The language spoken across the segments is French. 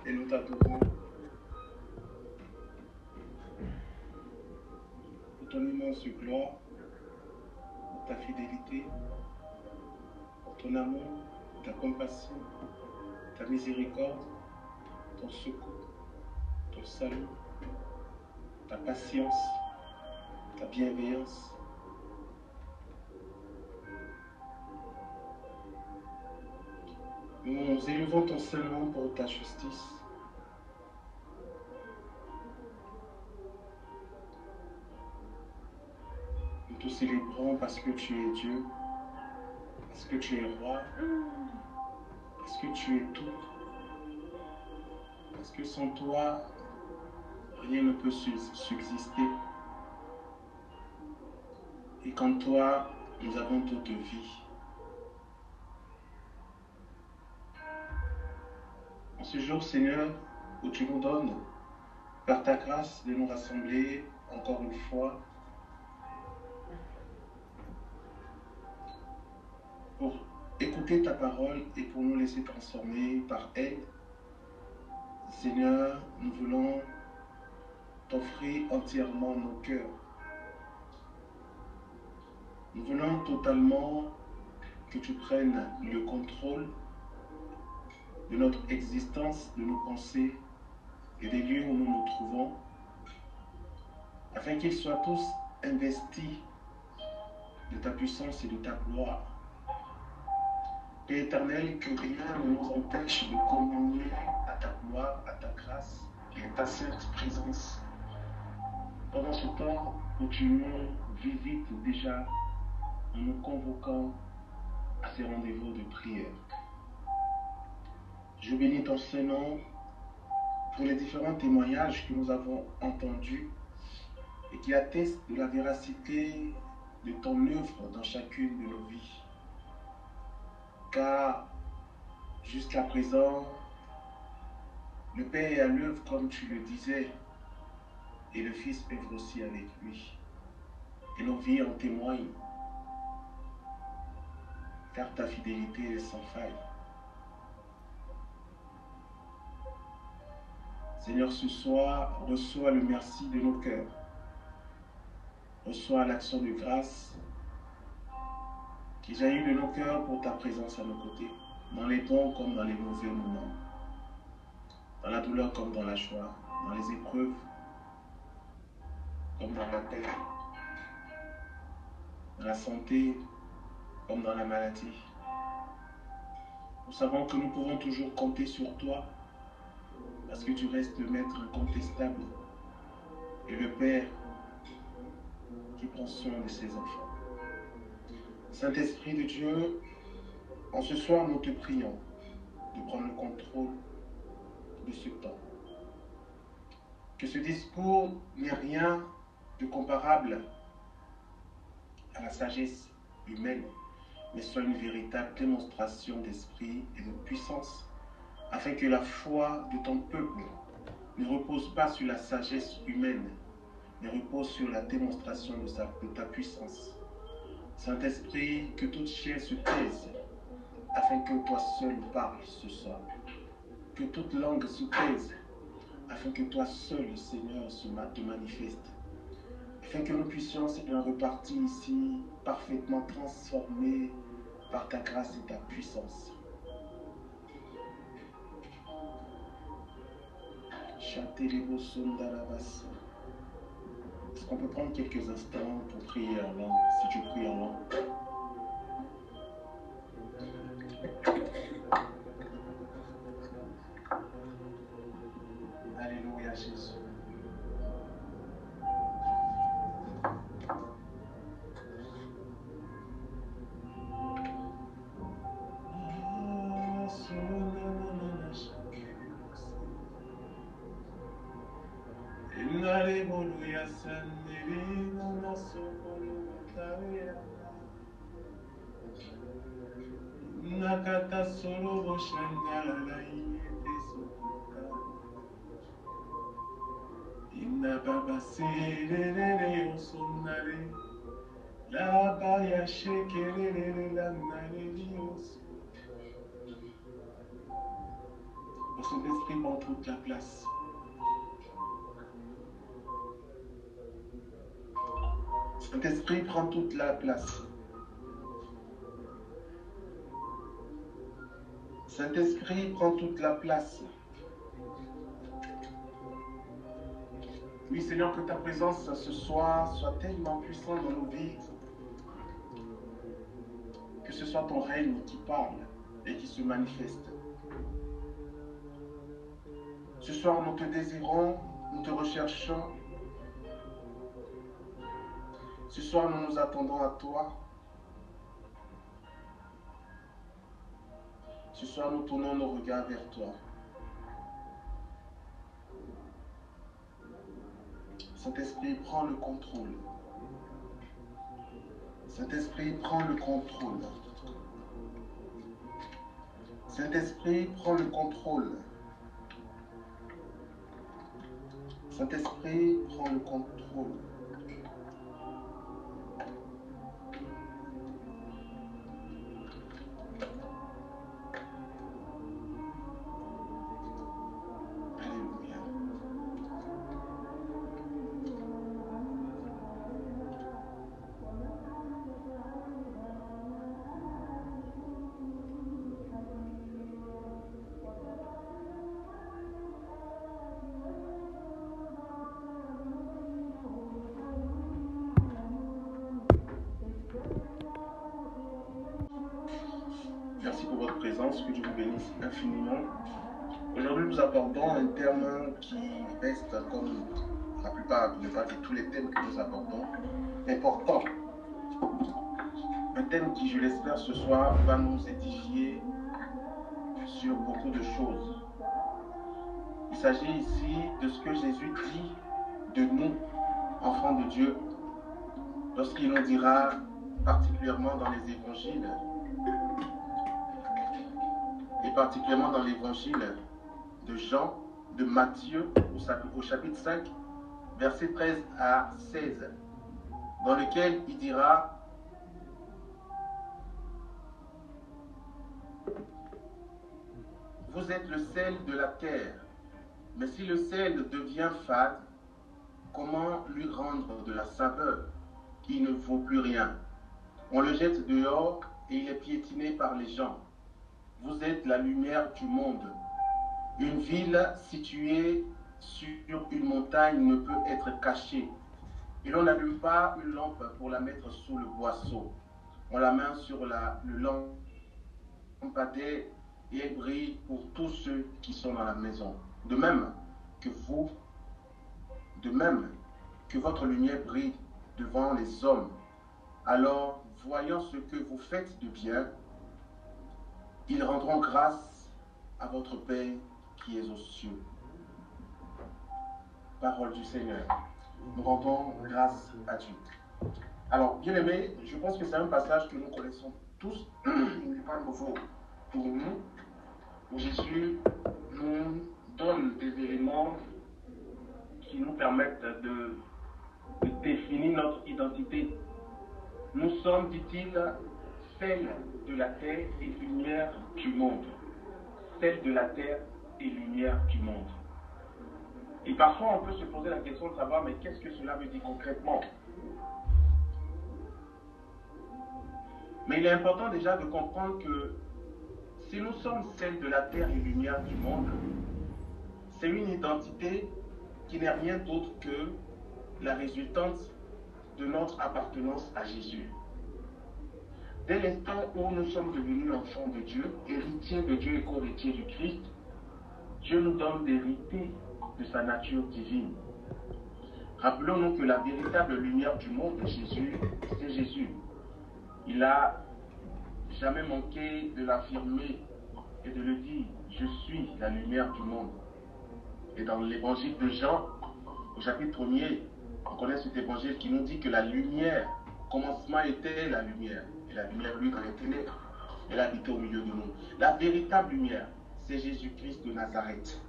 et nous t'adorons pour ton immense gloire, pour ta fidélité, pour ton amour, ta compassion, ta miséricorde, ton secours, ton salut, ta patience, ta bienveillance. Nous élevons ton Saint-Nom pour ta justice. Nous te célébrons parce que tu es Dieu, parce que tu es roi, parce que tu es tout, parce que sans toi, rien ne peut subsister. Et qu'en toi, nous avons toute vie. En ce jour, Seigneur, où tu nous donnes, par ta grâce, de nous rassembler encore une fois pour écouter ta parole et pour nous laisser transformer par elle. Seigneur, nous voulons t'offrir entièrement nos cœurs. Nous voulons totalement que tu prennes le contrôle de notre existence, de nos pensées et des lieux où nous nous trouvons, afin qu'ils soient tous investis de ta puissance et de ta gloire. Père éternel, que rien ne nous empêche de communier à ta gloire, à ta grâce et à ta sainte présence. Pendant ce temps où tu nous visites déjà en nous convoquant à ces rendez-vous de prière. Je bénis ton Saint-Nom pour les différents témoignages que nous avons entendus et qui attestent de la véracité de ton œuvre dans chacune de nos vies. Car jusqu'à présent, le Père est à l'œuvre comme tu le disais, et le Fils œuvre aussi avec lui. Et nos vies en témoignent, car ta fidélité est sans faille. Seigneur, ce soir, reçois le merci de nos cœurs. Reçois l'action de grâce qui jaillit de nos cœurs pour ta présence à nos côtés, dans les bons comme dans les mauvais moments, dans la douleur comme dans la joie, dans les épreuves comme dans la paix, dans la santé comme dans la maladie. Nous savons que nous pouvons toujours compter sur toi parce que tu restes le maître incontestable et le Père qui prend soin de ses enfants. Saint-Esprit de Dieu, en ce soir, nous te prions de prendre le contrôle de ce temps. Que ce discours n'ait rien de comparable à la sagesse humaine, mais soit une véritable démonstration d'esprit et de puissance, afin que la foi de ton peuple ne repose pas sur la sagesse humaine, mais repose sur la démonstration de ta puissance. Saint-Esprit, que toute chair se taise, afin que toi seul parles ce soir. Que toute langue se taise, afin que toi seul, Seigneur, te manifeste. Afin que nous puissions, Seigneur, repartir ici parfaitement transformés par ta grâce et ta puissance. Est-ce qu'on peut prendre quelques instants pour prier en langue, si tu pries en langue? Alléluia Jésus. Alléluia Nakata solo boshangala la yete sokuka. Inna baba serere osonare. La baya shekerere la nare liosu. Le Saint-Esprit prend toute la place. Saint-Esprit prend toute la place. Saint-Esprit prend toute la place. Oui, Seigneur, que ta présence ce soir soit tellement puissante dans nos vies, que ce soit ton règne qui parle et qui se manifeste. Ce soir, nous te désirons, nous te recherchons. Ce soir, nous nous attendons à toi. Ce soir, nous tournons nos regards vers toi. Saint-Esprit, prends le contrôle. Saint-Esprit, prends le contrôle. Saint-Esprit, prends le contrôle. Saint-Esprit, prends le contrôle. Merci pour votre présence, que Dieu vous bénisse infiniment. Aujourd'hui, nous abordons un terme qui reste, comme la plupart, ne pas dire tous les thèmes que nous abordons, important. Un thème qui, je l'espère, ce soir, va nous édifier sur beaucoup de choses. Il s'agit ici de ce que Jésus dit de nous, enfants de Dieu, lorsqu'il nous dira, particulièrement dans les évangiles, et particulièrement dans l'évangile de Jean, de Matthieu, au chapitre 5, versets 13 à 16, dans lequel il dira: vous êtes le sel de la terre, mais si le sel devient fade, comment lui rendre de la saveur? Il ne vaut plus rien. On le jette dehors et il est piétiné par les gens. Vous êtes la lumière du monde. Une ville située sur une montagne ne peut être cachée. Et l'on n'allume pas une lampe pour la mettre sous le boisseau. On la met sur le lampadaire et elle brille pour tous ceux qui sont dans la maison. De même que votre lumière brille devant les hommes. Alors, voyant ce que vous faites de bien, ils rendront grâce à votre Père qui est aux cieux. Parole du Seigneur. Nous rendons grâce à Dieu. Alors, bien aimés, je pense que c'est un passage que nous connaissons tous. Il n'est pas nouveau pour nous, où Jésus nous donne des éléments qui nous permettent de définir notre identité. Nous sommes, dit-il, sel de la terre et lumière du monde. Sel de la terre et lumière du monde. Et parfois, on peut se poser la question de savoir, mais qu'est-ce que cela veut dire concrètement? Mais il est important déjà de comprendre que si nous sommes sel de la terre et lumière du monde, c'est une identité qui n'est rien d'autre que la résultante de notre appartenance à Jésus. Dès l'instant où nous sommes devenus enfants de Dieu, héritiers de Dieu et co-héritiers du Christ, Dieu nous donne d'hériter de sa nature divine. Rappelons-nous que la véritable lumière du monde de Jésus, c'est Jésus. Il n'a jamais manqué de l'affirmer et de le dire: je suis la lumière du monde. Et dans l'évangile de Jean, au chapitre 1er, on connaît cet évangile qui nous dit que la lumière, au commencement était la lumière. Et la lumière, lui, dans les ténèbres, elle habitait au milieu de nous. La véritable lumière, c'est Jésus-Christ de Nazareth.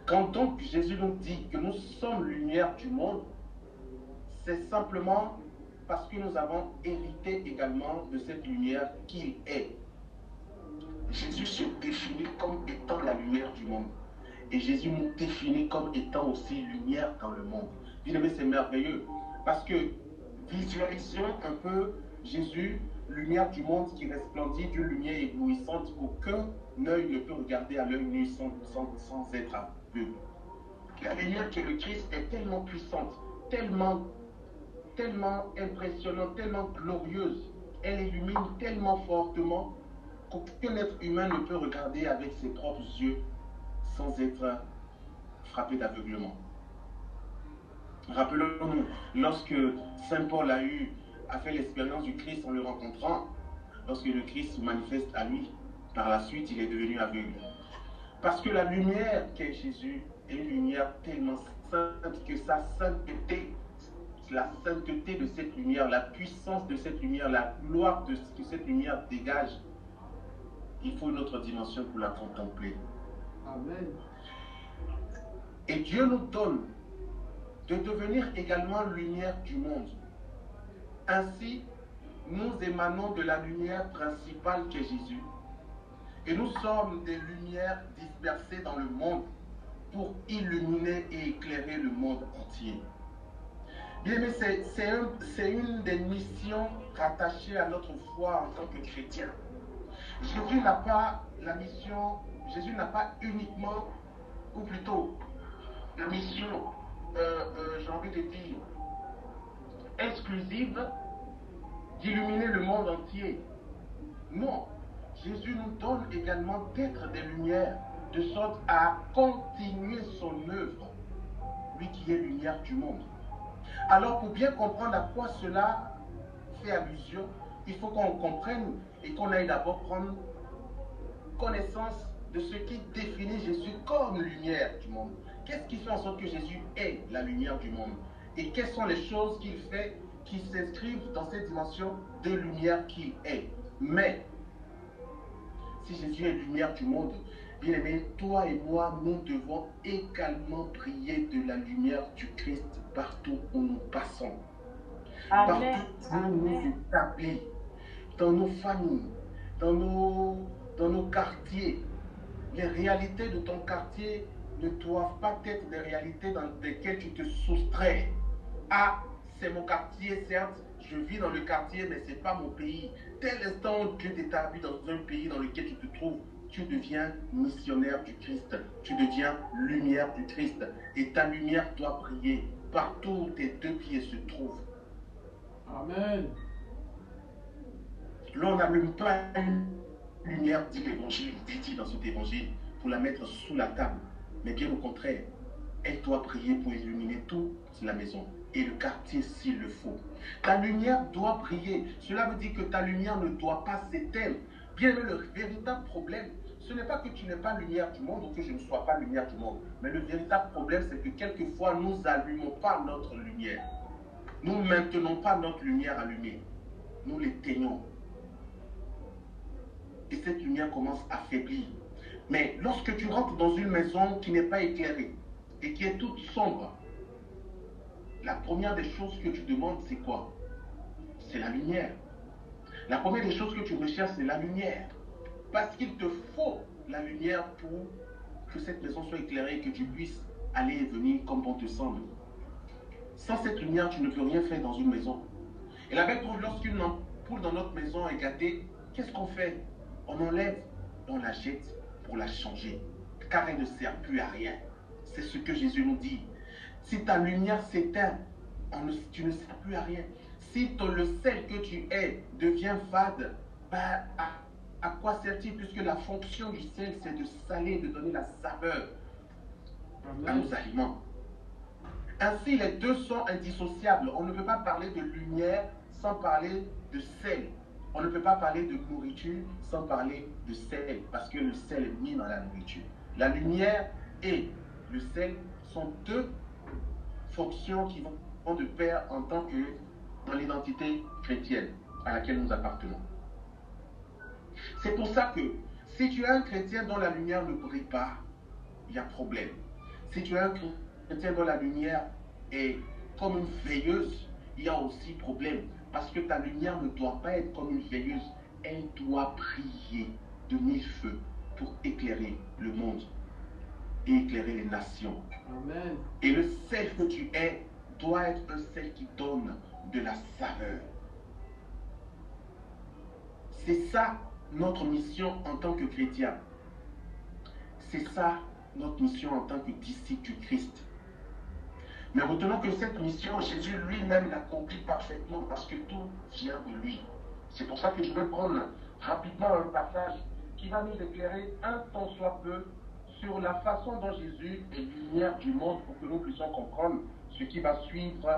Quand donc Jésus nous dit que nous sommes lumière du monde, c'est simplement parce que nous avons hérité également de cette lumière qu'il est. Jésus se définit comme étant la lumière du monde. Et Jésus nous définit comme étant aussi lumière dans le monde. Bien aimé, c'est merveilleux. Parce que visualisons un peu Jésus, lumière du monde qui resplendit d'une lumière éblouissante qu'aucun œil ne peut regarder à l'œil nu sans être aveugle. La lumière que le Christ est tellement puissante, tellement impressionnante, tellement glorieuse. Elle illumine tellement fortement qu'aucun être humain ne peut regarder avec ses propres yeux sans être frappé d'aveuglement. Rappelons-nous, lorsque Saint Paul a fait l'expérience du Christ en le rencontrant, lorsque le Christ se manifeste à lui, par la suite, il est devenu aveugle. Parce que la lumière qu'est Jésus est une lumière tellement sainte que sa sainteté, la sainteté de cette lumière, la puissance de cette lumière, la gloire que cette lumière dégage, il faut une autre dimension pour la contempler. Amen. Et Dieu nous donne de devenir également lumière du monde. Ainsi, nous émanons de la lumière principale qu'est Jésus. Et nous sommes des lumières dispersées dans le monde pour illuminer et éclairer le monde entier. Bien, mais c'est une des missions rattachées à notre foi en tant que chrétien. Jésus n'a pas la mission, Jésus n'a pas uniquement, ou plutôt la mission, j'ai envie de dire, exclusive d'illuminer le monde entier. Non, Jésus nous donne également d'être des lumières, de sorte à continuer son œuvre, lui qui est lumière du monde. Alors pour bien comprendre à quoi cela fait allusion, il faut qu'on comprenne et qu'on aille d'abord prendre connaissance de ce qui définit Jésus comme lumière du monde. Qu'est-ce qui fait en sorte que Jésus est la lumière du monde? Et quelles sont les choses qu'il fait qui s'inscrivent dans cette dimension de lumière qu'il est? Mais, si Jésus est lumière du monde, bien aimé, toi et moi, nous devons également briller de la lumière du Christ partout où nous passons. Amen. Partout où nous nous établissons, dans nos familles, dans nos quartiers. Les réalités de ton quartier ne doivent pas être des réalités dans lesquelles tu te soustrais. Ah, c'est mon quartier, certes, je vis dans le quartier, mais ce n'est pas mon pays. Dès l'instant où Dieu t'établit dans un pays dans lequel tu te trouves, tu deviens missionnaire du Christ. Tu deviens lumière du Christ. Et ta lumière doit briller partout où tes deux pieds se trouvent. Amen. L'on n'allume pas une lumière dit l'évangile, dit dans cet évangile, pour la mettre sous la table. Mais bien au contraire, elle doit briller pour illuminer toute la maison et le quartier s'il le faut. Ta lumière doit briller. Cela veut dire que ta lumière ne doit pas s'éteindre. Bien aimé, le véritable problème, ce n'est pas que tu n'es pas lumière du monde ou que je ne sois pas lumière du monde. Mais le véritable problème, c'est que quelquefois, nous n'allumons pas notre lumière. Nous ne maintenons pas notre lumière allumée. Nous l'éteignons. Et cette lumière commence à faiblir. Mais lorsque tu rentres dans une maison qui n'est pas éclairée et qui est toute sombre, la première des choses que tu demandes, c'est quoi? C'est la lumière. La première des choses que tu recherches, c'est la lumière. Parce qu'il te faut la lumière pour que cette maison soit éclairée et que tu puisses aller et venir comme bon te semble. Sans cette lumière, tu ne peux rien faire dans une maison. Et la Bible trouve, lorsqu'une ampoule dans notre maison est gâtée, qu'est-ce qu'on fait? On enlève, on la jette pour la changer, car elle ne sert plus à rien. C'est ce que Jésus nous dit. Si ta lumière s'éteint, tu ne sers plus à rien. Si le sel que tu es devient fade, à quoi sert-il? Puisque la fonction du sel, c'est de saler, de donner la saveur à nos aliments. Ainsi, les deux sont indissociables. On ne peut pas parler de lumière sans parler de sel. On ne peut pas parler de nourriture sans parler de sel, parce que le sel est mis dans la nourriture. La lumière et le sel sont deux fonctions qui vont de pair en tant que dans l'identité chrétienne à laquelle nous appartenons. C'est pour ça que si tu es un chrétien dont la lumière ne brille pas, il y a problème. Si tu es un chrétien dont la lumière est comme une veilleuse, il y a aussi problème. Parce que ta lumière ne doit pas être comme une veilleuse, elle doit briller de mille feux pour éclairer le monde et éclairer les nations. Amen. Et le sel que tu es doit être un sel qui donne de la saveur. C'est ça notre mission en tant que chrétien. C'est ça notre mission en tant que disciple du Christ. Mais retenons que cette mission, Jésus lui-même l'accomplit parfaitement parce que tout vient de lui. C'est pour ça que je vais prendre rapidement un passage qui va nous éclairer un tant soit peu sur la façon dont Jésus est lumière du monde pour que nous puissions comprendre ce qui va suivre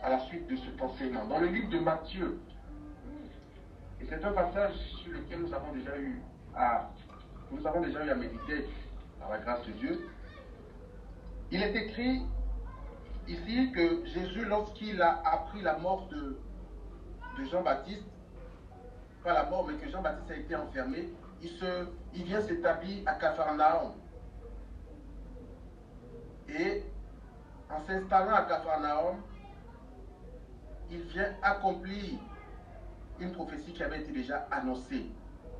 à la suite de cet enseignement. Dans le livre de Matthieu, et c'est un passage sur lequel nous avons déjà eu à méditer par la grâce de Dieu. Il est écrit ici que Jésus, lorsqu'il a appris la mort de Jean-Baptiste, pas la mort, mais que Jean-Baptiste a été enfermé, il vient s'établir à Capharnaüm. Et en s'installant à Capharnaüm, il vient accomplir une prophétie qui avait été déjà annoncée,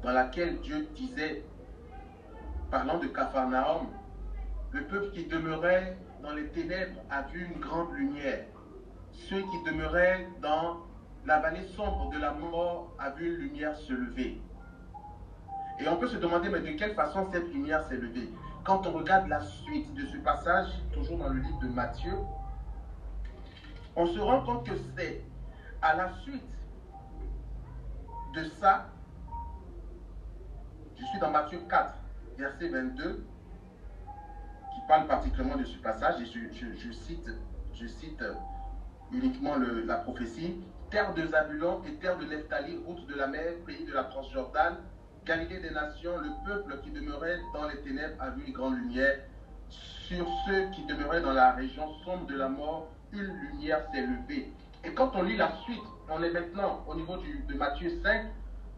dans laquelle Dieu disait, parlant de Capharnaüm, le peuple qui demeurait dans les ténèbres a vu une grande lumière. Ceux qui demeuraient dans la vallée sombre de la mort a vu une lumière se lever. Et on peut se demander, mais de quelle façon cette lumière s'est levée? Quand on regarde la suite de ce passage, toujours dans le livre de Matthieu, on se rend compte que c'est à la suite de ça, je suis dans Matthieu 4, verset 22, qui parle particulièrement de ce passage, et je cite uniquement la prophétie. Terre de Zabulon et terre de Nephtali, route de la mer, pays de la Transjordane, Galilée des nations, le peuple qui demeurait dans les ténèbres a vu une grande lumière. Sur ceux qui demeuraient dans la région sombre de la mort, une lumière s'est levée. Et quand on lit la suite, on est maintenant au niveau de Matthieu 5,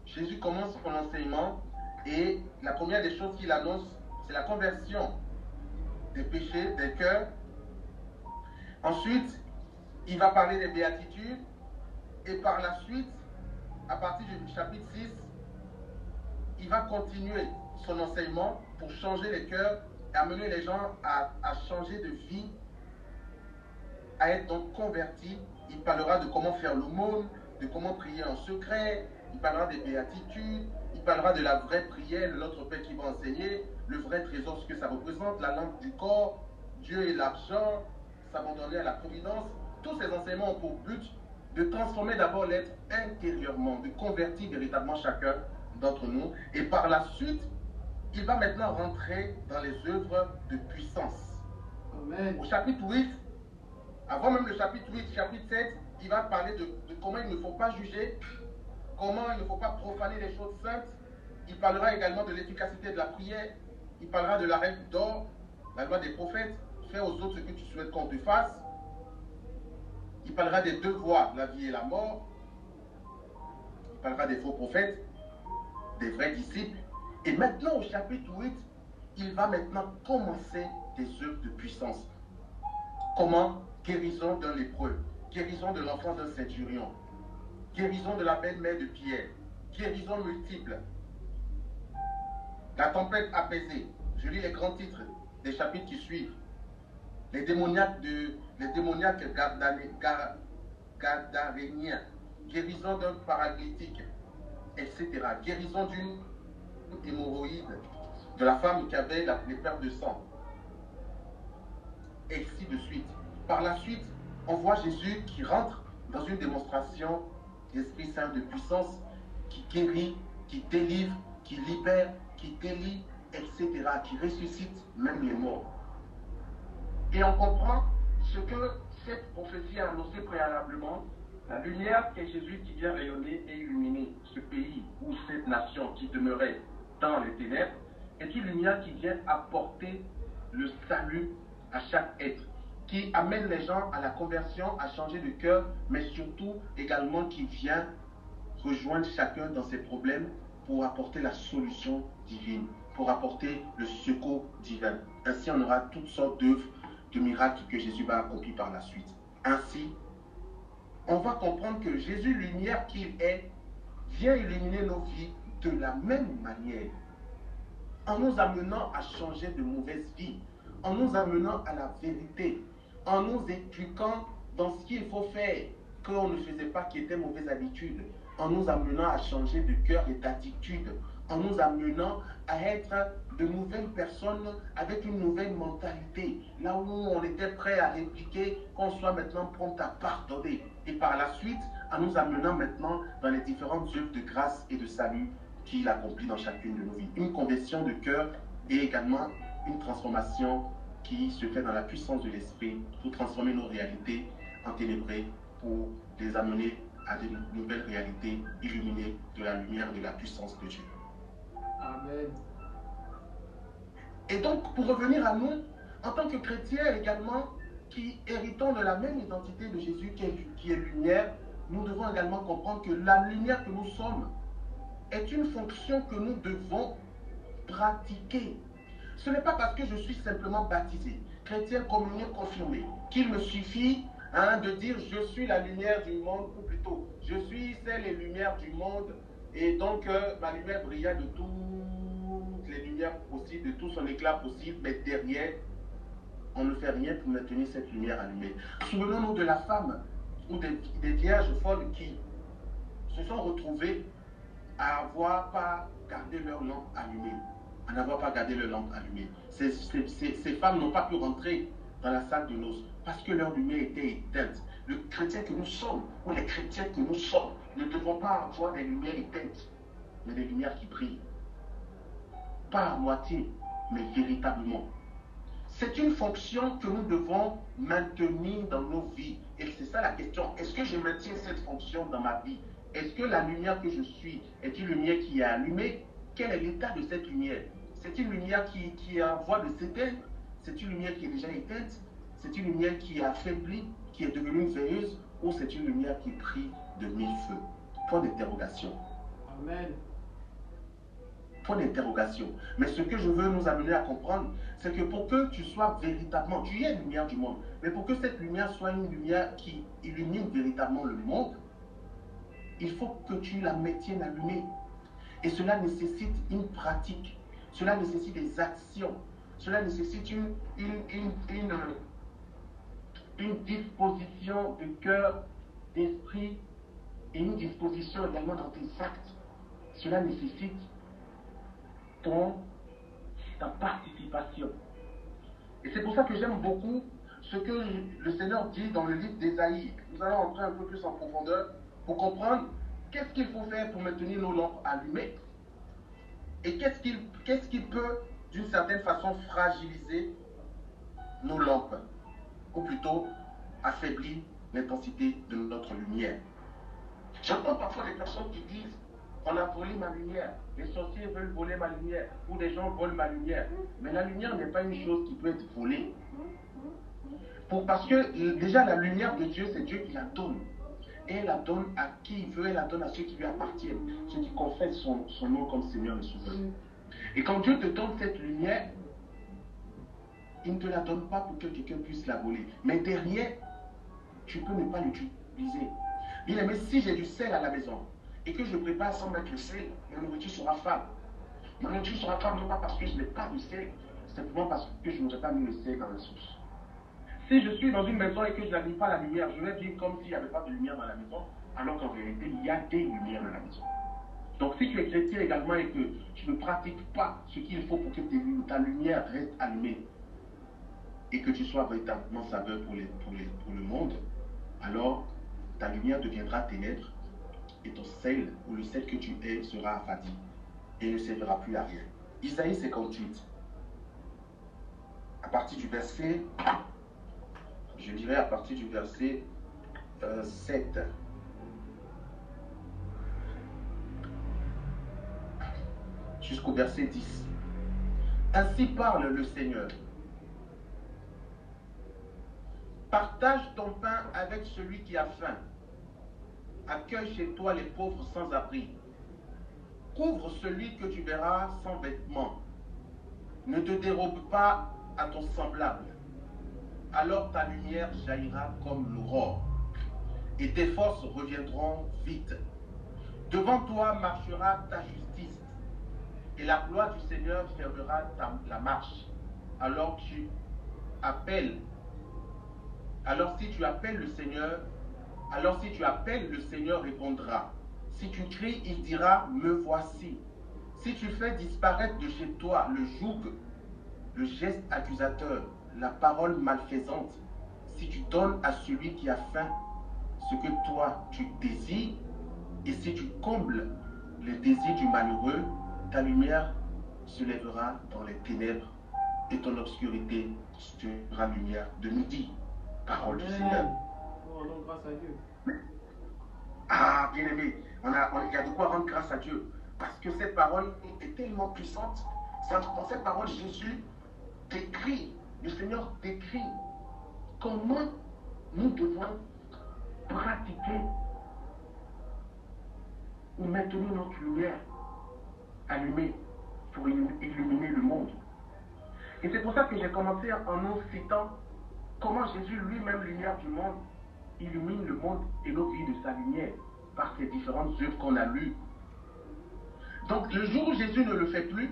Jésus commence son enseignement et la première des choses qu'il annonce, c'est la conversion des péchés, des cœurs. Ensuite, il va parler des béatitudes. Et par la suite, à partir du chapitre 6, il va continuer son enseignement pour changer les cœurs et amener les gens à changer de vie, à être donc convertis. Il parlera de comment faire l'aumône, de comment prier en secret, il parlera des béatitudes, il parlera de la vraie prière, l'autre Père qui va enseigner, le vrai trésor, ce que ça représente, la lampe du corps, Dieu et l'argent, s'abandonner à la providence. Tous ces enseignements ont pour but de transformer d'abord l'être intérieurement, de convertir véritablement chacun d'entre nous. Et par la suite, il va maintenant rentrer dans les œuvres de puissance. Amen. Au chapitre 8, avant même le chapitre 8, chapitre 7, il va parler de comment il ne faut pas juger, comment il ne faut pas profaner les choses saintes. Il parlera également de l'efficacité de la prière. Il parlera de la règle d'or, la loi des prophètes, fais aux autres ce que tu souhaites qu'on te fasse. Il parlera des deux voies, la vie et la mort. Il parlera des faux prophètes, des vrais disciples. Et maintenant, au chapitre 8, il va maintenant commencer des œuvres de puissance. Comment? Guérison d'un lépreux, guérison de l'enfant d'un centurion, guérison de la belle-mère de Pierre, guérison multiple, la tempête apaisée. Je lis les grands titres des chapitres qui suivent. Les démoniaques gadaréniens, guérison d'un paralytique, etc. Guérison d'une hémorroïde, de la femme qui avait les pertes de sang, et ainsi de suite. Par la suite, on voit Jésus qui rentre dans une démonstration d'Esprit Saint de puissance, qui guérit, qui délivre, qui libère, qui délie, etc., qui ressuscite même les morts. Et on comprend ce que cette prophétie a annoncé préalablement, la lumière qu'est Jésus qui vient rayonner et illuminer ce pays ou cette nation qui demeurait dans les ténèbres, est une lumière qui vient apporter le salut à chaque être, qui amène les gens à la conversion, à changer de cœur, mais surtout également qui vient rejoindre chacun dans ses problèmes pour apporter la solution divine, pour apporter le secours divin. Ainsi, on aura toutes sortes d'œuvres, de miracles que Jésus va accomplir par la suite. Ainsi, on va comprendre que Jésus, lumière qu'il est, vient illuminer nos vies de la même manière, en nous amenant à changer de mauvaise vie, en nous amenant à la vérité, en nous éduquant dans ce qu'il faut faire, qu'on ne faisait pas, qui était mauvaise habitude, en nous amenant à changer de cœur et d'attitude, en nous amenant à être de nouvelles personnes avec une nouvelle mentalité, là où on était prêt à répliquer, qu'on soit maintenant prompt à pardonner, et par la suite, en nous amenant maintenant dans les différentes œuvres de grâce et de salut qu'il accomplit dans chacune de nos vies. Une conversion de cœur et également une transformation qui se fait dans la puissance de l'esprit pour transformer nos réalités enténébrées, pour les amener à de nouvelles réalités illuminées de la lumière et de la puissance de Dieu. Amen. Et donc, pour revenir à nous, en tant que chrétiens également, qui héritons de la même identité de Jésus qui est lumière, nous devons également comprendre que la lumière que nous sommes est une fonction que nous devons pratiquer. Ce n'est pas parce que je suis simplement baptisé, chrétien communion confirmé, qu'il me suffit de dire je suis la lumière du monde, ou plutôt je suis celle et lumière du monde, et donc ma lumière brilla de toutes les lumières possibles, de tout son éclat possible, mais derrière, on ne fait rien pour maintenir cette lumière allumée. Souvenons-nous de la femme ou des vierges folles qui se sont retrouvées à n'avoir pas gardé leur lampe allumée. À n'avoir pas gardé leur lampe allumée. Ces femmes n'ont pas pu rentrer dans la salle de noces parce que leur lumière était éteinte. Le chrétien que nous sommes, ou les chrétiens que nous sommes, ne devons pas avoir des lumières éteintes, mais des lumières qui brillent. Pas à moitié, mais véritablement. C'est une fonction que nous devons maintenir dans nos vies. Et c'est ça la question. Est-ce que je maintiens cette fonction dans ma vie? Est-ce que la lumière que je suis est une lumière qui est allumée? Quel est l'état de cette lumière? C'est une lumière qui est en voie de s'éteindre? C'est une lumière qui est déjà éteinte? C'est une lumière qui est affaiblie, qui est devenue veilleuse? Ou c'est une lumière qui brille de mille feux? Point d'interrogation. Amen. Point d'interrogation. Mais ce que je veux nous amener à comprendre, c'est que pour que tu sois véritablement, tu es lumière du monde, mais pour que cette lumière soit une lumière qui illumine véritablement le monde, il faut que tu la maintiennes allumée. Et cela nécessite une pratique, cela nécessite des actions, cela nécessite une disposition de cœur, d'esprit et une disposition également dans tes actes. Cela nécessite ta participation. Et c'est pour ça que j'aime beaucoup ce que le Seigneur dit dans le livre d'Ésaïe. Nous allons entrer un peu plus en profondeur pour comprendre qu'est-ce qu'il faut faire pour maintenir nos lampes allumées et qu'est-ce qui peut, d'une certaine façon, fragiliser nos lampes, ou plutôt affaiblir l'intensité de notre lumière. J'entends parfois des personnes qui disent on a volé ma lumière, les sorciers veulent voler ma lumière, ou des gens volent ma lumière. Mais la lumière n'est pas une chose qui peut être volée. Parce que déjà la lumière de Dieu, c'est Dieu qui la donne. Et elle la donne à qui il veut, elle la donne à ceux qui lui appartiennent, ceux qui confessent son nom comme Seigneur et Sauveur. Et quand Dieu te donne cette lumière, il ne te la donne pas pour que quelqu'un puisse la voler. Mais derrière, tu peux ne pas l'utiliser. Bien aimé, si j'ai du sel à la maison, et que je prépare sans mettre le sel, ma nourriture sera fade. Ma nourriture sera fade non pas parce que je n'ai pas de sel, simplement parce que je n'aurais pas mis le sel dans la sauce. Si je suis dans une maison et que je n'allume pas la lumière, je vais vivre comme s'il n'y avait pas de lumière dans la maison, alors qu'en réalité, il y a des lumières dans la maison. Donc si tu es chrétien également et que tu ne pratiques pas ce qu'il faut pour que ta lumière reste allumée et que tu sois véritablement saveur pour le monde, alors ta lumière deviendra ténèbres et ton sel, ou le sel que tu es, sera affadi et ne servira plus à rien. Isaïe 58, à partir du verset, je dirais à partir du verset 7. Jusqu'au verset 10. Ainsi parle le Seigneur. Partage ton pain avec celui qui a faim. Accueille chez toi les pauvres sans abri. Couvre celui que tu verras sans vêtements. Ne te dérobe pas à ton semblable. Alors ta lumière jaillira comme l'aurore, et tes forces reviendront vite. Devant toi marchera ta justice, et la gloire du Seigneur fermera la marche. Alors tu appelles, alors si tu appelles le Seigneur, le Seigneur répondra. Si tu cries, il dira, me voici. Si tu fais disparaître de chez toi le joug, le geste accusateur, la parole malfaisante, si tu donnes à celui qui a faim ce que toi tu désires, et si tu combles les désirs du malheureux, ta lumière se lèvera dans les ténèbres et ton obscurité sera lumière de midi. Parole du Seigneur. Rendons grâce à Dieu. Ah, bien-aimé, il y a de quoi rendre grâce à Dieu. Parce que cette parole est tellement puissante. Dans cette parole, Jésus décrit, le Seigneur décrit comment nous devons pratiquer ou maintenir notre lumière allumée pour illuminer le monde. Et c'est pour ça que j'ai commencé en nous citant comment Jésus lui-même, lumière du monde, illumine le monde et nos vies de sa lumière par ces différentes œuvres qu'on a lues. Donc le jour où Jésus ne le fait plus,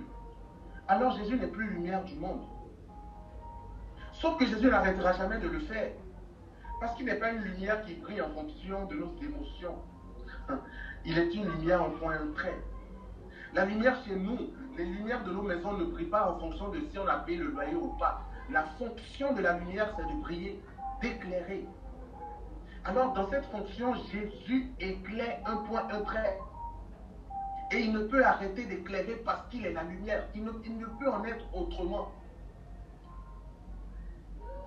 alors Jésus n'est plus lumière du monde. Sauf que Jésus n'arrêtera jamais de le faire. Parce qu'il n'est pas une lumière qui brille en fonction de nos émotions. Il est une lumière en point un trait. La lumière chez nous, les lumières de nos maisons ne brillent pas en fonction de si on a payé le loyer ou pas. La fonction de la lumière, c'est de briller, d'éclairer. Alors, dans cette fonction, Jésus éclaire un point, un trait. Et il ne peut arrêter d'éclairer parce qu'il est la lumière. Il ne peut en être autrement.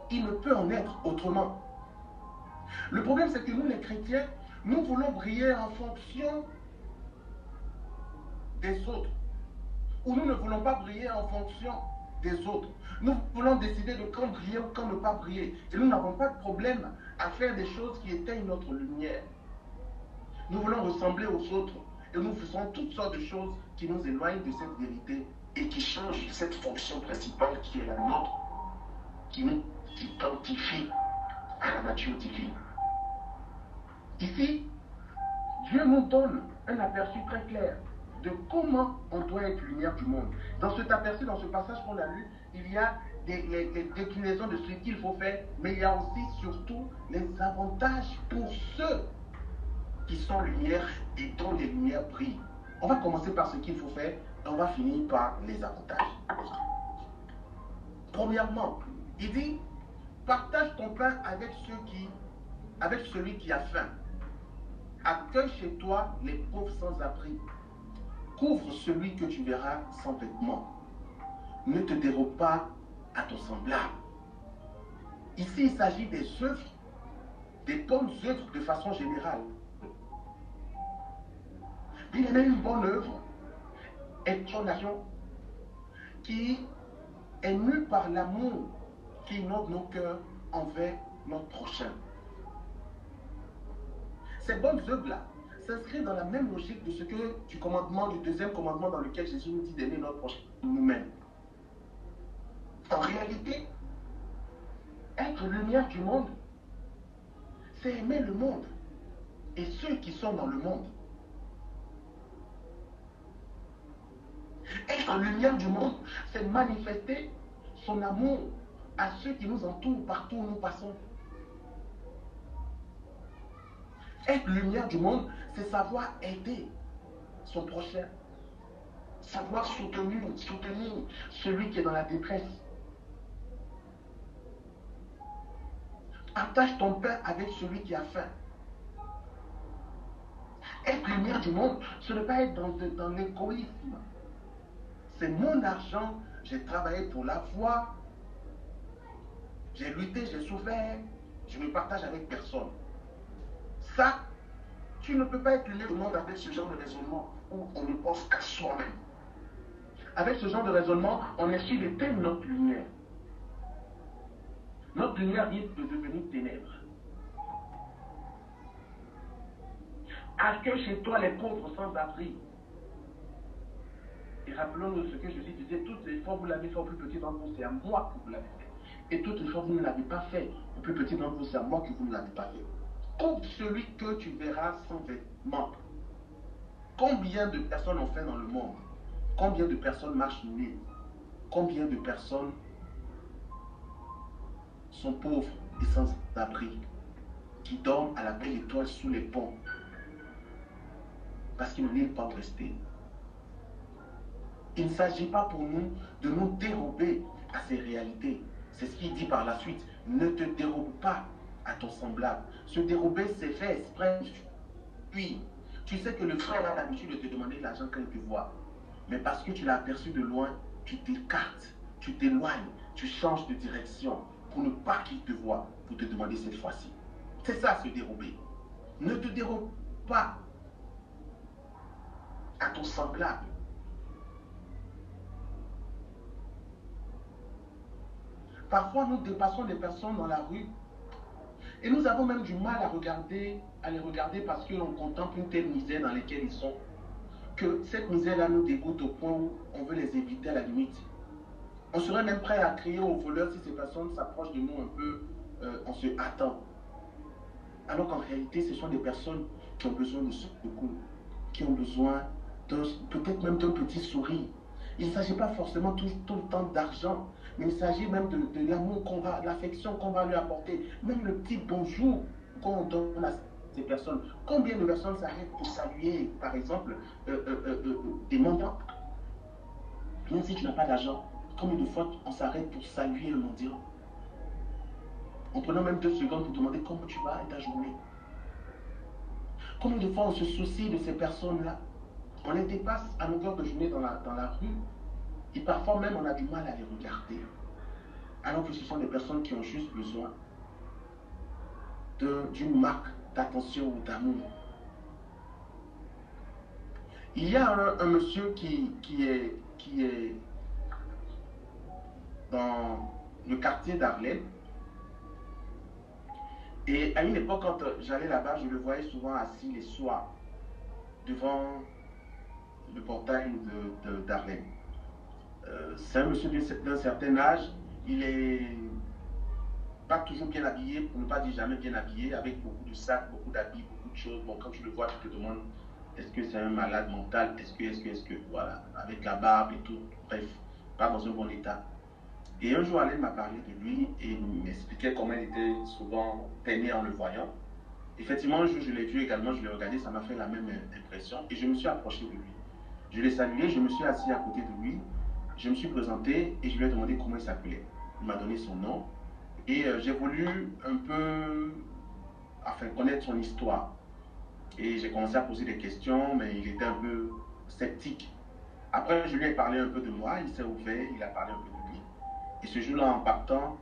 Il ne peut en être autrement. Le problème, c'est que nous, les chrétiens, nous voulons briller en fonction des autres. Ou nous ne voulons pas briller en fonction des autres. Nous voulons décider de quand briller ou quand ne pas briller. Et nous n'avons pas de problème à faire des choses qui éteignent notre lumière. Nous voulons ressembler aux autres. Et nous faisons toutes sortes de choses qui nous éloignent de cette vérité et qui changent cette fonction principale qui est la nôtre, qui nous identifie à la nature divine. Ici, Dieu nous donne un aperçu très clair de comment on doit être lumière du monde. Dans cet aperçu, dans ce passage qu'on a lu, il y a les déclinaisons de ce qu'il faut faire, mais il y a aussi surtout les avantages pour ceux qui sont lumière et dont les lumières brillent. On va commencer par ce qu'il faut faire et on va finir par les avantages. Premièrement, il dit, partage ton pain avec celui qui a faim. Accueille chez toi les pauvres sans abri. Couvre celui que tu verras sans vêtements. Ne te dérobe pas à ton semblable. Ici, il s'agit des œuvres, des bonnes œuvres de façon générale. Il y a une bonne œuvre est une action qui est mue par l'amour qui inonde nos cœurs envers notre prochain. Ces bonnes œuvres-là s'inscrivent dans la même logique de ce que du deuxième commandement dans lequel Jésus nous dit d'aimer notre prochain nous-mêmes. En réalité, être lumière du monde, c'est aimer le monde et ceux qui sont dans le monde. Être lumière du monde, c'est manifester son amour à ceux qui nous entourent partout où nous passons. Être lumière du monde, c'est savoir aider son prochain, savoir soutenir celui qui est dans la détresse. Partage ton pain avec celui qui a faim. Être lumière du monde, ce n'est pas être dans l'égoïsme. C'est mon argent, j'ai travaillé pour l'avoir, j'ai lutté, j'ai souffert, je ne partage avec personne. Ça, tu ne peux pas être lumière du monde avec ce genre de raisonnement où on ne pense qu'à soi-même. Avec ce genre de raisonnement, on essaie d'éteindre notre lumière. Notre lumière risque de devenir ténèbres. Accueille chez toi les pauvres sans abri. Et rappelons-nous ce que Jésus disait, toutes les fois vous l'avez fait au plus petit d'entre vous, c'est à moi que vous l'avez fait. Et toutes les fois vous ne l'avez pas fait, au plus petit d'entre vous, c'est à moi que vous ne l'avez pas fait. Couvre celui que tu verras sans vêtements. Combien de personnes ont fait dans le monde? Combien de personnes marchent nues? Combien de personnes sont pauvres et sans abri, qui dorment à la belle étoile sous les ponts parce qu'ils n'ont pas où rester? Il ne s'agit pas pour nous de nous dérober à ces réalités. C'est ce qu'il dit par la suite. Ne te dérobe pas à ton semblable. Se dérober, c'est fait exprès. Puis, tu sais que le frère a l'habitude de te demander l'argent quand il te voit. Mais parce que tu l'as aperçu de loin, tu t'écartes, tu t'éloignes, tu changes de direction pour ne pas qu'il te voie, pour te demander cette fois-ci. C'est ça, se dérober. Ne te dérobe pas à ton semblable. Parfois, nous dépassons des personnes dans la rue et nous avons même du mal à les regarder parce que l'on contemple une telle misère dans laquelle ils sont, que cette misère-là nous dégoûte au point où on veut les éviter à la limite. On serait même prêt à crier aux voleurs si ces personnes s'approchent de nous un peu en se hâtant. Alors qu'en réalité, ce sont des personnes qui ont besoin de secours, qui ont besoin peut-être même d'un petit sourire. Il ne s'agit pas forcément tout le temps d'argent, mais il s'agit même de l'amour qu'on va, l'affection qu'on va lui apporter, même le petit bonjour qu'on donne à ces personnes. Combien de personnes s'arrêtent pour saluer, par exemple, des mendiants? Même si tu n'as pas d'argent, combien de fois on s'arrête pour saluer un mendiant? En prenant même 2 secondes pour demander comment tu vas et ta journée. Combien de fois on se soucie de ces personnes-là? On les dépasse à longueur de journée dans la rue et parfois même on a du mal à les regarder. Alors que ce sont des personnes qui ont juste besoin d'une marque d'attention ou d'amour. Il y a un monsieur qui est dans le quartier d'Harlem. Et à une époque, quand j'allais là-bas, je le voyais souvent assis les soirs devant le portail d'Harlem. C'est un monsieur d'un certain âge. Il est pas toujours bien habillé, pour ne pas dire jamais bien habillé, avec beaucoup de sacs, beaucoup d'habits, beaucoup de choses. Bon, quand tu le vois, tu te demandes, est-ce que c'est un malade mental? Est-ce que, voilà, avec la barbe et tout, bref, pas dans un bon état. Et un jour, Alain m'a parlé de lui et m'expliquait comment il était souvent peiné en le voyant. Effectivement, un jour, je l'ai vu également, je l'ai regardé, ça m'a fait la même impression et je me suis approché de lui. Je l'ai salué, je me suis assis à côté de lui, je me suis présenté et je lui ai demandé comment il s'appelait. Il m'a donné son nom et j'ai voulu un peu connaître son histoire. Et j'ai commencé à poser des questions, mais il était un peu sceptique. Après, je lui ai parlé un peu de moi, il s'est ouvert, il a parlé un peu de lui. Et ce jour-là, en partant,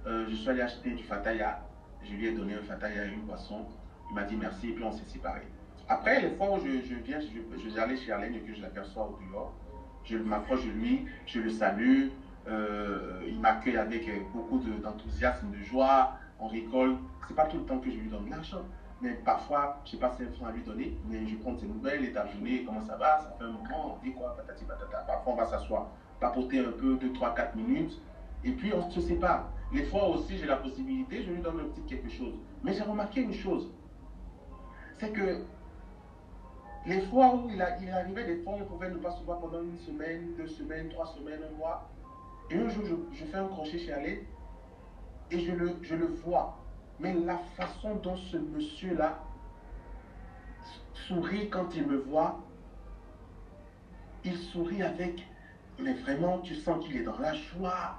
je suis allé acheter du fataya. Je lui ai donné un fataya et une boisson. Il m'a dit merci et puis on s'est séparés. Après, les fois où je vais aller chez Alain et que je l'aperçois au dehors, je m'approche de lui, je le salue. Il m'accueille avec beaucoup d'enthousiasme, de joie. On rigole. C'est pas tout le temps que je lui donne de l'argent. Mais parfois, je n'ai pas 5 francs à lui donner, mais je prends ses nouvelles, et ta journée, comment ça va, ça fait un moment, on dit quoi, patati patata. Parfois, on va s'asseoir, papoter un peu, 2, 3, 4 minutes, et puis on se sépare. Les fois aussi, j'ai la possibilité, je lui donne un petit quelque chose. Mais j'ai remarqué une chose, c'est que les fois où il arrivait des fois, on pouvait ne pas se voir pendant 1 semaine, 2 semaines, 3 semaines, 1 mois. Et un jour, je fais un crochet chez Alain, et je le vois. Mais la façon dont ce monsieur-là sourit quand il me voit, il sourit avec, mais vraiment, tu sens qu'il est dans la joie.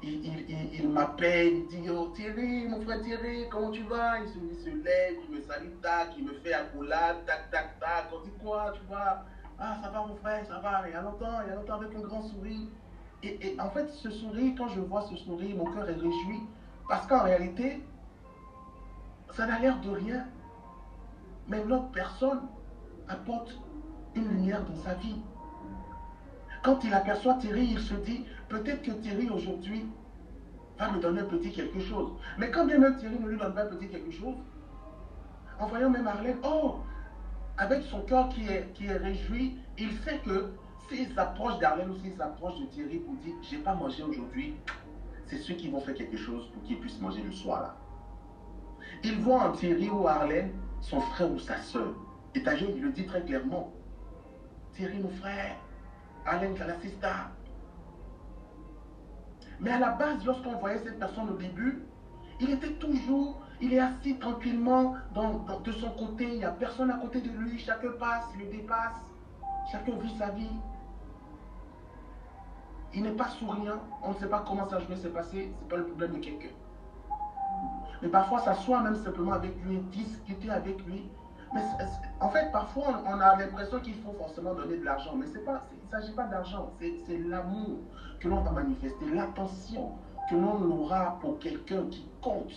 Il m'appelle, il dit, oh Thierry, mon frère Thierry, comment tu vas? Il se lève, il me salue, tac, il me fait accolade, tac, tac, tac. On dit quoi, tu vas? Ah, ça va mon frère, ça va, il y a longtemps avec un grand sourire. Et en fait, ce sourire, quand je vois ce sourire, mon cœur est réjoui. Parce qu'en réalité, ça n'a l'air de rien, mais l'autre personne apporte une lumière dans sa vie. Quand il aperçoit Thierry, il se dit, peut-être que Thierry aujourd'hui va me donner un petit quelque chose. Mais quand bien même Thierry ne lui donne pas un petit quelque chose, en voyant même Marlène, oh, avec son cœur qui est réjoui, il sait que s'il s'approche d'Arlène ou s'il s'approche de Thierry pour dire, j'ai pas mangé aujourd'hui, c'est ceux qui vont faire quelque chose pour qu'ils puissent manger le soir là. Ils voient en Thierry ou Arlène son frère ou sa soeur. Et d'ailleurs, il le dit très clairement. Thierry, mon frère, Alain Kalasista. Mais à la base, lorsqu'on voyait cette personne au début, il est assis tranquillement de son côté, il n'y a personne à côté de lui, chacun passe, le dépasse, chacun vit sa vie. Il n'est pas souriant, on ne sait pas comment ça va se passer, ce n'est pas le problème de quelqu'un. Mais parfois, s'asseoir même simplement avec lui, discuter avec lui. Mais en fait, parfois, on a l'impression qu'il faut forcément donner de l'argent. Mais il ne s'agit pas d'argent, c'est l'amour que l'on va manifester, l'attention que l'on aura pour quelqu'un qui compte.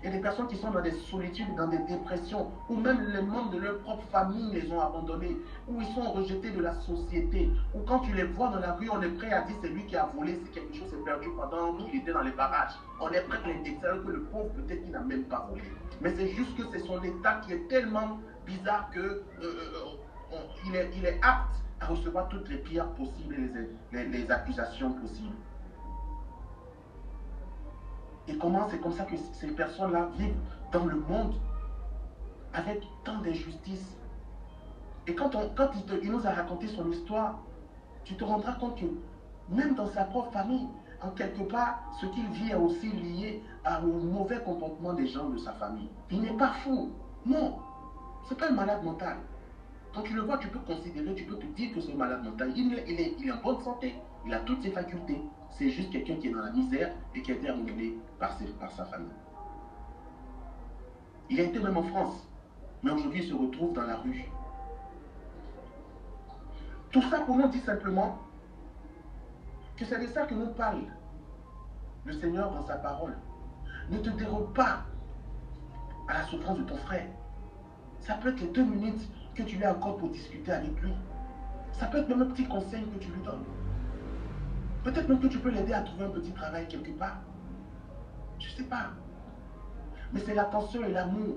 Il y a des personnes qui sont dans des solitudes, dans des dépressions, ou même les membres de leur propre famille les ont abandonnés, ou ils sont rejetés de la société, ou quand tu les vois dans la rue, on est prêt à dire c'est lui qui a volé, c'est quelque chose s'est perdu pendant qu'il était dans les barrages. On est prêt à l'indexer alors que le pauvre peut-être qu'il n'a même pas volé. Mais c'est juste que c'est son état qui est tellement bizarre que il est apte à recevoir toutes les pierres possibles et les accusations possibles. Et comment c'est comme ça que ces personnes-là vivent dans le monde avec tant d'injustice. Et quand il nous a raconté son histoire, tu te rendras compte que même dans sa propre famille, en quelque part, ce qu'il vit est aussi lié au mauvais comportement des gens de sa famille. Il n'est pas fou. Non, ce n'est pas un malade mental. Quand tu le vois, tu peux considérer, tu peux te dire que c'est un malade mental. Il est en bonne santé. Il a toutes ses facultés. C'est juste quelqu'un qui est dans la misère et qui a été abandonné par sa famille. Il a été même en France, mais aujourd'hui il se retrouve dans la rue. Tout ça pour nous dire simplement que c'est de ça que nous parle le Seigneur dans sa parole. Ne te dérobe pas à la souffrance de ton frère. Ça peut être les 2 minutes que tu lui accordes pour discuter avec lui. Ça peut être même un petit conseil que tu lui donnes. Peut-être même que tu peux l'aider à trouver un petit travail quelque part. Je ne sais pas. Mais c'est l'attention et l'amour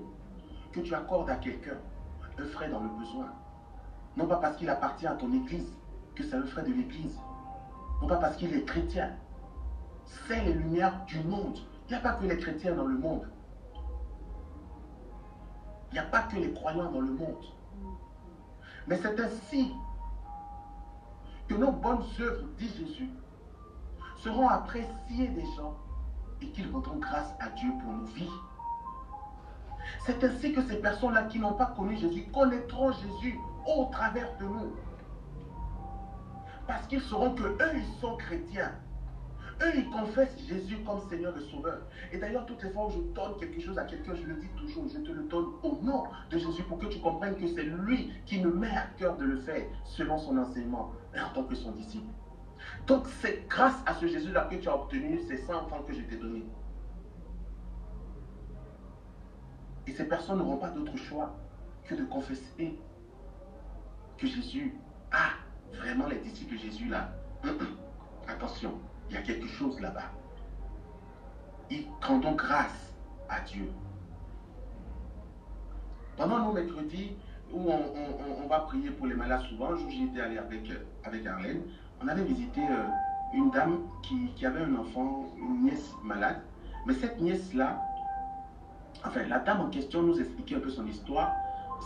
que tu accordes à quelqu'un, un frère dans le besoin. Non pas parce qu'il appartient à ton église, que c'est un frère de l'église. Non pas parce qu'il est chrétien. C'est les lumières du monde. Il n'y a pas que les chrétiens dans le monde. Il n'y a pas que les croyants dans le monde. Mais c'est ainsi que nos bonnes œuvres, dit Jésus, seront appréciées des gens et qu'ils rendront grâce à Dieu pour nos vies. C'est ainsi que ces personnes-là qui n'ont pas connu Jésus connaîtront Jésus au travers de nous. Parce qu'ils sauront que eux, ils sont chrétiens. Eux, ils confessent Jésus comme Seigneur et Sauveur. Et d'ailleurs, toutes les fois où je donne quelque chose à quelqu'un, je le dis toujours, je te le donne au nom de Jésus pour que tu comprennes que c'est lui qui me met à cœur de le faire selon son enseignement et en tant que son disciple. Donc, c'est grâce à ce Jésus-là que tu as obtenu ces 100 francs que je t'ai donnés. Et ces personnes n'auront pas d'autre choix que de confesser que Jésus a vraiment les disciples de Jésus là. Attention, il y a quelque chose là-bas. Ils rendront grâce à Dieu. Pendant nos mercredis, où on va prier pour les malades souvent, j'y étais allé avec Arlène, on avait visité une dame qui avait un enfant, une nièce malade. Mais cette nièce-là, enfin, la dame en question nous expliquait un peu son histoire.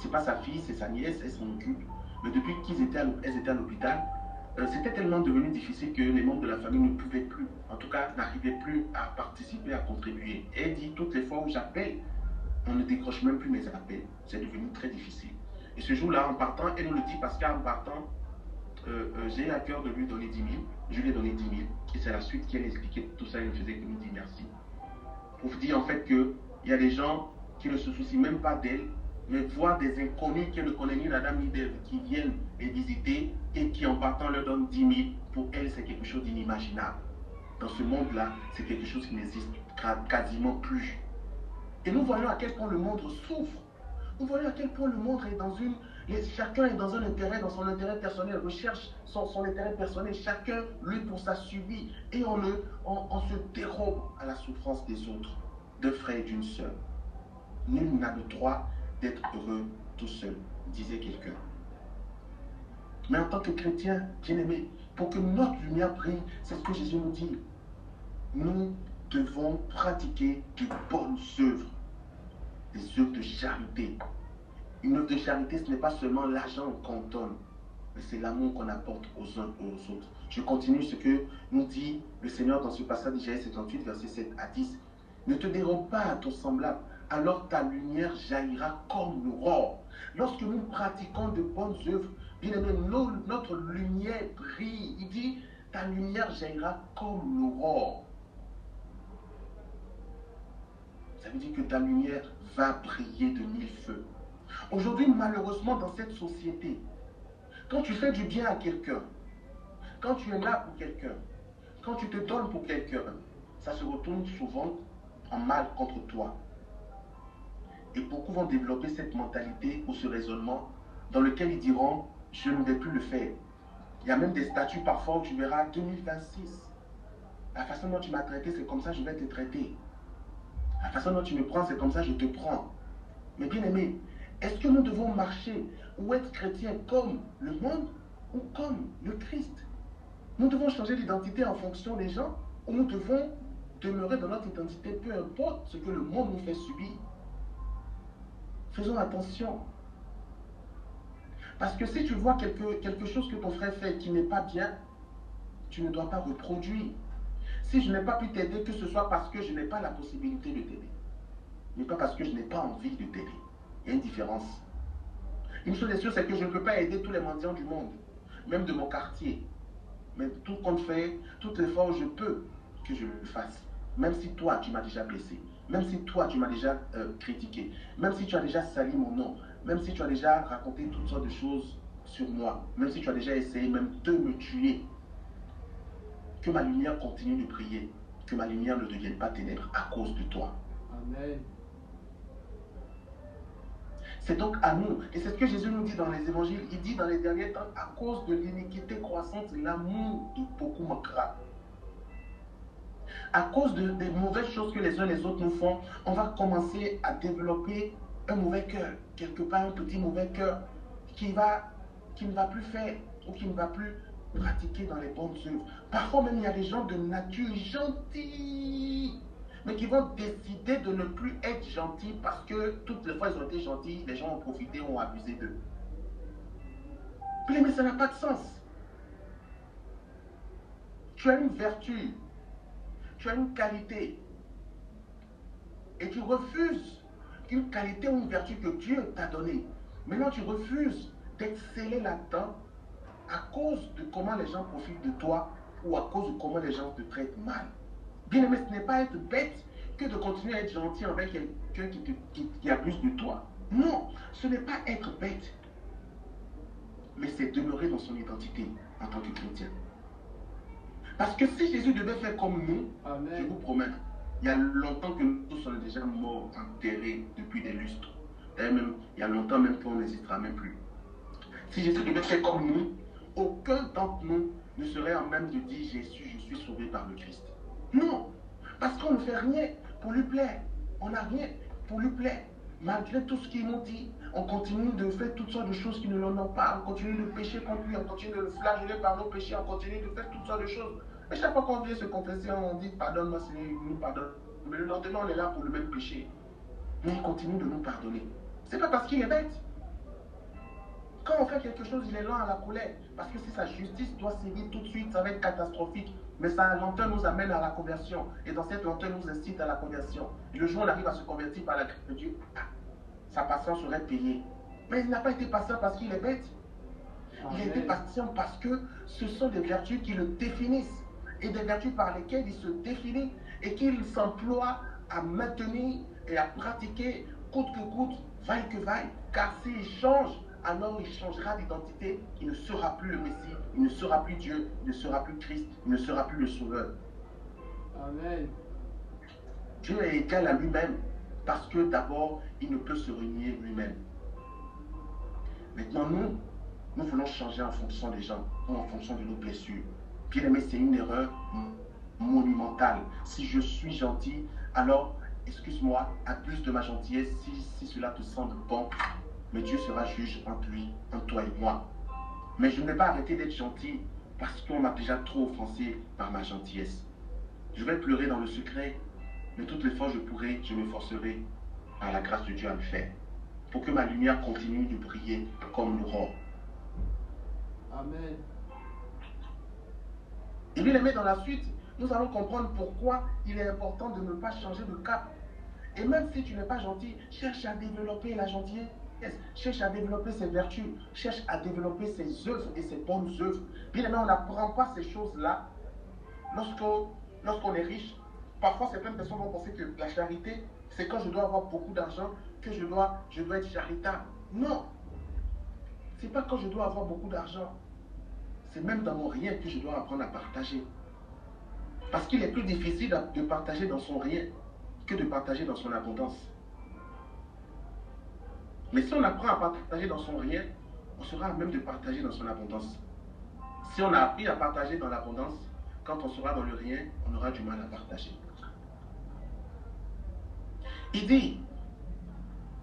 C'est pas sa fille, c'est sa nièce, elle s'en occupe. Mais depuis qu'elles étaient à l'hôpital, c'était tellement devenu difficile que les membres de la famille ne pouvaient plus, en tout cas, n'arrivaient plus à participer, à contribuer. Et elle dit, toutes les fois où j'appelle, on ne décroche même plus mes appels. C'est devenu très difficile. Et ce jour-là, en partant, elle nous le dit parce qu'en partant, j'ai à cœur de lui donner 10 000. Je lui ai donné 10 000. Et c'est la suite qu'elle expliquait tout ça. Elle ne faisait que nous dire merci. Pour vous dire en fait qu'il y a des gens qui ne se soucient même pas d'elle, mais voir des inconnus qui ne connaissent ni la dame ni d'elle, qui viennent les visiter et qui en partant leur donnent 10 000. Pour elle, c'est quelque chose d'inimaginable. Dans ce monde-là, c'est quelque chose qui n'existe quasiment plus. Et nous voyons à quel point le monde souffre. Nous voyons à quel point le monde est dans une... Chacun est dans un intérêt, dans son intérêt personnel, recherche son intérêt personnel. Chacun lutte pour sa survie. Et on se dérobe à la souffrance des autres, d'un frère et d'une sœur. Nul n'a le droit d'être heureux tout seul, disait quelqu'un. Mais en tant que chrétien, bien-aimé, pour que notre lumière brille, c'est ce que Jésus nous dit. Nous devons pratiquer de bonnes œuvres, des œuvres de charité. Une œuvre de charité, ce n'est pas seulement l'argent qu'on donne. mais c'est l'amour qu'on apporte aux uns et aux autres. Je continue ce que nous dit le Seigneur dans ce passage d'Isaïe 78, versets 7 à 10. Ne te dérobe pas à ton semblable, alors ta lumière jaillira comme l'aurore. Lorsque nous pratiquons de bonnes œuvres, bien aimé, notre lumière brille. Il dit, ta lumière jaillira comme l'aurore. Ça veut dire que ta lumière va briller de mille feux. Aujourd'hui, malheureusement, dans cette société, quand tu fais du bien à quelqu'un, quand tu es là pour quelqu'un, quand tu te donnes pour quelqu'un, ça se retourne souvent en mal contre toi. Et beaucoup vont développer cette mentalité ou ce raisonnement dans lequel ils diront, je ne vais plus le faire. Il y a même des statuts parfois où tu verras 2026. La façon dont tu m'as traité, c'est comme ça que je vais te traiter. La façon dont tu me prends, c'est comme ça que je te prends. Mais bien aimé, est-ce que nous devons marcher ou être chrétiens comme le monde ou comme le Christ? Nous devons changer d'identité en fonction des gens ou nous devons demeurer dans notre identité, peu importe ce que le monde nous fait subir. Faisons attention. Parce que si tu vois quelque chose que ton frère fait qui n'est pas bien, tu ne dois pas reproduire. Si je n'ai pas pu t'aider, que ce soit parce que je n'ai pas la possibilité de t'aider, mais pas parce que je n'ai pas envie de t'aider. Il y a une différence. Une chose est sûre, c'est que je ne peux pas aider tous les mendiants du monde, même de mon quartier. Mais tout compte fait, tout effort je peux que je le fasse. Même si toi, tu m'as déjà blessé. Même si toi, tu m'as déjà critiqué. Même si tu as déjà sali mon nom. Même si tu as déjà raconté toutes sortes de choses sur moi. Même si tu as déjà essayé même de me tuer. Que ma lumière continue de briller. Que ma lumière ne devienne pas ténèbres à cause de toi. Amen. C'est donc à nous, et c'est ce que Jésus nous dit dans les évangiles, il dit dans les derniers temps, à cause de l'iniquité croissante, l'amour de beaucoup manquera. À cause des mauvaises choses que les uns et les autres nous font, on va commencer à développer un mauvais cœur, quelque part un petit mauvais cœur qui ne va plus faire ou qui ne va plus pratiquer dans les bonnes œuvres. Parfois même il y a des gens de nature gentille, mais qui vont décider de ne plus être gentils parce que toutes les fois ils ont été gentils, les gens ont profité, ont abusé d'eux. Mais ça n'a pas de sens. Tu as une vertu, tu as une qualité, et tu refuses une qualité ou une vertu que Dieu t'a donnée. Maintenant tu refuses d'exceller là-dedans à cause de comment les gens profitent de toi ou à cause de comment les gens te traitent mal. Bien aimé, ce n'est pas être bête que de continuer à être gentil avec quelqu'un qui abuse de toi. Non, ce n'est pas être bête, mais c'est demeurer dans son identité en tant que chrétien. Parce que si Jésus devait faire comme nous, Amen. je vous promets, il y a longtemps que nous tous sommes déjà morts, enterrés depuis des lustres. D'ailleurs, même, il y a longtemps même qu'on n'hésitera même plus. Si Jésus devait faire comme nous, aucun d'entre nous ne serait en même de dire Jésus, je suis sauvé par le Christ. Non, parce qu'on ne fait rien pour lui plaire. On n'a rien pour lui plaire. Malgré tout ce qu'il nous dit, on continue de faire toutes sortes de choses qui ne l'en ont pas. On continue de pécher contre lui, on continue de le flageller par nos péchés, on continue de faire toutes sortes de choses. Et chaque fois qu'on vient se confesser, on dit pardonne-moi Seigneur, il nous pardonne. Mais le lendemain, on est là pour le même péché. Mais il continue de nous pardonner. C'est pas parce qu'il est bête. Quand on fait quelque chose, il est lent à la colère. Parce que si sa justice doit sévir tout de suite, ça va être catastrophique. Mais sa lenteur nous amène à la conversion. Et dans cette lenteur, nous incite à la conversion. Et le jour où on arrive à se convertir par la grâce de Dieu, sa patience serait payée. Mais il n'a pas été patient parce qu'il est bête. Il a été patient parce que ce sont des vertus qui le définissent. Et des vertus par lesquelles il se définit et qu'il s'emploie à maintenir et à pratiquer coûte que coûte, vaille que vaille. Car s'il change, alors il changera d'identité, il ne sera plus le Messie, il ne sera plus Dieu, il ne sera plus Christ, il ne sera plus le Sauveur. Amen. Dieu est égal à lui-même parce que d'abord, il ne peut se renier lui-même. Maintenant, nous voulons changer en fonction des gens ou en fonction de nos blessures. Bien aimé, c'est une erreur monumentale. Si je suis gentil, alors, excuse-moi, abuse de ma gentillesse si cela te semble bon. Mais Dieu sera juge entre lui, entre toi et moi. Mais je ne vais pas arrêter d'être gentil parce qu'on m'a déjà trop offensé par ma gentillesse. Je vais pleurer dans le secret, mais toutes les fois je m'efforcerai par la grâce de Dieu à le faire. Pour que ma lumière continue de briller comme l'aurore. Amen. Et bien aimé, dans la suite, nous allons comprendre pourquoi il est important de ne pas changer de cap. Et même si tu n'es pas gentil, cherche à développer la gentillesse, cherche à développer ses vertus, cherche à développer ses œuvres et ses bonnes œuvres. Bien aimé, on n'apprend pas ces choses-là lorsqu'on est riche. Parfois, certaines personnes vont penser que la charité, c'est quand je dois avoir beaucoup d'argent que je dois être charitable. Non, c'est pas quand je dois avoir beaucoup d'argent. C'est même dans mon rien que je dois apprendre à partager. Parce qu'il est plus difficile de partager dans son rien que de partager dans son abondance. Mais si on apprend à partager dans son rien, on sera à même de partager dans son abondance. Si on a appris à partager dans l'abondance, quand on sera dans le rien, on aura du mal à partager. Il dit,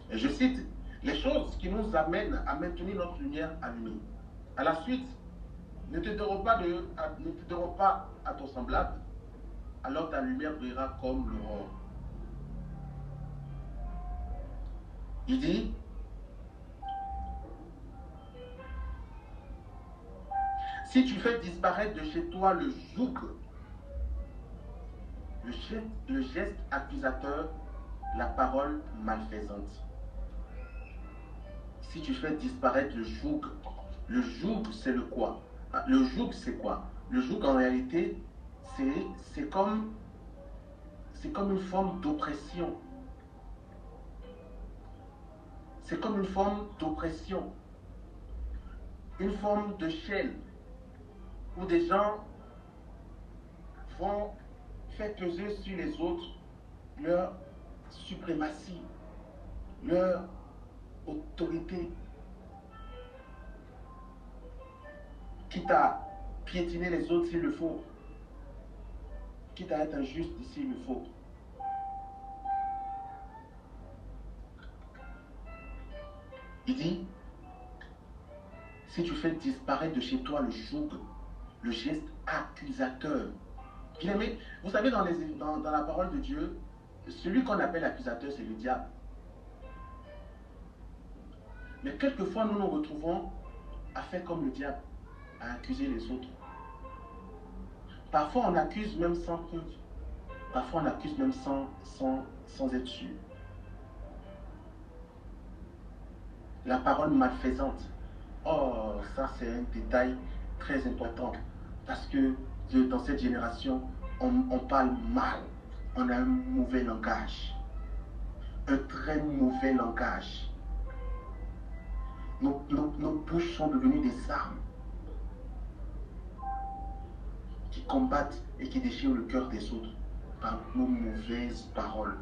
et je cite, les choses qui nous amènent à maintenir notre lumière allumée. À la suite, ne te dérobe pas à ton semblable, alors ta lumière brillera comme l'aurore. Il dit, si tu fais disparaître de chez toi le joug, le geste accusateur, la parole malfaisante. Si tu fais disparaître le joug c'est le quoi? Le joug c'est quoi? Le joug en réalité c'est comme une forme d'oppression. C'est comme une forme d'oppression, une forme de chaîne où des gens vont faire peser sur les autres leur suprématie, leur autorité, quitte à piétiner les autres s'il le faut, quitte à être injuste s'il le faut. Il dit, si tu fais disparaître de chez toi le joug, le geste accusateur. Bien aimé, vous savez, dans la parole de Dieu, celui qu'on appelle accusateur, c'est le diable. Mais quelquefois, nous nous retrouvons à faire comme le diable, à accuser les autres. Parfois, on accuse même sans preuve. Parfois, on accuse même sans être sûr. La parole malfaisante. Oh, ça c'est un détail très important. Parce que dans cette génération, on parle mal. On a un mauvais langage. Un très mauvais langage. Nos bouches sont devenues des armes qui combattent et qui déchirent le cœur des autres par nos mauvaises paroles.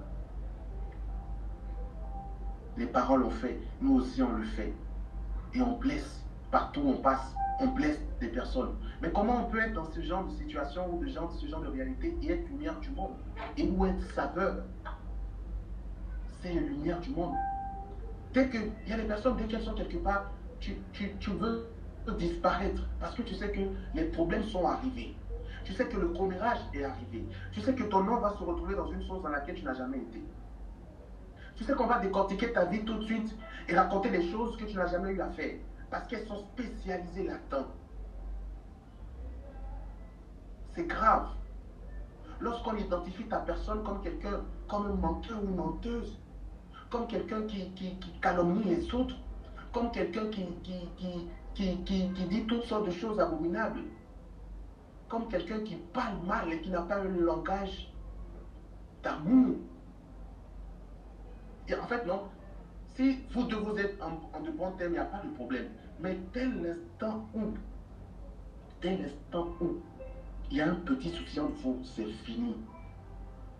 Les paroles ont fait, nous aussi on le fait. Et on blesse, partout où on passe, on blesse des personnes. Mais comment on peut être dans ce genre de situation ou ce genre de réalité et être lumière du monde? Et où être saveur? C'est la lumière du monde. Dès qu'il y a des personnes, dès qu'elles sont quelque part, tu veux disparaître parce que tu sais que les problèmes sont arrivés. Tu sais que le commérage est arrivé. Tu sais que ton nom va se retrouver dans une chose dans laquelle tu n'as jamais été. Tu sais qu'on va décortiquer ta vie tout de suite et raconter des choses que tu n'as jamais eu à faire parce qu'elles sont spécialisées là-dedans. C'est grave. Lorsqu'on identifie ta personne comme quelqu'un, comme un menteur ou une menteuse, comme quelqu'un qui calomnie les autres, comme quelqu'un qui dit toutes sortes de choses abominables, comme quelqu'un qui parle mal et qui n'a pas un langage d'amour. Et en fait, non. Si vous deux vous êtes en de bons termes, il n'y a pas de problème. Mais dès l'instant où il y a un petit souci entre vous, c'est fini.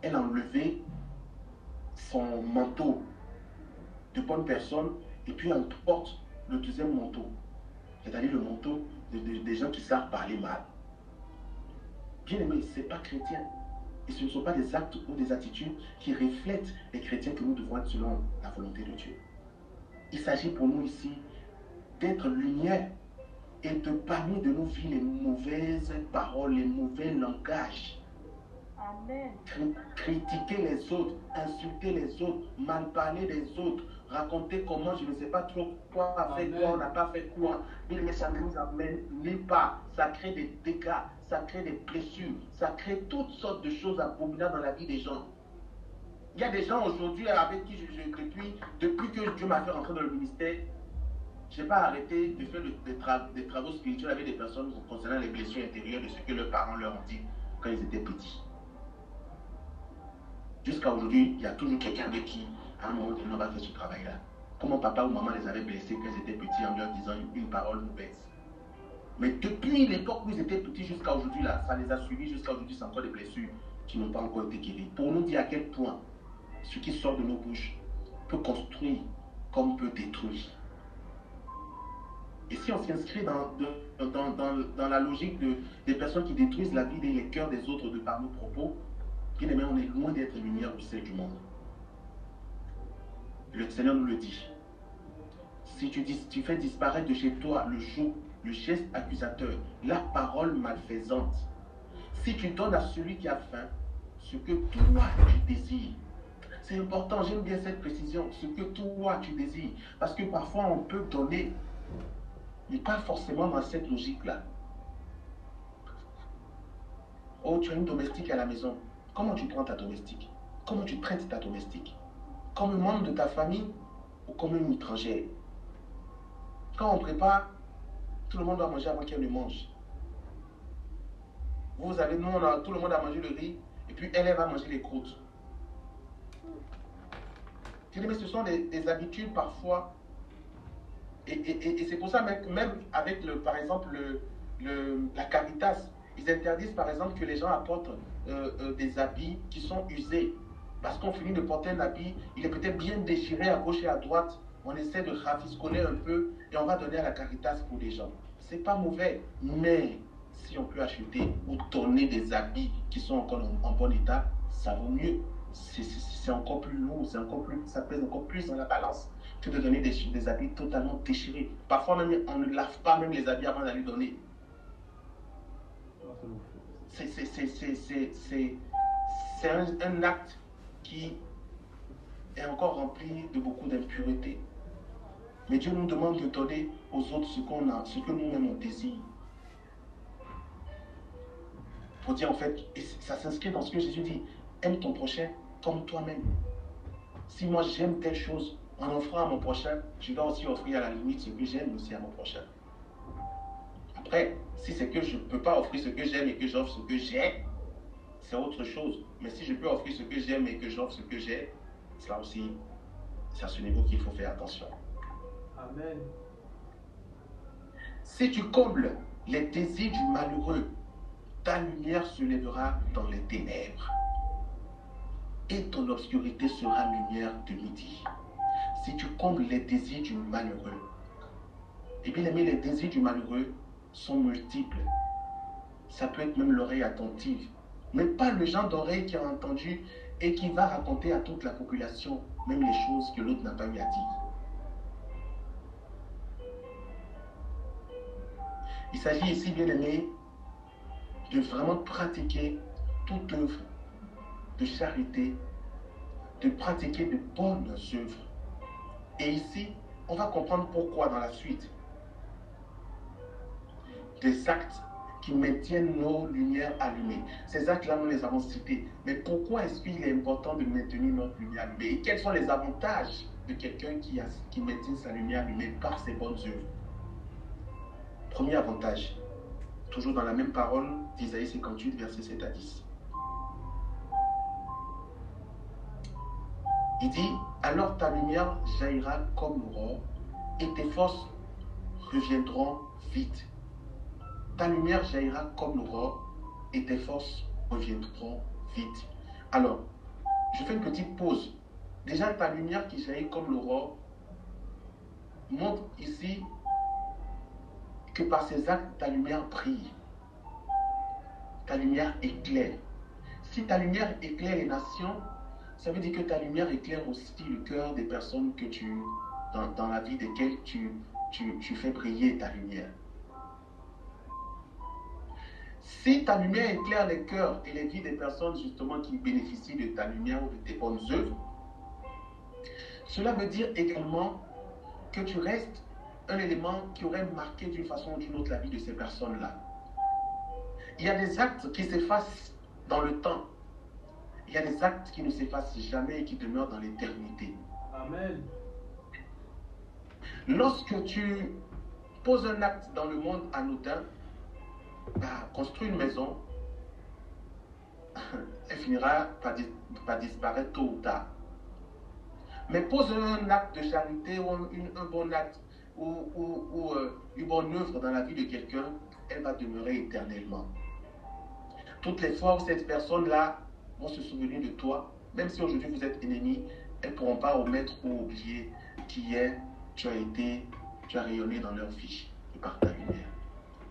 Elle a enlevé son manteau de bonne personne et puis elle porte le deuxième manteau. C'est-à-dire le manteau des gens qui savent parler mal. Bien aimé, ce n'est pas chrétien. Et ce ne sont pas des actes ou des attitudes qui reflètent les chrétiens que nous devons être selon la volonté de Dieu. Il s'agit pour nous ici d'être lumière et de bannir de nos vies les mauvaises paroles, les mauvais langages. Amen. Critiquer les autres, insulter les autres, mal parler des autres, raconter comment je ne sais pas trop quoi a fait Amen. quoi, on n'a pas fait quoi. Mais ça ne nous amène nulle part. Ça crée des dégâts, ça crée des blessures, ça crée toutes sortes de choses abominables dans la vie des gens. Il y a des gens aujourd'hui avec qui depuis que Dieu m'a fait rentrer dans le ministère, je n'ai pas arrêté de faire des travaux spirituels avec des personnes concernant les blessures intérieures de ce que leurs parents leur ont dit quand ils étaient petits. Jusqu'à aujourd'hui, il y a toujours quelqu'un avec qui, à un moment donné, on va faire ce travail-là. Comment papa ou maman les avait blessés quand ils étaient petits en leur disant une parole mauvaise. Mais depuis l'époque où ils étaient petits jusqu'à aujourd'hui, là, ça les a suivis jusqu'à aujourd'hui, c'est encore des blessures qui n'ont pas encore été guéries. Pour nous dire à quel point ce qui sort de nos bouches peut construire comme peut détruire. Et si on s'inscrit dans la logique des personnes qui détruisent la vie et les cœurs des autres de par nos propos, bien aimé, on est loin d'être lumière au sein du monde. Le Seigneur nous le dit. Si tu fais disparaître de chez toi le joug, le geste accusateur, la parole malfaisante, si tu donnes à celui qui a faim ce que toi tu désires, c'est important, j'aime bien cette précision, ce que toi tu désires, parce que parfois on peut donner, mais pas forcément dans cette logique-là. Oh, tu as une domestique à la maison, comment tu prends ta domestique? Comment tu traites ta domestique? Comme un membre de ta famille ou comme une étrangère? Quand on prépare, tout le monde doit manger avant qu'elle ne mange. Vous avez, nous, tout le monde a mangé le riz, et puis elle va manger les croûtes. Mais ce sont des habitudes parfois, et c'est pour ça que même avec, par exemple, la Caritas, ils interdisent par exemple que les gens apportent des habits qui sont usés. Parce qu'on finit de porter un habit, il est peut-être bien déchiré à gauche et à droite, on essaie de rafiscoler un peu et on va donner à la Caritas pour les gens. C'est pas mauvais, mais si on peut acheter ou donner des habits qui sont encore en bon état, ça vaut mieux. C'est encore plus lourd, ça pèse encore plus dans la balance que de donner des habits totalement déchirés. Parfois même, on ne lave pas même les habits avant d'aller donner. C'est un acte qui est encore rempli de beaucoup d'impuretés. Mais Dieu nous demande de donner aux autres ce qu'on a, ce que nous-mêmes on désire. Pour dire en fait, et ça s'inscrit dans ce que Jésus dit, aime ton prochain comme toi-même. Si moi j'aime telle chose, en offrant à mon prochain, je dois aussi offrir à la limite ce que j'aime aussi à mon prochain. Après, si c'est que je ne peux pas offrir ce que j'aime et que j'offre ce que j'ai, c'est autre chose. Mais si je peux offrir ce que j'aime et que j'offre ce que j'ai, cela aussi, c'est à ce niveau qu'il faut faire attention. Amen. Si tu combles les désirs du malheureux, ta lumière se lèvera dans les ténèbres et ton obscurité sera lumière de midi. Si tu combles les désirs du malheureux, et bien aimé, les désirs du malheureux sont multiples. Ça peut être même l'oreille attentive, mais pas le genre d'oreille qui a entendu et qui va raconter à toute la population même les choses que l'autre n'a pas eu à dire. Il s'agit ici, bien aimé, de vraiment pratiquer toute œuvre de charité, de pratiquer de bonnes œuvres. Et ici, on va comprendre pourquoi dans la suite. Des actes qui maintiennent nos lumières allumées. Ces actes-là, nous les avons cités. Mais pourquoi est-ce qu'il est important de maintenir notre lumière allumée? Et quels sont les avantages de quelqu'un qui maintient sa lumière allumée par ses bonnes œuvres? Premier avantage, toujours dans la même parole d'Isaïe 58, versets 7 à 10. Il dit, alors ta lumière jaillira comme l'aurore et tes forces reviendront vite. Ta lumière jaillira comme l'aurore et tes forces reviendront vite. Alors, je fais une petite pause. Déjà, ta lumière qui jaillit comme l'aurore montre ici que par ces actes, ta lumière brille. Ta lumière éclaire. Si ta lumière éclaire les nations, ça veut dire que ta lumière éclaire aussi le cœur des personnes que dans la vie desquelles tu fais briller ta lumière. Si ta lumière éclaire les cœurs et les vies des personnes justement qui bénéficient de ta lumière ou de tes bonnes œuvres, Cela veut dire également que tu restes un élément qui aurait marqué d'une façon ou d'une autre la vie de ces personnes-là. Il y a des actes qui s'effacent dans le temps. Il y a des actes qui ne s'effacent jamais et qui demeurent dans l'éternité. Amen. Lorsque tu poses un acte dans le monde anodin, construire une maison, elle finira par disparaître tôt ou tard. Mais pose un acte de charité ou un bon acte ou une bonne œuvre dans la vie de quelqu'un, elle va demeurer éternellement. Toutes les fois où cette personne-là vont se souvenir de toi, même si aujourd'hui vous êtes ennemis, elles ne pourront pas omettre ou oublier qu'hier tu as rayonné dans leur vie et par ta lumière.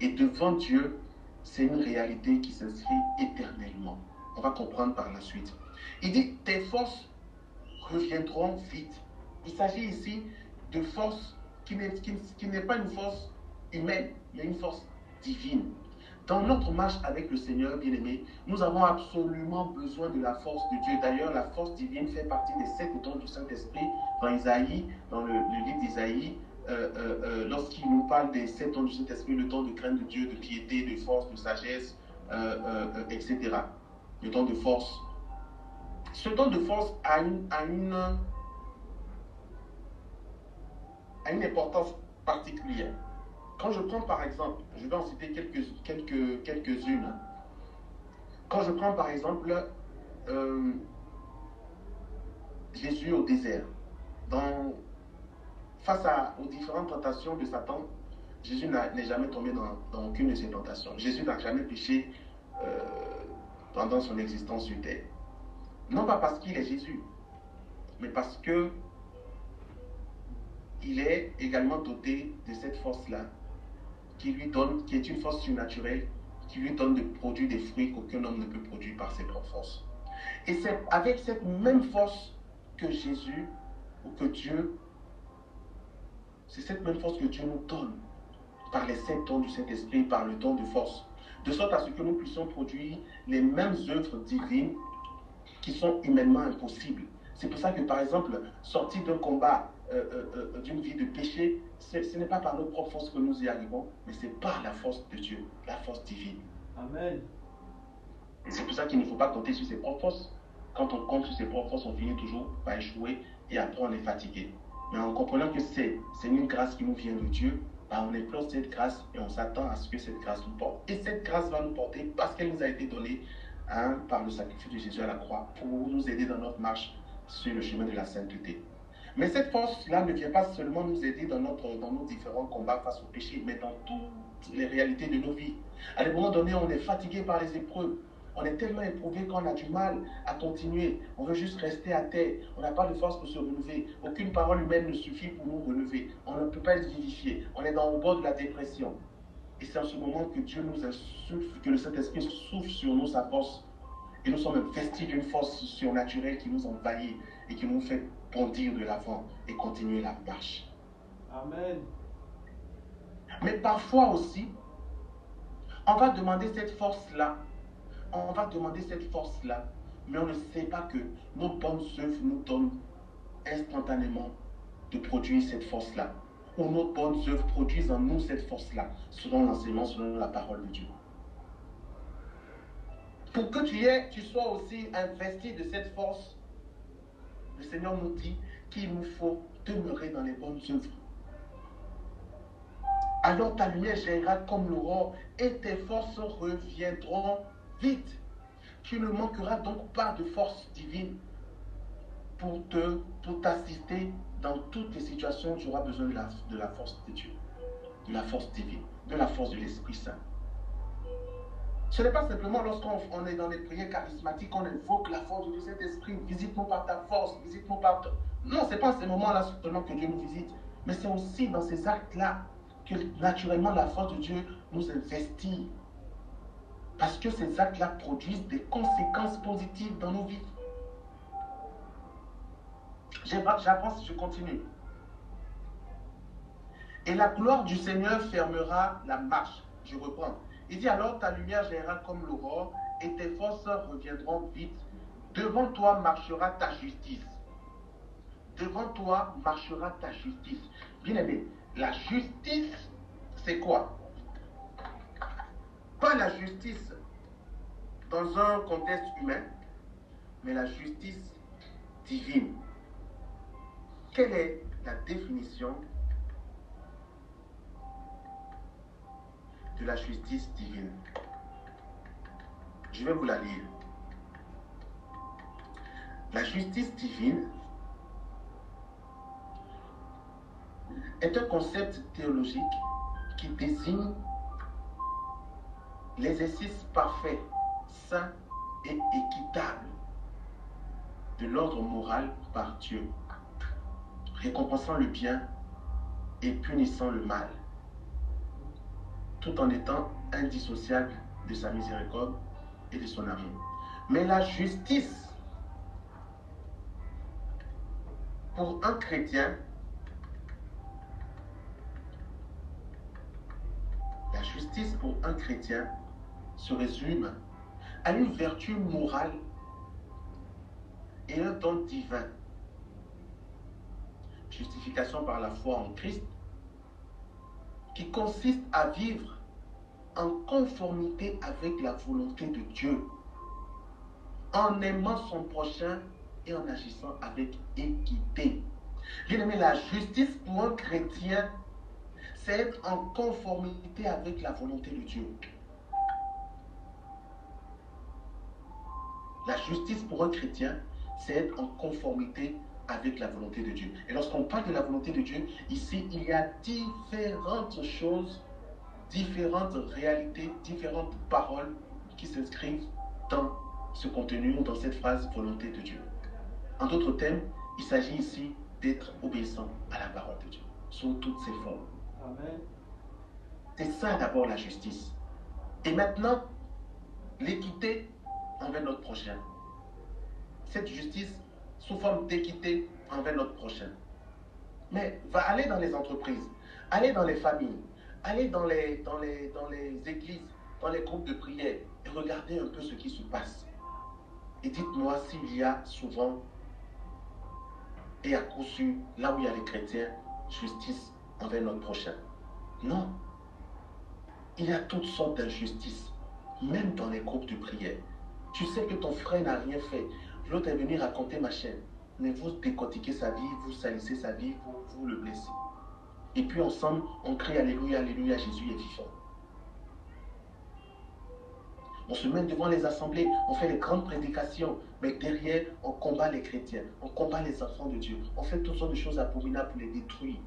Et devant Dieu, c'est une réalité qui s'inscrit éternellement. On va comprendre par la suite. Il dit, tes forces reviendront vite. Il s'agit ici de force qui n'est pas une force humaine, mais une force divine. Dans notre marche avec le Seigneur, bien-aimé, nous avons absolument besoin de la force de Dieu. D'ailleurs, la force divine fait partie des 7 dons du Saint-Esprit dans Isaïe, dans le livre d'Isaïe, lorsqu'il nous parle des 7 dons du Saint-Esprit, le don de crainte de Dieu, de piété, de force, de sagesse, etc. Le don de force. Ce don de force a une importance particulière. Quand je prends par exemple, je vais en citer quelques-unes. Quand je prends par exemple Jésus au désert, face aux différentes tentations de Satan, Jésus n'est jamais tombé dans aucune de ces tentations. Jésus n'a jamais péché pendant son existence sur terre. Non pas parce qu'il est Jésus, mais parce que il est également doté de cette force-là, qui est une force surnaturelle, qui lui donne de produire des fruits qu'aucun homme ne peut produire par ses propres forces. Et c'est avec cette même force que Jésus, ou que Dieu, c'est cette même force que Dieu nous donne, par les 7 dons du Saint-Esprit, par le don de force, de sorte à ce que nous puissions produire les mêmes œuvres divines qui sont humainement impossibles. C'est pour ça que, par exemple, sortir d'un combat, d'une vie de péché, ce n'est pas par nos propres forces que nous y arrivons, mais c'est par la force de Dieu, la force divine. Amen. C'est pour ça qu'il ne faut pas compter sur ses propres forces. Quand on compte sur ses propres forces, on finit toujours par échouer et après on est fatigué. Mais en comprenant que c'est une grâce qui nous vient de Dieu, on implore cette grâce et on s'attend à ce que cette grâce nous porte. Et cette grâce va nous porter parce qu'elle nous a été donnée par le sacrifice de Jésus à la croix pour nous aider dans notre marche sur le chemin de la sainteté. Mais cette force-là ne vient pas seulement nous aider dans nos différents combats face au péché, mais dans toutes les réalités de nos vies. À un moment donné, on est fatigué par les épreuves. On est tellement éprouvé qu'on a du mal à continuer. On veut juste rester à terre. On n'a pas de force pour se relever. Aucune parole humaine ne suffit pour nous relever. On ne peut pas être vivifié. On est au bord de la dépression. Et c'est en ce moment que Dieu nous insuffle, que le Saint-Esprit souffle sur nous sa force. Et nous sommes investis d'une force surnaturelle qui nous envahit et qui nous fait bondir de l'avant et continuer la marche. Amen. Mais parfois aussi, on va demander cette force-là. On va demander cette force-là, mais on ne sait pas que nos bonnes œuvres nous donnent instantanément de produire cette force-là. Ou nos bonnes œuvres produisent en nous cette force-là, selon l'enseignement, selon la parole de Dieu. Pour que tu sois aussi investi de cette force, le Seigneur nous dit qu'il nous faut demeurer dans les bonnes œuvres. Alors ta lumière jaillira comme l'aurore et tes forces reviendront vite. Tu ne manqueras donc pas de force divine pour t'assister dans toutes les situations où tu auras besoin de la force de Dieu, de la force divine, de la force de l'Esprit Saint. Ce n'est pas simplement lorsqu'on est dans les prières charismatiques qu'on invoque la force de cet esprit. Visite-nous par ta force, visite-nous par ta... Non, ce n'est pas à ces moments-là seulement que Dieu nous visite, mais c'est aussi dans ces actes-là que naturellement la force de Dieu nous investit. Parce que ces actes-là produisent des conséquences positives dans nos vies. J'avance, je continue. Et la gloire du Seigneur fermera la marche. Je reprends. Il dit alors ta lumière jaillira comme l'aurore et tes forces reviendront vite. Devant toi marchera ta justice. devant toi marchera ta justice. Bien aimé, la justice, c'est quoi? Pas la justice dans un contexte humain, mais la justice divine. Quelle est la définition de la justice divine? Je vais vous la lire. La justice divine est un concept théologique qui désigne l'exercice parfait, saint et équitable de l'ordre moral par Dieu, récompensant le bien et punissant le mal, tout en étant indissociable de sa miséricorde et de son amour. Mais la justice, pour un chrétien, la justice pour un chrétien se résume à une vertu morale et un don divin. Justification par la foi en Christ, qui consiste à vivre en conformité avec la volonté de Dieu, en aimant son prochain et en agissant avec équité. Bien aimé, la justice pour un chrétien, c'est être en conformité avec la volonté de Dieu. La justice pour un chrétien, c'est être en conformité avec la volonté de Dieu. Et lorsqu'on parle de la volonté de Dieu, ici, il y a différentes choses, différentes réalités, différentes paroles qui s'inscrivent dans ce contenu ou dans cette phrase volonté de Dieu. En d'autres termes, il s'agit ici d'être obéissant à la parole de Dieu, sous toutes ses formes. Amen. C'est ça d'abord la justice. Et maintenant, l'équité envers notre prochain. Cette justice sous forme d'équité envers notre prochain. Mais va aller dans les entreprises, aller dans les familles, aller dans les églises, dans les groupes de prière et regardez un peu ce qui se passe. Et dites-moi s'il y a souvent et à coup sûr, là où il y a les chrétiens, justice envers notre prochain. Non. Il y a toutes sortes d'injustices, même dans les groupes de prière. Tu sais que ton frère n'a rien fait. L'autre est venu raconter ma chaîne. Mais vous décortiquez sa vie, vous salissez sa vie, vous le blessez. Et puis ensemble, on crie Alléluia, Alléluia, Jésus est vivant. On se met devant les assemblées, on fait les grandes prédications, mais derrière, on combat les chrétiens, on combat les enfants de Dieu. On fait toutes sortes de choses abominables pour les détruire.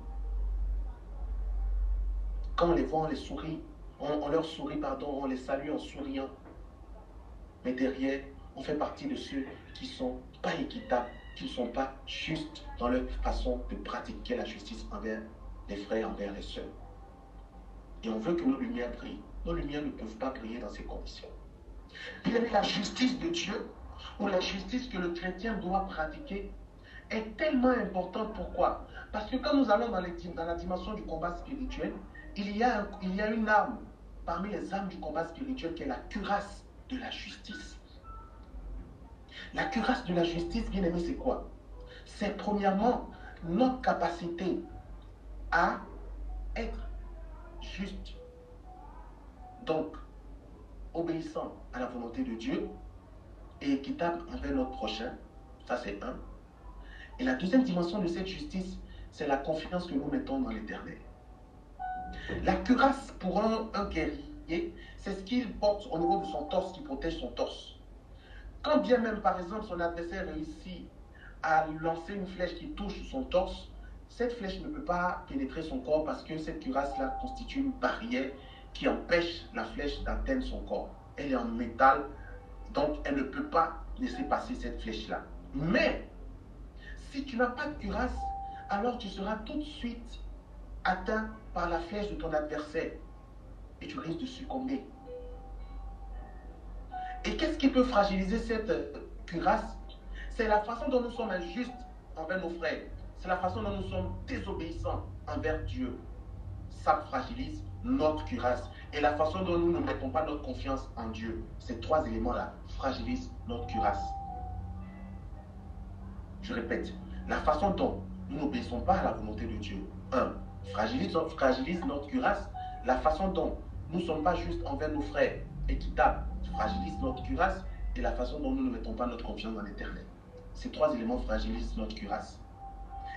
Quand on les voit, on les sourit, on leur sourit, pardon, on les salue en souriant. Mais derrière, on fait partie de ceux qui ne sont pas équitables, qui ne sont pas justes dans leur façon de pratiquer la justice envers les frères, envers les sœurs. Et on veut que nos lumières brillent. Nos lumières ne peuvent pas briller dans ces conditions. Il y a la justice de Dieu, ou la justice que le chrétien doit pratiquer, est tellement importante. Pourquoi? Parce que quand nous allons dans la dimension du combat spirituel, il y a une arme parmi les armes du combat spirituel qui est la cuirasse de la justice. La cuirasse de la justice, bien aimé, c'est quoi? C'est premièrement notre capacité à être juste. Donc, obéissant à la volonté de Dieu et équitable envers notre prochain. Ça, c'est un. Et la deuxième dimension de cette justice, c'est la confiance que nous mettons dans l'Éternel. La cuirasse pour un guerrier, c'est ce qu'il porte au niveau de son torse, qui protège son torse. Quand bien même, par exemple, son adversaire réussit à lancer une flèche qui touche son torse, cette flèche ne peut pas pénétrer son corps parce que cette cuirasse-là constitue une barrière qui empêche la flèche d'atteindre son corps. Elle est en métal, donc elle ne peut pas laisser passer cette flèche-là. Mais, si tu n'as pas de cuirasse, alors tu seras tout de suite atteint par la flèche de ton adversaire et tu risques de succomber. Et qu'est-ce qui peut fragiliser cette cuirasse? C'est la façon dont nous sommes injustes envers nos frères. C'est la façon dont nous sommes désobéissants envers Dieu. Ça fragilise notre cuirasse. Et la façon dont nous ne mettons pas notre confiance en Dieu. Ces trois éléments-là fragilisent notre cuirasse. Je répète, la façon dont nous n'obéissons pas à la volonté de Dieu, fragilise notre cuirasse. La façon dont nous ne sommes pas juste envers nos frères, équitables, fragilise notre cuirasse. Et la façon dont nous ne mettons pas notre confiance dans l'Éternel. Ces trois éléments fragilisent notre cuirasse.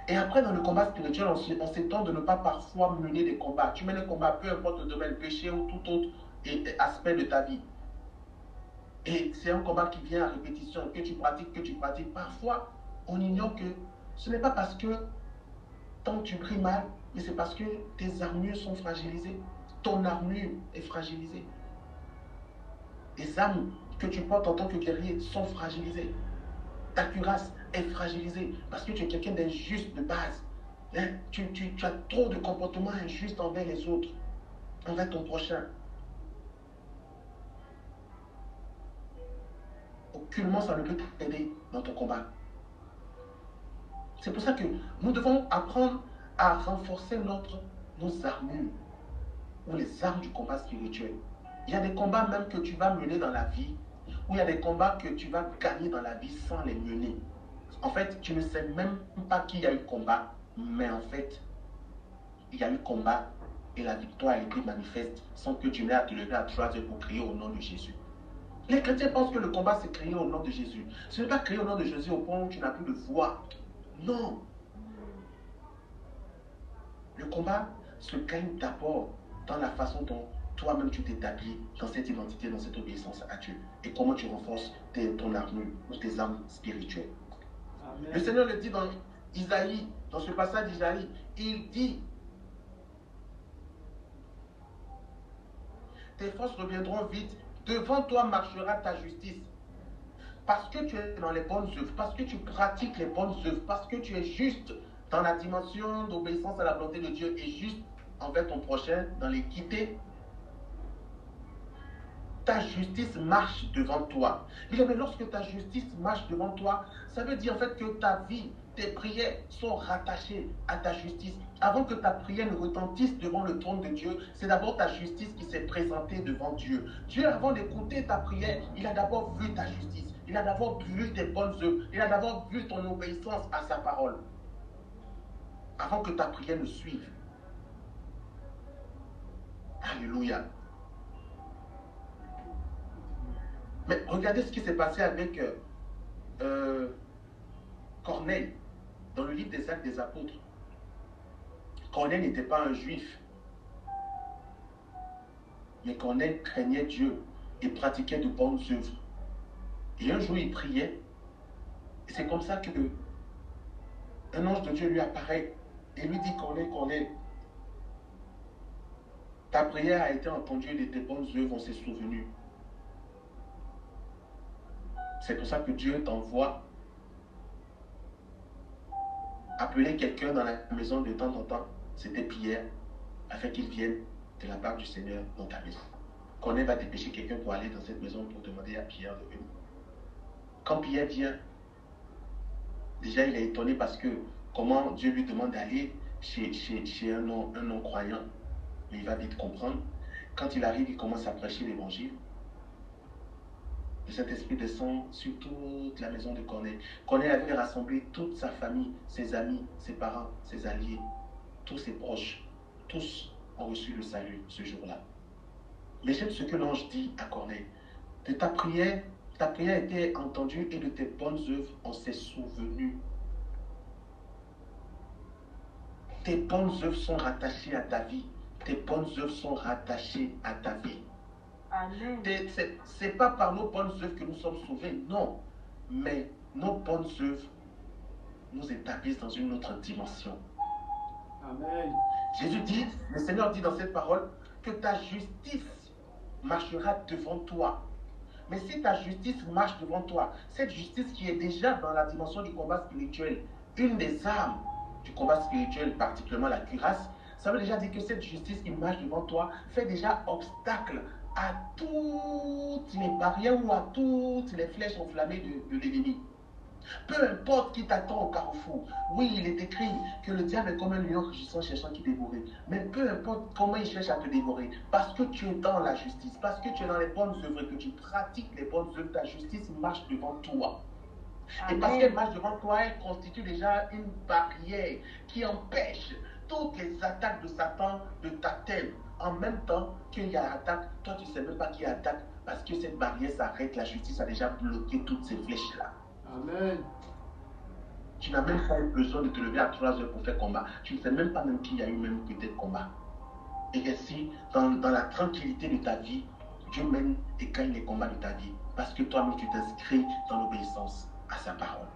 Et après, dans le combat spirituel, on s'étend de ne pas parfois mener des combats. Tu mènes un combat, peu importe le domaine, péché ou tout autre aspect de ta vie. Et c'est un combat qui vient à répétition, que tu pratiques. Parfois, on ignore que ce n'est pas parce que tant tu pries mal, mais c'est parce que tes armures sont fragilisées. Ton armure est fragilisée. Les armes que tu portes en tant que guerrier sont fragilisées. Ta cuirasse est fragilisée parce que tu es quelqu'un d'injuste de base. Hein? Tu as trop de comportements injustes envers les autres, envers ton prochain. Aucunement ça ne peut t'aider dans ton combat. C'est pour ça que nous devons apprendre à renforcer nos armures ou les armes du combat spirituel. Il y a des combats même que tu vas mener dans la vie, ou il y a des combats que tu vas gagner dans la vie sans les mener. En fait, tu ne sais même pas qu'il y a eu combat, mais en fait, il y a eu combat et la victoire a été manifeste sans que tu n'aies à te lever à 3 heures pour crier au nom de Jésus. Les chrétiens pensent que le combat, c'est crier au nom de Jésus. Ce n'est pas crier au nom de Jésus au point où tu n'as plus de voix. Non. Le combat se gagne d'abord dans la façon dont toi-même tu t'établis dans cette identité, dans cette obéissance à Dieu. Et comment tu renforces ton armure ou tes armes spirituelles. Amen. Le Seigneur le dit dans Isaïe, dans ce passage d'Isaïe, il dit: tes forces reviendront vite, devant toi marchera ta justice. Parce que tu es dans les bonnes œuvres, parce que tu pratiques les bonnes œuvres, parce que tu es juste dans la dimension d'obéissance à la volonté de Dieu et juste envers ton prochain, dans l'équité, ta justice marche devant toi. Mais lorsque ta justice marche devant toi, ça veut dire en fait que ta vie, tes prières sont rattachées à ta justice. Avant que ta prière ne retentisse devant le trône de Dieu, c'est d'abord ta justice qui s'est présentée devant Dieu. Dieu, avant d'écouter ta prière, il a d'abord vu ta justice. Il a d'abord vu tes bonnes œuvres. Il a d'abord vu ton obéissance à sa parole. Avant que ta prière ne suive. Alléluia. Mais regardez ce qui s'est passé avec Corneille dans le livre des Actes des Apôtres. Corneille n'était pas un juif, mais Corneille craignait Dieu et pratiquait de bonnes œuvres. Et un jour il priait, et c'est comme ça que un ange de Dieu lui apparaît et lui dit: Corneille, Corneille, ta prière a été entendue et de tes bonnes œuvres on s'est souvenu. C'est pour ça que Dieu t'envoie appeler quelqu'un dans la maison de temps en temps. C'était Pierre, afin qu'il vienne de la part du Seigneur dans ta maison. Corneille va dépêcher quelqu'un pour aller dans cette maison pour demander à Pierre de venir. Quand Pierre vient, déjà il est étonné parce que comment Dieu lui demande d'aller chez un non-croyant. Mais il va vite comprendre. Quand il arrive, il commence à prêcher l'évangile. Le Saint-Esprit descend sur toute la maison de Corneille. Corneille avait rassemblé toute sa famille, ses amis, ses parents, ses alliés, tous ses proches. Tous ont reçu le salut ce jour-là. Mais j'aime ce que l'ange dit à Corneille. De ta prière a été entendue et de tes bonnes œuvres, on s'est souvenu. Tes bonnes œuvres sont rattachées à ta vie. Tes bonnes œuvres sont rattachées à ta vie. Amen. C'est pas par nos bonnes œuvres que nous sommes sauvés, non. Mais nos bonnes œuvres nous établissent dans une autre dimension. Amen. Jésus dit, le Seigneur dit dans cette parole, que ta justice marchera devant toi. Mais si ta justice marche devant toi, cette justice qui est déjà dans la dimension du combat spirituel, une des armes du combat spirituel, particulièrement la cuirasse, ça veut déjà dire que cette justice qui marche devant toi fait déjà obstacle à toutes les barrières ou à toutes les flèches enflammées de l'ennemi. Peu importe qui t'attend au carrefour. Oui, il est écrit que le diable est comme un lion rugissant cherchant qui dévorer. Mais peu importe comment il cherche à te dévorer, parce que tu es dans la justice, parce que tu es dans les bonnes œuvres et que tu pratiques les bonnes œuvres, ta justice marche devant toi. Et parce qu'elle marche devant toi, elle constitue déjà une barrière qui empêche toutes les attaques de Satan de t'atteindre. En même temps qu'il y a attaque, toi tu ne sais même pas qu'il y a attaque parce que cette barrière s'arrête, la justice a déjà bloqué toutes ces flèches-là. Amen. Tu n'as même pas eu besoin de te lever à 3 heures pour faire combat. Tu ne sais même pas même qu'il y a eu même peut-être combat. Et ainsi, dans la tranquillité de ta vie, Dieu mène et gagne les combats de ta vie. Parce que toi-même, tu t'inscris dans l'obéissance à sa parole.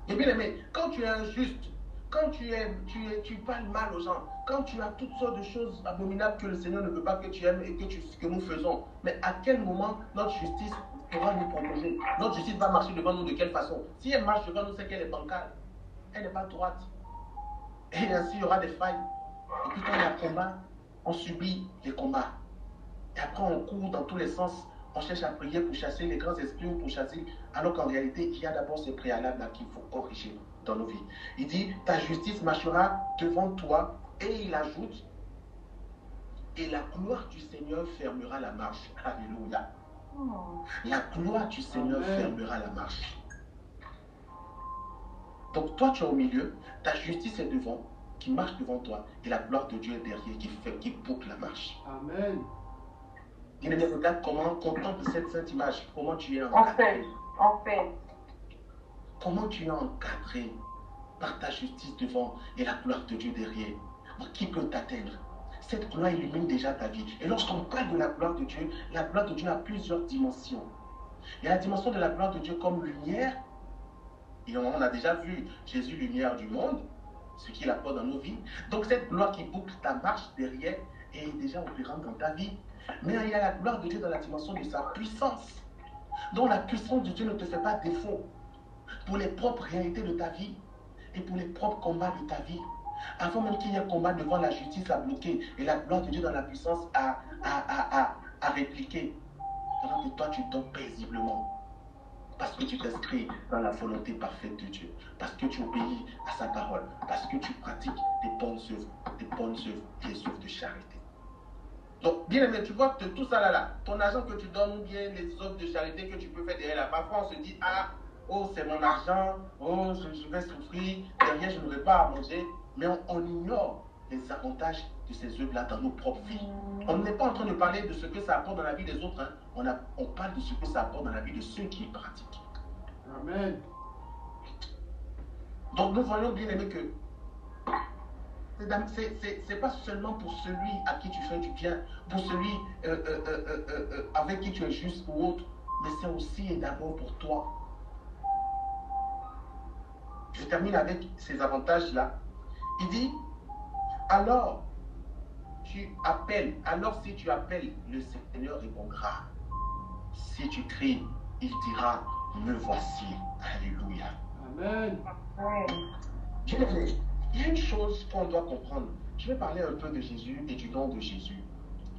Et bien aimé, quand tu es injuste, quand tu parles mal aux gens, quand tu as toutes sortes de choses abominables que le Seigneur ne veut pas que tu aimes et que nous faisons, mais à quel moment notre justice pourra nous proposer? Notre justice va marcher devant nous de quelle façon? Si elle marche devant nous, c'est qu'elle est bancale. Elle n'est pas droite. Et ainsi, il y aura des failles. Et puis quand il y a combat, on subit les combats. Et après, on court dans tous les sens. On cherche à prier pour chasser les grands esprits ou pour chasser. Alors qu'en réalité, il y a d'abord ces préalables-là qu'il faut corriger dans nos vies. Il dit, ta justice marchera devant toi. Et il ajoute, et la gloire du Seigneur fermera la marche. Alléluia. La gloire du Seigneur fermera la marche. Donc toi, tu es au milieu. Ta justice est devant, qui marche devant toi. Et la gloire de Dieu est derrière, qui boucle la marche. Amen. Il me regarde comment, contemple cette sainte image, comment tu es encadré. En fait. Comment tu es encadré par ta justice devant et la gloire de Dieu derrière. Qui peut t'atteindre? Cette gloire illumine déjà ta vie. Et lorsqu'on parle de la gloire de Dieu a plusieurs dimensions. Il y a la dimension de la gloire de Dieu comme lumière. Et on a déjà vu Jésus, lumière du monde, ce qu'il apporte dans nos vies. Donc cette gloire qui boucle ta marche derrière est déjà opérante dans ta vie. Mais il y a la gloire de Dieu dans la dimension de sa puissance. Donc la puissance de Dieu ne te fait pas défaut pour les propres réalités de ta vie et pour les propres combats de ta vie. Avant même qu'il y ait un combat devant la justice à bloquer et la gloire de Dieu dans la puissance à répliquer. Pendant que toi tu dors paisiblement. Parce que tu t'inscris dans la volonté parfaite de Dieu. Parce que tu obéis à sa parole. Parce que tu pratiques des bonnes œuvres et les œuvres de charité. Donc, bien aimé, tu vois que tout ça là, ton argent que tu donnes ou bien les œuvres de charité que tu peux faire derrière là, parfois on se dit, ah, oh, c'est mon argent, oh, je vais souffrir, derrière je n'aurai pas à manger. Mais on ignore les avantages de ces œuvres-là dans nos propres vies. On n'est pas en train de parler de ce que ça apporte dans la vie des autres. Hein. On parle de ce que ça apporte dans la vie de ceux qui pratiquent. Amen. Donc nous voyons bien aimé que c'est pas seulement pour celui à qui tu fais du bien, pour celui avec qui tu es juste ou autre, mais c'est aussi et d'abord pour toi. Je termine avec ces avantages-là. Il dit, alors si tu appelles, le Seigneur répondra. Si tu cries, il dira, me voici. Alléluia. Amen. Il y a une chose qu'on doit comprendre. Je vais parler un peu de Jésus et du nom de Jésus.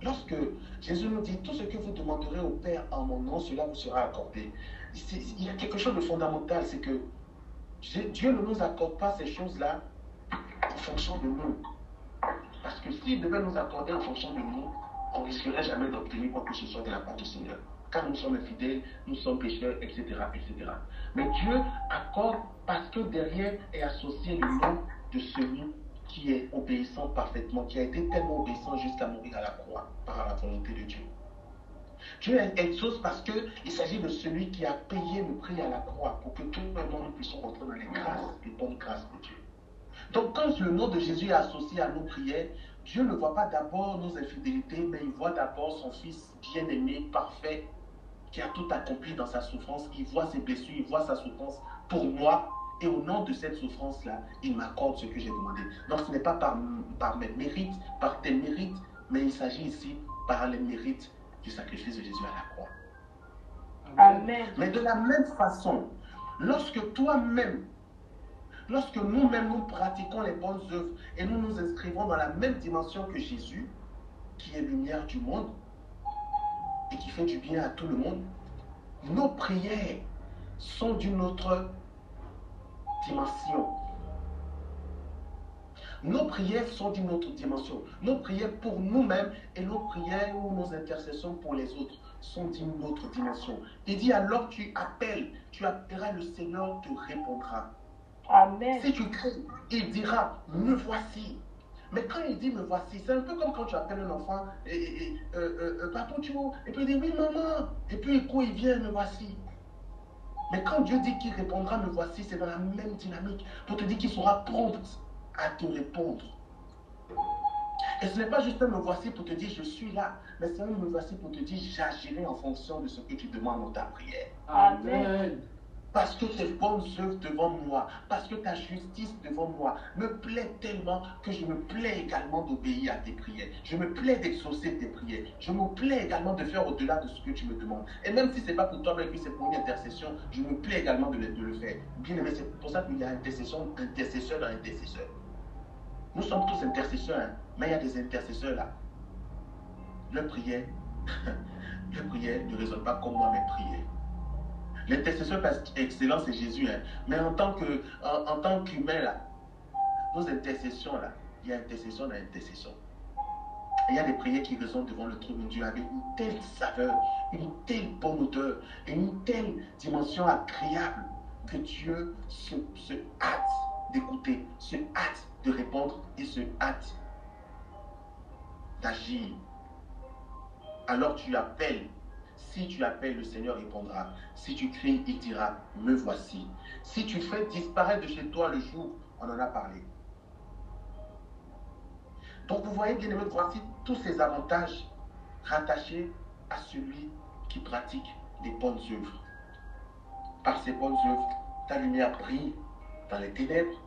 Lorsque Jésus nous dit, tout ce que vous demanderez au Père en mon nom, cela vous sera accordé. Il y a quelque chose de fondamental, c'est que Dieu ne nous accorde pas ces choses-là en fonction de nous. Parce que s'il devait nous accorder en fonction de nous, on ne risquerait jamais d'obtenir quoi que ce soit de la part du Seigneur. Car nous sommes infidèles, nous sommes pécheurs, etc., etc. Mais Dieu accorde parce que derrière est associé le nom de celui qui est obéissant parfaitement, qui a été tellement obéissant jusqu'à mourir à la croix par la volonté de Dieu. Dieu exauce parce qu'il s'agit de celui qui a payé le prix à la croix pour que tout le monde nous puissions entrer dans les grâces, les bonnes grâces de Dieu. Donc quand le nom de Jésus est associé à nos prières, Dieu ne voit pas d'abord nos infidélités, mais il voit d'abord son Fils bien-aimé, parfait, qui a tout accompli dans sa souffrance. Il voit ses blessures, il voit sa souffrance pour moi. Et au nom de cette souffrance-là, il m'accorde ce que j'ai demandé. Donc ce n'est pas par mes mérites, par tes mérites, mais il s'agit ici par les mérites du sacrifice de Jésus à la croix. Amen. Mais de la même façon, lorsque nous-mêmes nous pratiquons les bonnes œuvres et nous nous inscrivons dans la même dimension que Jésus, qui est lumière du monde et qui fait du bien à tout le monde, nos prières sont d'une autre dimension. Nos prières sont d'une autre dimension. Nos prières pour nous-mêmes et nos prières ou nos intercessions pour les autres sont d'une autre dimension. Il dit alors tu appelleras, le Seigneur te répondra. Amen. Si tu cries, il dira, me voici. Mais quand il dit me voici, c'est un peu comme quand tu appelles un enfant papa, tu vois, et puis il dit oui maman, et puis il court, il vient, me voici. Mais quand Dieu dit qu'il répondra, me voici, c'est dans la même dynamique pour te dire qu'il sera prompt à te répondre. Et ce n'est pas juste un me voici pour te dire je suis là, mais c'est un me voici pour te dire j'agirai en fonction de ce que tu demandes dans ta prière. Amen. Parce que tes bonnes œuvres devant moi, parce que ta justice devant moi me plaît tellement que je me plais également d'obéir à tes prières. Je me plais d'exaucer tes prières. Je me plais également de faire au-delà de ce que tu me demandes. Et même si ce n'est pas pour toi, mais que c'est pour une intercession, je me plais également de le faire. Bien aimé, c'est pour ça qu'il y a intercesseur dans intercesseur. Nous sommes tous intercesseurs, hein, mais il y a des intercesseurs là. Leur prière ne résonne pas comme moi mes prières. L'intercesseur par excellence, c'est Jésus. Hein. Mais en tant qu'humain, là, nos intercessions, là, il y a intercession dans intercession. Et il y a des prières qui résonnent devant le trône de Dieu avec une telle saveur, une telle bonne odeur, et une telle dimension agréable que Dieu se hâte d'écouter, se hâte de répondre et se hâte d'agir. Alors tu appelles. Si tu appelles, le Seigneur répondra. Si tu cries, il dira, me voici. Si tu fais disparaître de chez toi le jour, on en a parlé. Donc vous voyez, bien aimé, voici tous ces avantages rattachés à celui qui pratique les bonnes œuvres. Par ces bonnes œuvres, ta lumière brille dans les ténèbres.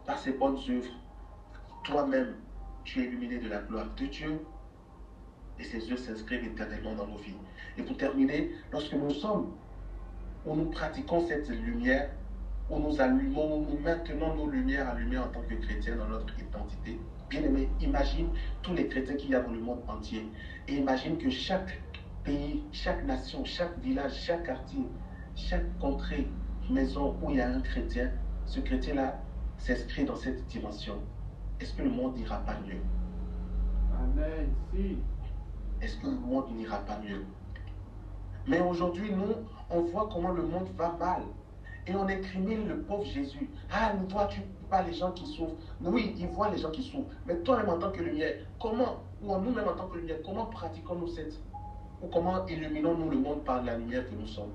Par ces bonnes œuvres, toi-même, tu es illuminé de la gloire de Dieu. Et ces œuvres s'inscrivent éternellement dans nos vies. Et pour terminer, lorsque nous pratiquons cette lumière, où nous allumons, nous maintenons nos lumières allumées en tant que chrétiens dans notre identité, bien aimé, imagine tous les chrétiens qu'il y a dans le monde entier. Et imagine que chaque pays, chaque nation, chaque village, chaque quartier, chaque contrée, maison où il y a un chrétien, ce chrétien-là s'inscrit dans cette dimension. Est-ce que le monde n'ira pas mieux? Amen. Si. Est-ce que le monde n'ira pas mieux? Mais aujourd'hui, nous, on voit comment le monde va mal. Et on incrimine le pauvre Jésus. Ah, ne vois-tu pas les gens qui souffrent? Oui, ils voient les gens qui souffrent. Mais toi-même en tant que lumière, comment, ou nous-mêmes en tant que lumière, comment pratiquons-nous cette... Ou comment illuminons-nous le monde par la lumière que nous sommes?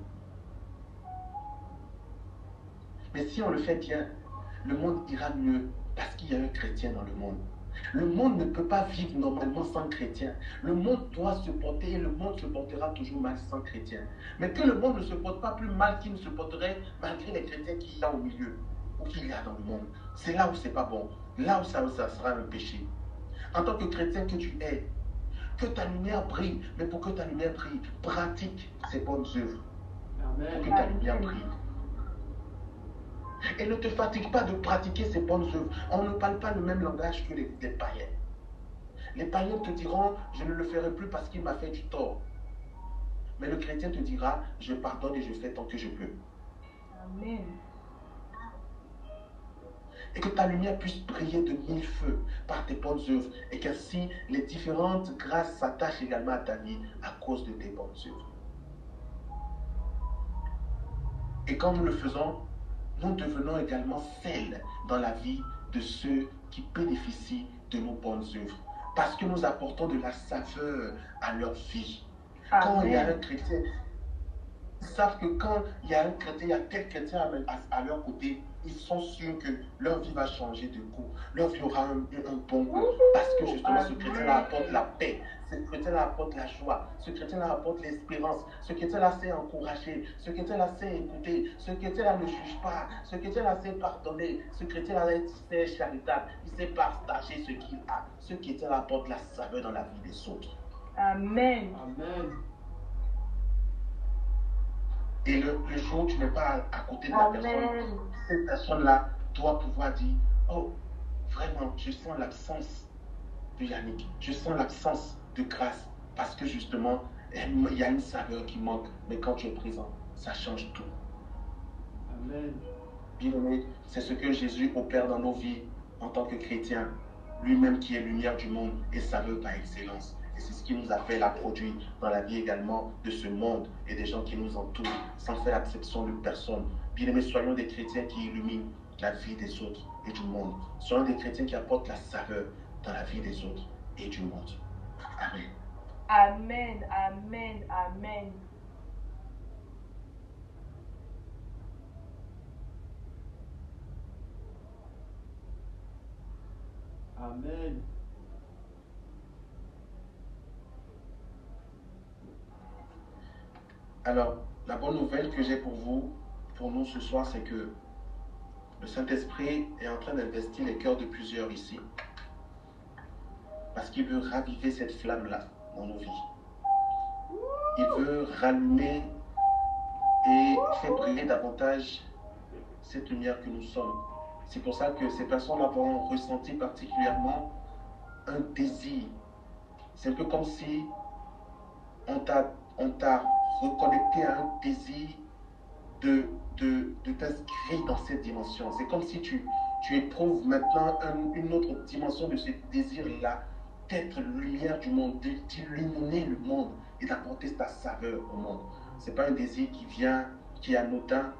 Mais si on le fait bien, le monde ira mieux parce qu'il y a un chrétien dans le monde. Le monde ne peut pas vivre normalement sans chrétien. Le monde doit se porter et le monde se portera toujours mal sans chrétien. Mais que le monde ne se porte pas plus mal qu'il ne se porterait malgré les chrétiens qu'il y a au milieu ou qu'il y a dans le monde. C'est là où c'est pas bon. Là où ça sera un péché. En tant que chrétien que tu es, que ta lumière brille. Mais pour que ta lumière brille, pratique ces bonnes œuvres. Amen. Pour que ta lumière brille. Et ne te fatigue pas de pratiquer ces bonnes œuvres. On ne parle pas le même langage que les païens. Les païens te diront, je ne le ferai plus parce qu'il m'a fait du tort. Mais le chrétien te dira, je pardonne et je fais tant que je peux. Amen. Et que ta lumière puisse briller de mille feux par tes bonnes œuvres. Et qu'ainsi, les différentes grâces s'attachent également à ta vie à cause de tes bonnes œuvres. Et quand nous le faisons, nous devenons également sel dans la vie de ceux qui bénéficient de nos bonnes œuvres. Parce que nous apportons de la saveur à leur vie. Amen. Quand il y a un chrétien, ils savent que quand il y a un chrétien, il y a tel chrétien à leur côté, ils sont sûrs que leur vie va changer de coup. Leur vie aura un bon goût. Parce que justement, ce chrétien-là apporte la paix. Ce chrétien-là apporte la joie. Ce chrétien-là apporte l'espérance. Ce chrétien-là sait encourager. Ce chrétien-là sait écouter. Ce chrétien-là ne juge pas. Ce chrétien-là sait pardonner. Ce chrétien-là sait charitable. Il sait partager ce qu'il a. Ce chrétien-là apporte la saveur dans la vie des autres. Amen. Amen. Et le jour où tu n'es pas à côté de la personne, cette personne-là doit pouvoir dire, oh, vraiment, je sens l'absence de Yannick. Je sens l'absence de grâce. Parce que justement, il y a une saveur qui manque. Mais quand tu es présent, ça change tout. Amen. Bien aimé, c'est ce que Jésus opère dans nos vies en tant que chrétien, lui-même qui est lumière du monde et saveur par excellence. Et c'est ce qui nous a fait la produire dans la vie également de ce monde et des gens qui nous entourent, sans faire exception de personne. Bien-aimés, soyons des chrétiens qui illuminent la vie des autres et du monde. Soyons des chrétiens qui apportent la saveur dans la vie des autres et du monde. Amen. Amen. Amen. Amen. Amen. Alors, la bonne nouvelle que j'ai pour vous, pour nous ce soir, c'est que le Saint-Esprit est en train d'investir les cœurs de plusieurs ici. Parce qu'il veut raviver cette flamme-là dans nos vies. Il veut rallumer et faire briller davantage cette lumière que nous sommes. C'est pour ça que ces personnes vont ressenti particulièrement un désir. C'est un peu comme si on t'a reconnecté à un désir de t'inscrire dans cette dimension. C'est comme si tu éprouves maintenant une autre dimension de ce désir-là, d'être lumière du monde, d'illuminer le monde et d'apporter ta saveur au monde. Ce n'est pas un désir qui vient, qui est anodin,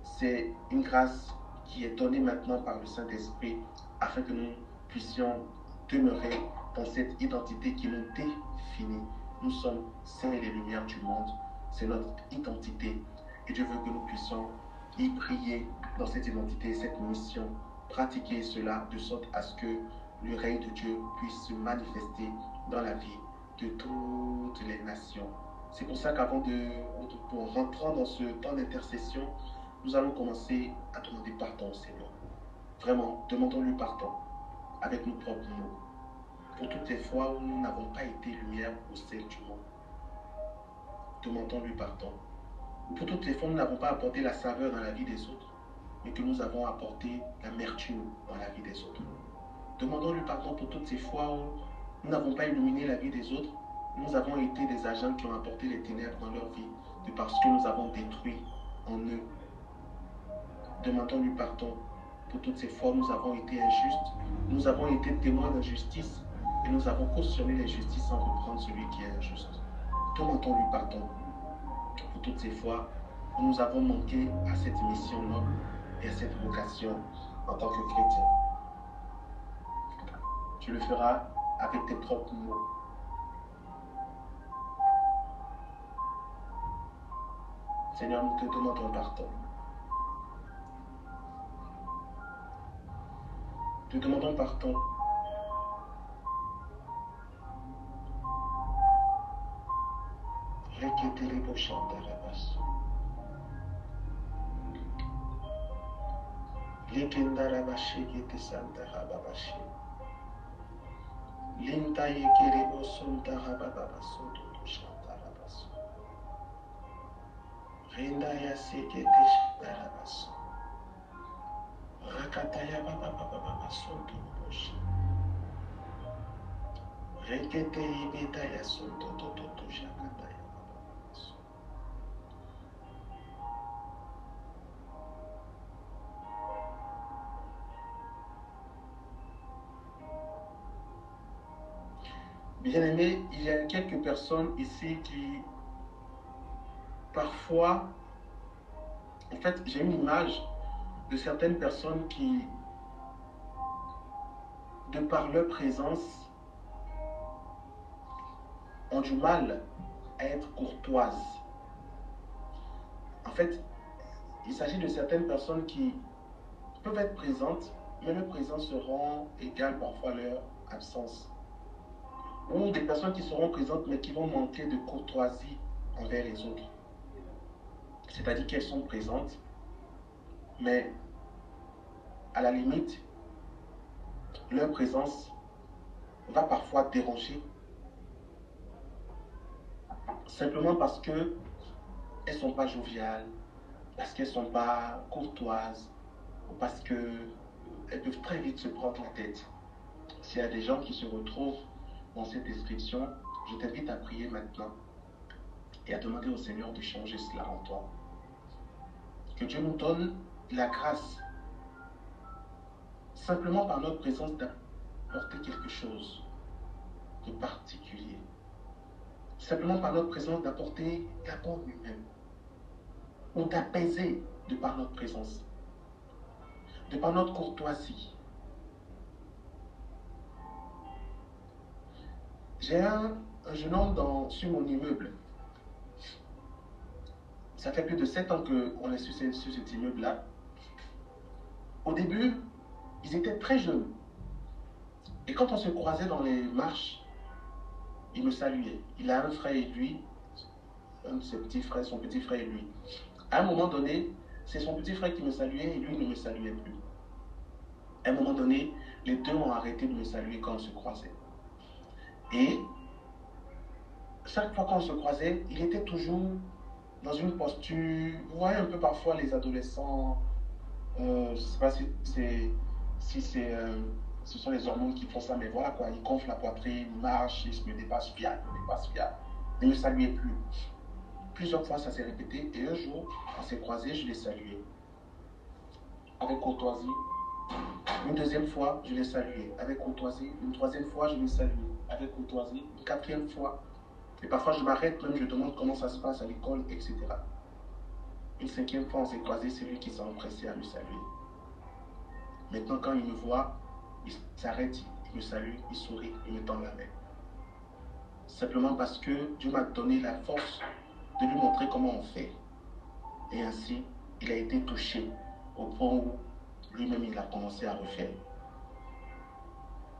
c'est une grâce qui est donnée maintenant par le Saint-Esprit afin que nous puissions demeurer dans cette identité qui nous définit. Nous sommes saints et les lumières du monde. C'est notre identité. Et Dieu veut que nous puissions y prier dans cette identité, cette mission, pratiquer cela de sorte à ce que le règne de Dieu puisse se manifester dans la vie de toutes les nations. C'est pour ça pour rentrer dans ce temps d'intercession, nous allons commencer à demander pardon au Seigneur. Vraiment, demandons-lui pardon avec nos propres mots. Pour toutes les fois où nous n'avons pas été lumière au sein du monde. Demandons-lui pardon. Pour toutes les fois où nous n'avons pas apporté la saveur dans la vie des autres, mais que nous avons apporté l'amertume dans la vie des autres. Demandons-lui pardon pour toutes ces fois où nous n'avons pas illuminé la vie des autres. Nous avons été des agents qui ont apporté les ténèbres dans leur vie, de parce que nous avons détruit en eux. Demandons-lui pardon pour toutes ces fois où nous avons été injustes. Nous avons été témoins d'injustice et nous avons cautionné l'injustice sans reprendre celui qui est injuste. Demandons-lui pardon pour toutes ces fois où nous avons manqué à cette mission noble et à cette vocation en tant que chrétien. Tu le feras avec tes propres mots. Seigneur, nous te demandons pardon. Te demandons pardon. Linta yekerebo sonta hababa soto shantarabaso. Renda ya sekete shantarabaso. Rakataya baba sonto bosha. Rekete ibeta ya sonto toto shakataya bababaso. Bien-aimés, il y a quelques personnes ici qui, parfois, en fait, j'ai une image de certaines personnes qui, de par leur présence, ont du mal à être courtoises. En fait, il s'agit de certaines personnes qui peuvent être présentes, mais leur présence sera égale parfois à leur absence. Ou des personnes qui seront présentes mais qui vont manquer de courtoisie envers les autres. C'est-à-dire qu'elles sont présentes, mais à la limite, leur présence va parfois déranger. Simplement parce qu'elles ne sont pas joviales, parce qu'elles ne sont pas courtoises, ou parce qu'elles peuvent très vite se prendre la tête. S'il y a des gens qui se retrouvent dans cette description, je t'invite à prier maintenant et à demander au Seigneur de changer cela en toi. Que Dieu nous donne la grâce, simplement par notre présence d'apporter quelque chose de particulier. Simplement par notre présence d'apporter la bonne humaine. Ou d'apaiser de par notre présence. De par notre courtoisie. J'ai un jeune homme sur mon immeuble. Ça fait plus de 7 ans qu'on est sur cet immeuble-là. Au début, ils étaient très jeunes. Et quand on se croisait dans les marches, il me saluait. Il a un frère et lui, un de ses petits frères, son petit frère et lui. À un moment donné, c'est son petit frère qui me saluait et lui ne me saluait plus. À un moment donné, les deux ont arrêté de me saluer quand on se croisait. Et chaque fois qu'on se croisait, il était toujours dans une posture. Vous voyez un peu parfois les adolescents, je ne sais pas si ce sont les hormones qui font ça, mais voilà quoi, ils gonflent la poitrine, ils marchent, ils me dépassent bien, ils ne me saluaient plus. Plusieurs fois ça s'est répété et un jour, on s'est croisés, je l'ai salué avec courtoisie. Une deuxième fois, je l'ai salué avec courtoisie. Une troisième fois, je l'ai salué avec courtoisie. Une quatrième fois. Et parfois, je m'arrête même, je demande comment ça se passe à l'école, etc. Une cinquième fois, on s'est croisé, c'est lui qui s'est empressé à me saluer. Maintenant, quand il me voit, il s'arrête, il me salue, il sourit, il me tend la main. Simplement parce que Dieu m'a donné la force de lui montrer comment on fait. Et ainsi, il a été touché au point où lui-même, il a commencé à refaire.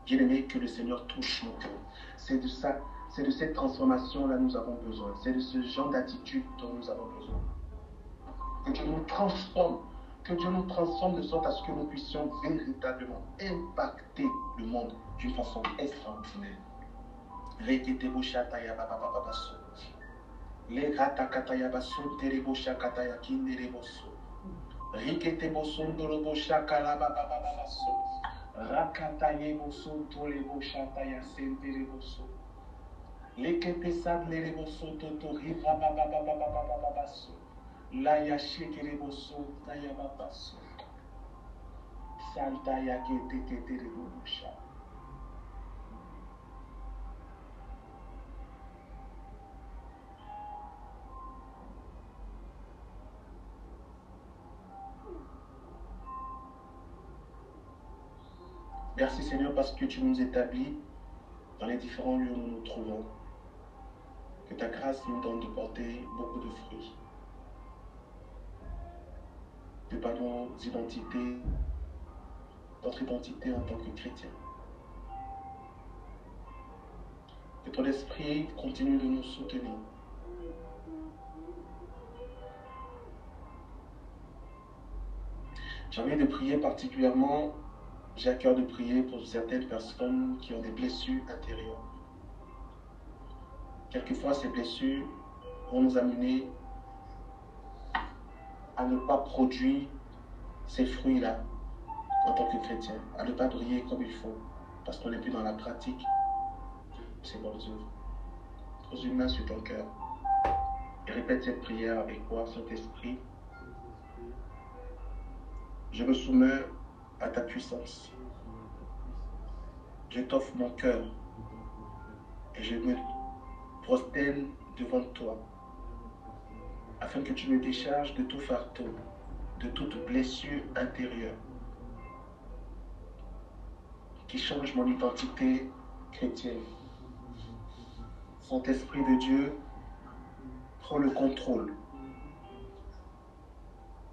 Bien aimé, que le Seigneur touche mon cœur. C'est de ça, c'est de cette transformation-là que nous avons besoin. C'est de ce genre d'attitude dont nous avons besoin. Que Dieu nous transforme. Que Dieu nous transforme de sorte à ce que nous puissions véritablement impacter le monde d'une façon extraordinaire. Rakataye boso tole boshataya sentere boso. Lekete sadlere boso toto riva baba baso. La yashekere boso taya babaso. Santa yakete ketere bosha. Merci Seigneur parce que tu nous établis dans les différents lieux où nous nous trouvons. Que ta grâce nous donne de porter beaucoup de fruits. De par nos identités, notre identité en tant que chrétien. Que ton esprit continue de nous soutenir. J'ai envie de prier particulièrement. J'ai à cœur de prier pour certaines personnes qui ont des blessures intérieures. Quelquefois, ces blessures vont nous amener à ne pas produire ces fruits-là en tant que chrétien, à ne pas briller comme il faut, parce qu'on n'est plus dans la pratique de ces bonnes œuvres. Pose une main sur ton cœur et répète cette prière avec moi, Saint-Esprit. Je me soumets à ta puissance. Je t'offre mon cœur et je me prosterne devant toi afin que tu me décharges de tout fardeau, de toute blessure intérieure qui change mon identité chrétienne. Saint-Esprit de Dieu, prends le contrôle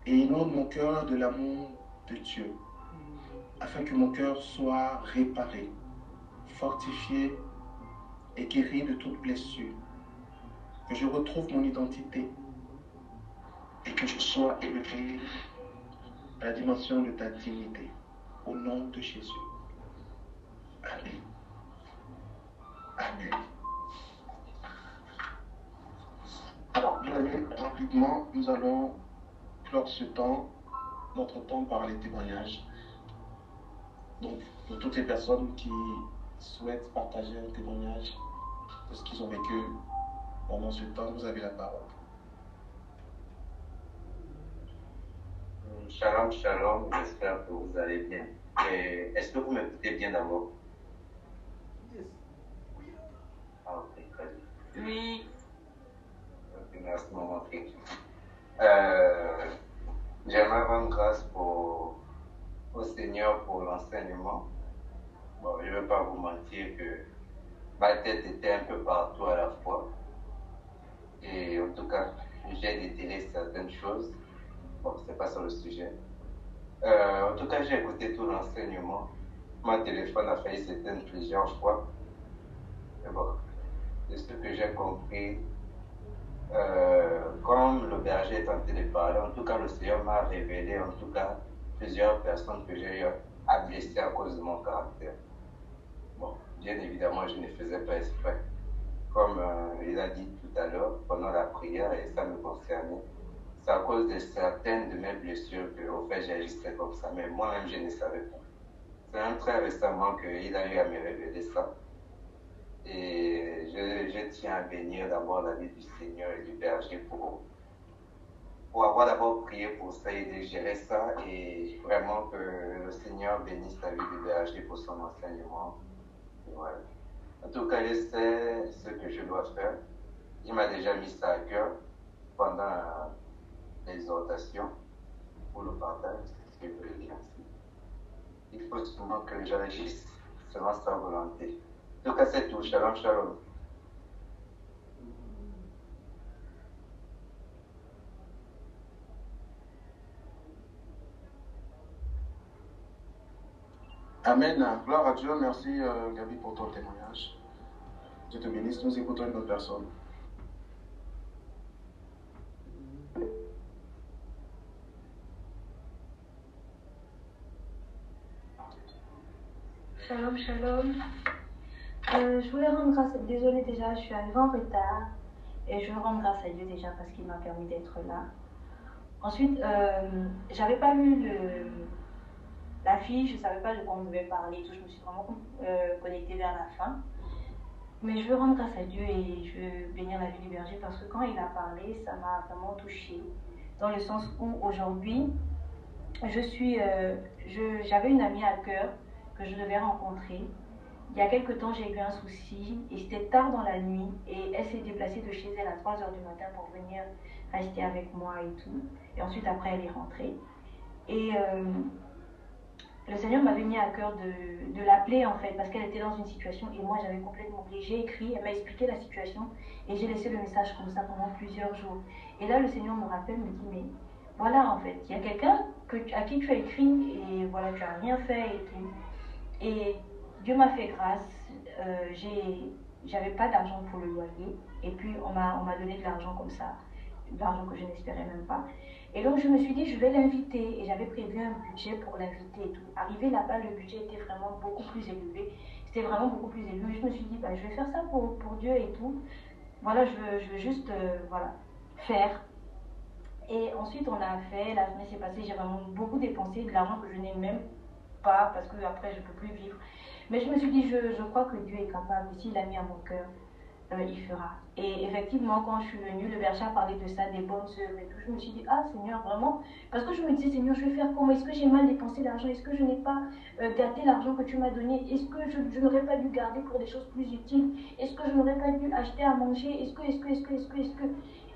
et inonde mon cœur de l'amour de Dieu, afin que mon cœur soit réparé, fortifié et guéri de toute blessure, que je retrouve mon identité et que je sois élevé à la dimension de ta dignité, au nom de Jésus. Amen. Amen. Alors, bien aimés, rapidement, nous allons clore ce temps, notre temps par les témoignages. Donc, pour toutes les personnes qui souhaitent partager un témoignage de ce qu'ils ont vécu pendant ce temps, vous avez la parole. Shalom, shalom, j'espère que vous allez bien. Et est-ce que vous m'écoutez bien d'abord? Yes. Ah, ok, très bien. Oui. Ok, merci, maman. J'aimerais rendre grâce au Seigneur pour l'enseignement. Bon, je ne vais pas vous mentir que ma tête était un peu partout à la fois. Et en tout cas, j'ai dételé certaines choses. Bon, c'est pas ça le sujet. En tout cas, j'ai écouté tout l'enseignement. Mon téléphone a failli s'éteindre plusieurs fois. Mais bon, de ce que j'ai compris, comme le berger est tenté de parler, en tout cas, le Seigneur m'a révélé, en tout cas, plusieurs personnes que j'ai eu à blesser à cause de mon caractère. Bon, bien évidemment, je ne faisais pas exprès. Comme il a dit tout à l'heure, pendant la prière, et ça me concernait, c'est à cause de certaines de mes blessures que, au fait, j'agissais comme ça. Mais moi-même, je ne savais pas. C'est un très récemment qu'il a eu à me révéler ça. Et je tiens à bénir d'abord la vie du Seigneur et du berger pour avoir d'abord prié pour ça et de gérer ça. Et vraiment que le Seigneur bénisse la vie du berger pour son enseignement. Et voilà. En tout cas, je sais ce que je dois faire. Il m'a déjà mis ça à cœur pendant l'exhortation pour le partage, ce que je veux dire ici. Il faut seulement que j'agisse selon sa volonté. En tout cas, c'est tout. Shalom, shalom. Amen. Gloire à Dieu. Merci Gabi pour ton témoignage. Dieu te bénisse. Nous écoutons une autre personne. Shalom, shalom. Je voulais rendre grâce. Désolée déjà, je suis arrivée en retard. Et je veux rendre grâce à Dieu déjà parce qu'il m'a permis d'être là. Ensuite, j'avais pas lu la fiche, je savais pas de quoi on devait parler. Tout. Je me suis vraiment connectée vers la fin. Mais je veux rendre grâce à Dieu et je veux bénir la vie du berger parce que quand il a parlé, ça m'a vraiment touchée. Dans le sens où aujourd'hui, j'avais une amie à cœur que je devais rencontrer. Il y a quelques temps, j'ai eu un souci et c'était tard dans la nuit et elle s'est déplacée de chez elle à 3 h du matin pour venir rester avec moi et tout. Et ensuite, après, elle est rentrée. Et le Seigneur m'avait mis à cœur de l'appeler en fait parce qu'elle était dans une situation et moi j'avais complètement oublié. J'ai écrit, elle m'a expliqué la situation et j'ai laissé le message comme ça pendant plusieurs jours. Et là, le Seigneur me rappelle, me dit, mais voilà en fait, il y a quelqu'un à qui tu as écrit et voilà, tu n'as rien fait et tout. Et Dieu m'a fait grâce, j'avais pas d'argent pour le loyer et puis on m'a donné de l'argent comme ça, de l'argent que je n'espérais même pas. Et donc je me suis dit je vais l'inviter et j'avais prévu un budget pour l'inviter et tout. Arrivé là-bas, le budget était vraiment beaucoup plus élevé, c'était vraiment beaucoup plus élevé. Je me suis dit bah, je vais faire ça pour Dieu et tout. Voilà, je veux juste voilà, faire. Et ensuite on a fait, la semaine s'est passée, j'ai vraiment beaucoup dépensé de l'argent que je n'ai même pas parce que après je peux plus vivre. Mais je me suis dit, je crois que Dieu est capable. S'il a mis à mon cœur, il fera. Et effectivement, quand je suis venue, le berger a parlé de ça, des bonnes œuvres et tout. Je me suis dit, ah Seigneur, vraiment. Parce que je me disais, Seigneur, je vais faire comment? Est-ce que j'ai mal dépensé l'argent? Est-ce que je n'ai pas gâté l'argent que tu m'as donné? Est-ce que je n'aurais pas dû garder pour des choses plus utiles? Est-ce que je n'aurais pas dû acheter à manger? Est-ce que?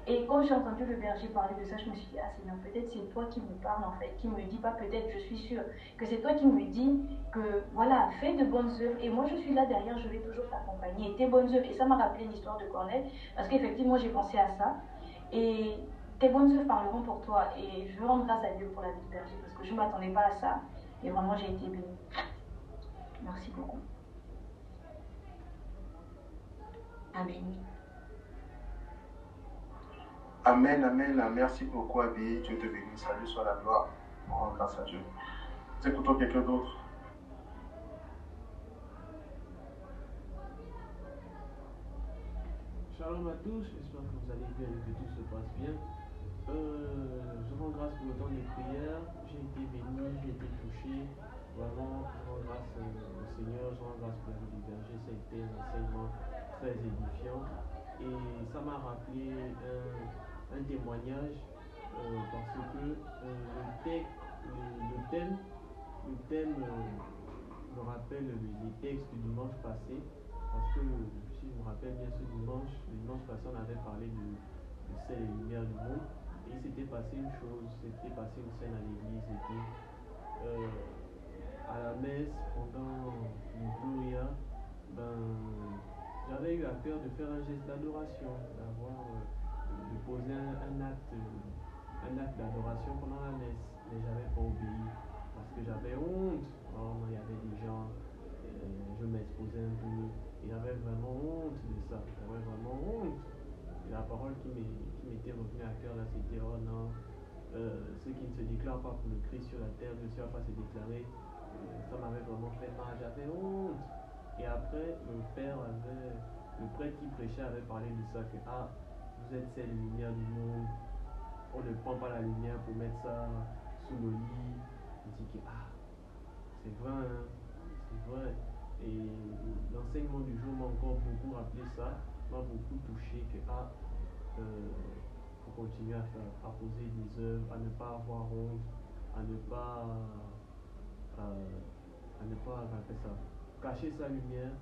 Et quand j'ai entendu le berger parler de ça, je me suis dit, ah Seigneur, peut-être c'est toi qui me parles en fait, qui me dit pas peut-être, je suis sûre que c'est toi qui me dis que voilà, fais de bonnes œuvres et moi je suis là derrière, je vais toujours t'accompagner. Et tes bonnes œuvres, et ça m'a rappelé l'histoire de Corneille, parce qu'effectivement j'ai pensé à ça. Et tes bonnes œuvres parleront pour toi. Et je veux rendre grâce à Dieu pour la vie de berger, parce que je ne m'attendais pas à ça. Et vraiment j'ai été bénie. Merci beaucoup. Amen. Amen, amen. Merci beaucoup, Abby. Dieu te bénisse. Salut soit la gloire. On rend grâce à Dieu. Nous écoutons quelqu'un d'autre. Shalom à tous, j'espère que vous allez bien et que tout se passe bien. Je rends grâce pour le temps des prières. J'ai été béni, j'ai été touché. Vraiment, je rends grâce au Seigneur, je rends grâce pour la vie du berger. Ça a été un enseignement très édifiant. Et ça m'a rappelé un témoignage parce que le thème le thème me rappelle les textes du dimanche passé, parce que si je me rappelle bien, le dimanche passé, on avait parlé de celle et lumière du monde, et il s'était passé une chose, s'était passé une scène à l'église, c'était à la messe, pendant le Gloria, j'avais eu à cœur de faire un geste d'adoration, de poser un acte d'adoration pendant la messe, mais j'avais pas obéi parce que j'avais honte. Oh non, il y avait des gens, je m'exposais un peu, et j'avais vraiment honte de ça, j'avais vraiment honte. Et la parole qui m'était revenue à cœur là, c'était oh non, ceux qui ne se déclarent pas pour le Christ sur la terre ne va pas se déclarer. Ça m'avait vraiment fait mal, j'avais honte. Et après, le prêtre qui prêchait avait parlé de ça, que vous êtes celle lumière du monde, on ne prend pas la lumière pour mettre ça sous le lit. Je dis que c'est vrai, hein, c'est vrai. Et l'enseignement du jour m'a encore beaucoup rappelé ça, m'a beaucoup touché que faut continuer à poser des œuvres, à ne pas avoir honte, à ne pas faire ça, cacher sa lumière.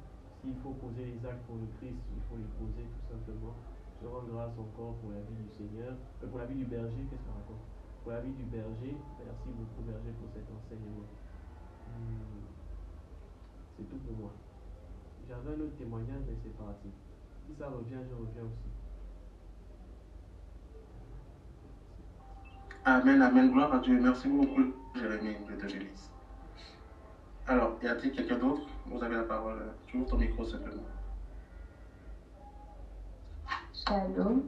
S'il faut poser les actes pour le Christ, il faut les poser tout simplement. Je rends grâce encore pour la vie du Seigneur, pour la vie du berger, qu'est-ce qu'on raconte? Pour la vie du berger, merci beaucoup berger pour cet enseignement. C'est tout pour moi. J'avais un autre témoignage, mais c'est parti. Si ça revient, je reviens aussi. Amen, amen, gloire à Dieu. Merci beaucoup, Jérémie, Dieu te bénisse. Alors, y a-t-il quelqu'un d'autre? Vous avez la parole. Tu ouvres ton micro simplement. Shalom.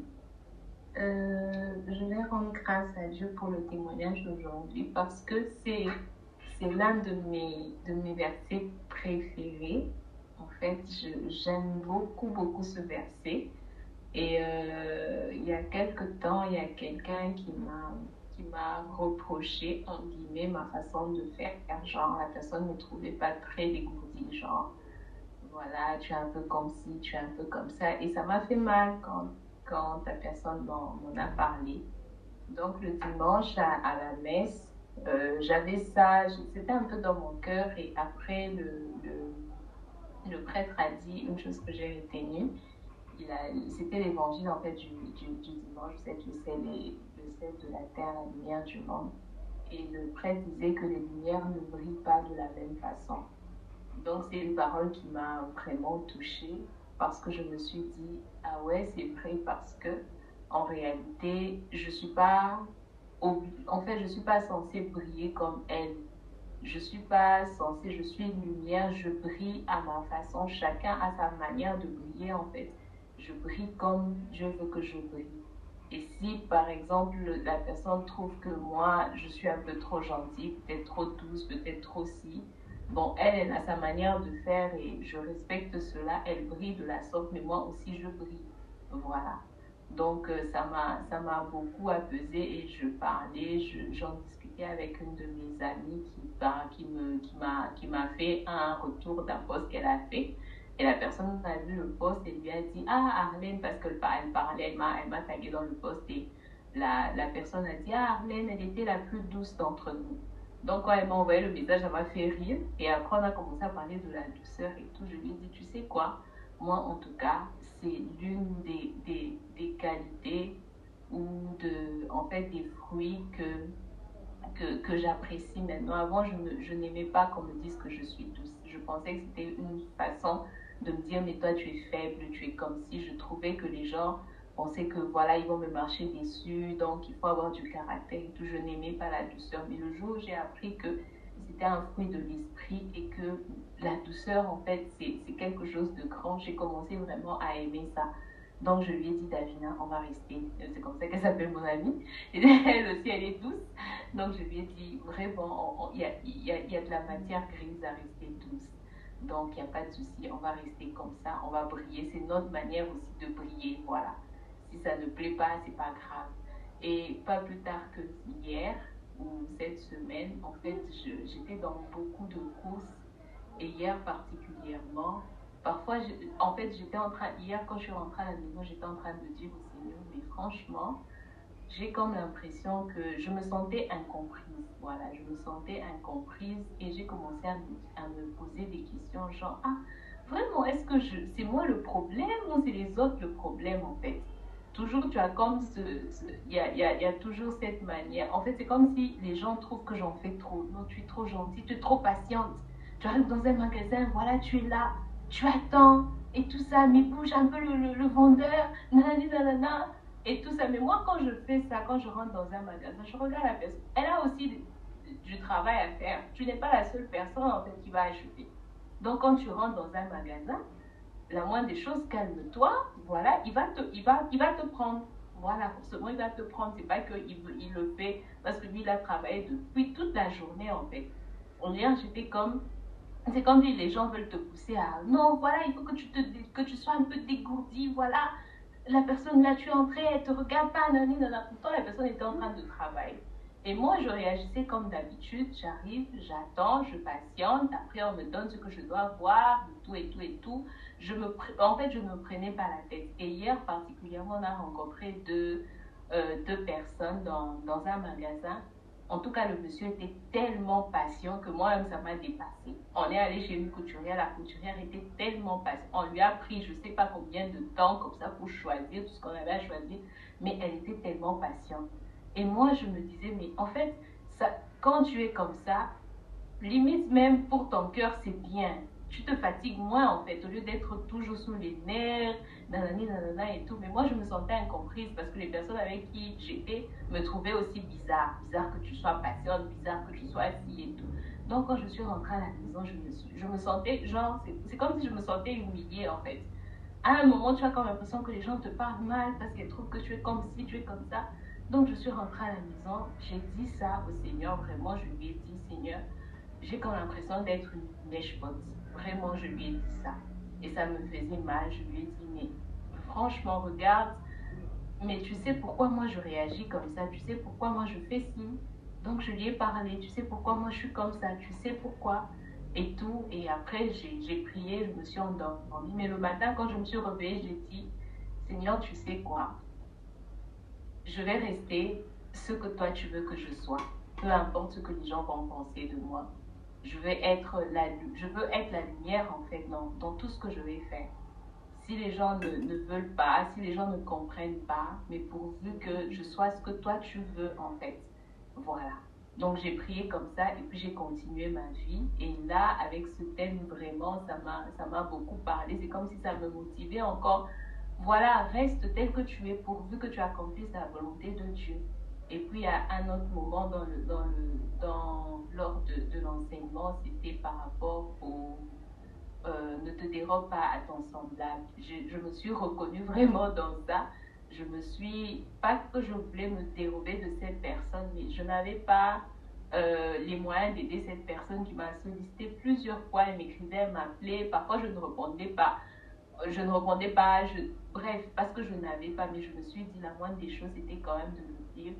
Je vais rendre grâce à Dieu pour le témoignage d'aujourd'hui parce que c'est l'un de mes versets préférés. En fait, j'aime beaucoup ce verset. Et il y a quelque temps, il y a quelqu'un qui m'a reproché, en guillemets, ma façon de faire. Genre, la personne ne me trouvait pas très dégourdie. Genre, voilà, tu es un peu comme ci, tu es un peu comme ça. Et ça m'a fait mal quand la personne m'en a parlé. Donc, le dimanche, à la messe, j'avais ça, c'était un peu dans mon cœur. Et après, le prêtre a dit une chose que j'ai retenue. C'était l'évangile en fait du dimanche, c'est le sel de la terre, la lumière du monde. Et le prêtre disait que les lumières ne brillent pas de la même façon. Donc c'est une parole qui m'a vraiment touchée parce que je me suis dit, ah ouais, c'est vrai, parce que en réalité, je suis pas censée briller comme elle. Je suis pas censée, je suis une lumière, je brille à ma façon, chacun a sa manière de briller en fait. Je brille comme Dieu veut que je brille. Et si, par exemple, la personne trouve que moi, je suis un peu trop gentille, peut-être trop douce, peut-être trop si, bon, elle a sa manière de faire et je respecte cela. Elle brille de la sorte, mais moi aussi, je brille. Voilà. Donc, ça m'a beaucoup apaisé et je parlais, j'en discutais avec une de mes amies qui m'a fait un retour d'un post qu'elle a fait. Et la personne a vu le post et lui a dit, Arlène, parce qu'elle parlait, elle m'a tagué dans le post et la personne a dit, Arlène, elle était la plus douce d'entre nous. Donc quand elle m'a envoyé le message, ça m'a fait rire. Et après, on a commencé à parler de la douceur et tout. Je lui ai dit, tu sais quoi, moi en tout cas, c'est l'une des qualités ou en fait des fruits que j'apprécie maintenant. Avant, je n'aimais pas qu'on me dise que je suis douce. Je pensais que c'était une façon de me dire, mais toi tu es faible, tu es comme si. Je trouvais que les gens pensaient que voilà, ils vont me marcher dessus, donc il faut avoir du caractère et tout. Je n'aimais pas la douceur. Mais le jour où j'ai appris que c'était un fruit de l'esprit et que la douceur, en fait, c'est quelque chose de grand, j'ai commencé vraiment à aimer ça. Donc je lui ai dit, Davina, on va rester. C'est comme ça qu'elle s'appelle mon amie. Et elle aussi, elle est douce. Donc je lui ai dit, vraiment, il y a de la matière grise à rester douce. Donc il n'y a pas de souci, on va rester comme ça, on va briller. C'est notre manière aussi de briller, voilà. Si ça ne plaît pas, c'est pas grave. Et pas plus tard que hier ou cette semaine, en fait, j'étais dans beaucoup de courses. Et hier particulièrement, parfois, hier quand je suis rentrée à la maison, j'étais en train de dire au Seigneur, mais franchement, j'ai comme l'impression que je me sentais incomprise. Voilà, je me sentais incomprise et j'ai commencé à me poser des questions genre, ah, vraiment, est-ce que c'est moi le problème ou c'est les autres le problème en fait? Toujours, tu as comme il y a toujours cette manière. En fait, c'est comme si les gens trouvent que j'en fais trop. Non, tu es trop gentille, tu es trop patiente. Tu arrives dans un magasin, voilà, tu es là, tu attends et tout ça, mais bouge un peu le vendeur, nanani, nanana, et tout ça. Mais moi, quand je fais ça, quand je rentre dans un magasin, je regarde la personne. Elle a aussi du travail à faire. Tu n'es pas la seule personne en fait qui va acheter. Donc, quand tu rentres dans un magasin, la moindre des choses, calme-toi, voilà, il va te prendre. Voilà, forcément, il va te prendre. C'est pas qu'il le fait parce que lui, il a travaillé depuis toute la journée, en fait. On dirait, j'étais comme, c'est comme si les gens veulent te pousser à, non, voilà, il faut que tu sois un peu dégourdi, voilà. La personne là, tu es entrée, elle te regarde pas, nanani, nanana. Pourtant, la personne était en train de travailler. Et moi, je réagissais comme d'habitude. J'arrive, j'attends, je patiente. Après, on me donne ce que je dois voir, tout et tout et tout. En fait, je ne me prenais pas la tête. Et hier, particulièrement, on a rencontré deux personnes dans un magasin. En tout cas, le monsieur était tellement patient que moi-même, ça m'a dépassé. On est allé chez une couturière. La couturière était tellement patiente. On lui a pris, je ne sais pas combien de temps, comme ça, pour choisir tout ce qu'on avait à choisir. Mais elle était tellement patiente. Et moi, je me disais, mais en fait, quand tu es comme ça, limite même pour ton cœur, c'est bien. Tu te fatigues moins, en fait, au lieu d'être toujours sous les nerfs, nanani, nanana et tout. Mais moi, je me sentais incomprise parce que les personnes avec qui j'étais me trouvaient aussi bizarre. Bizarre que tu sois patiente, bizarre que tu sois assis et tout. Donc, quand je suis rentrée à la maison, je me sentais, genre, c'est comme si je me sentais humiliée, en fait. À un moment, tu as comme l'impression que les gens te parlent mal parce qu'ils trouvent que tu es comme ci, tu es comme ça. Donc, je suis rentrée à la maison, j'ai dit ça au Seigneur, vraiment, je lui ai dit, Seigneur, j'ai comme l'impression d'être une mèche-pote. Vraiment, je lui ai dit ça. Et ça me faisait mal. Je lui ai dit, mais franchement, regarde, mais tu sais pourquoi moi je réagis comme ça, tu sais pourquoi moi je fais ci. Donc, je lui ai parlé, tu sais pourquoi moi je suis comme ça, tu sais pourquoi. Et tout. Et après, j'ai prié, je me suis endormie. Mais le matin, quand je me suis réveillée, j'ai dit, Seigneur, tu sais quoi? Je vais rester ce que toi tu veux que je sois. Peu importe ce que les gens vont penser de moi. Je veux être la lumière en fait dans tout ce que je vais faire. Si les gens ne veulent pas, si les gens ne comprennent pas, mais pourvu que je sois ce que toi tu veux en fait. Voilà. Donc j'ai prié comme ça et puis j'ai continué ma vie. Et là, avec ce thème, vraiment, ça m'a beaucoup parlé. C'est comme si ça me motivait encore. Voilà, reste tel que tu es pourvu que tu accomplisses la volonté de Dieu. Et puis à un autre moment lors de l'enseignement, c'était par rapport au ne te dérobe pas à ton semblable. Je me suis reconnue vraiment dans ça. Je me suis, pas que je voulais me dérober de cette personne, mais je n'avais pas les moyens d'aider cette personne qui m'a sollicité plusieurs fois. Elle m'écrivait, elle m'appelait. Parfois, je ne répondais pas. Bref, parce que je n'avais pas, mais je me suis dit, la moindre des choses, c'était quand même de me dire,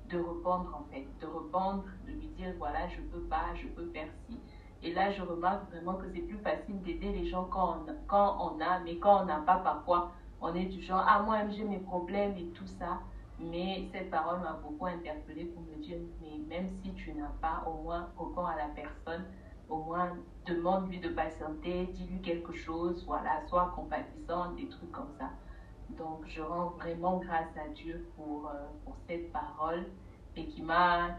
de répondre en fait, de répondre, de lui dire, voilà, je peux pas, je peux faire ci. Et là, je remarque vraiment que c'est plus facile d'aider les gens quand on a, mais quand on n'a pas, parfois, on est du genre, ah, moi, j'ai mes problèmes et tout ça. Mais cette parole m'a beaucoup interpellée pour me dire, mais même si tu n'as pas, au moins, réponds à la personne, au moins, demande-lui de patienter, dis-lui quelque chose, voilà, sois compatissante, des trucs comme ça. Donc, je rends vraiment grâce à Dieu pour cette parole et qui m'a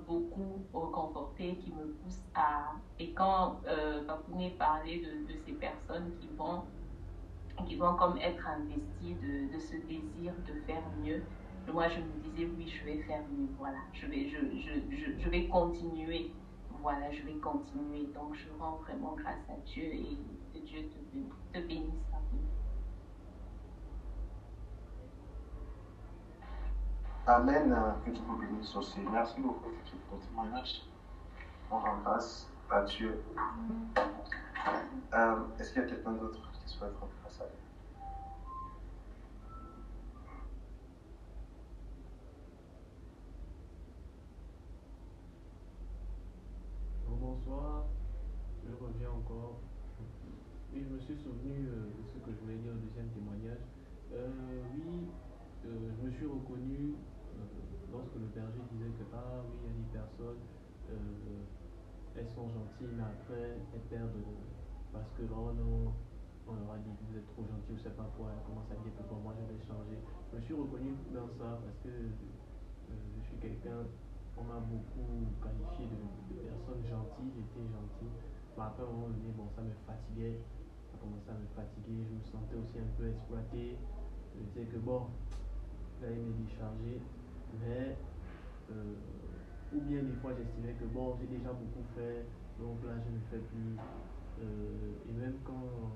beaucoup réconfortée, qui me pousse à... Et quand Papounet parlait de ces personnes qui vont comme être investies de ce désir de faire mieux, moi je me disais oui, je vais faire mieux, voilà, je vais continuer, voilà, je vais continuer. Donc je rends vraiment grâce à Dieu et que Dieu te bénisse. Amen. Que Dieu vous bénisse aussi. Merci beaucoup pour ton témoignage. On rend grâce à Dieu. Est-ce qu'il y a quelqu'un d'autre qui souhaite rendre grâce à Dieu? Bonsoir, je reviens encore. Oui, je me suis souvenu de ce que je voulais dire au deuxième témoignage. Oui, je me suis reconnu Ah oui, il y a des personnes, elles sont gentilles, mais après, elles perdent parce que, oh non, on leur a dit que vous êtes trop gentil ou je sais pas quoi, elle commence à dire que bon, moi je vais changer. Je me suis reconnu dans ça parce que je suis quelqu'un, on m'a beaucoup qualifié de personne gentille, j'étais gentil. Mais après, à un moment donné, bon, ça me fatiguait, ça commençait à me fatiguer, je me sentais aussi un peu exploité. Je me disais que bon, j'allais me décharger, mais ou bien des fois j'estimais que bon, j'ai déjà beaucoup fait, donc là je ne fais plus. Et même quand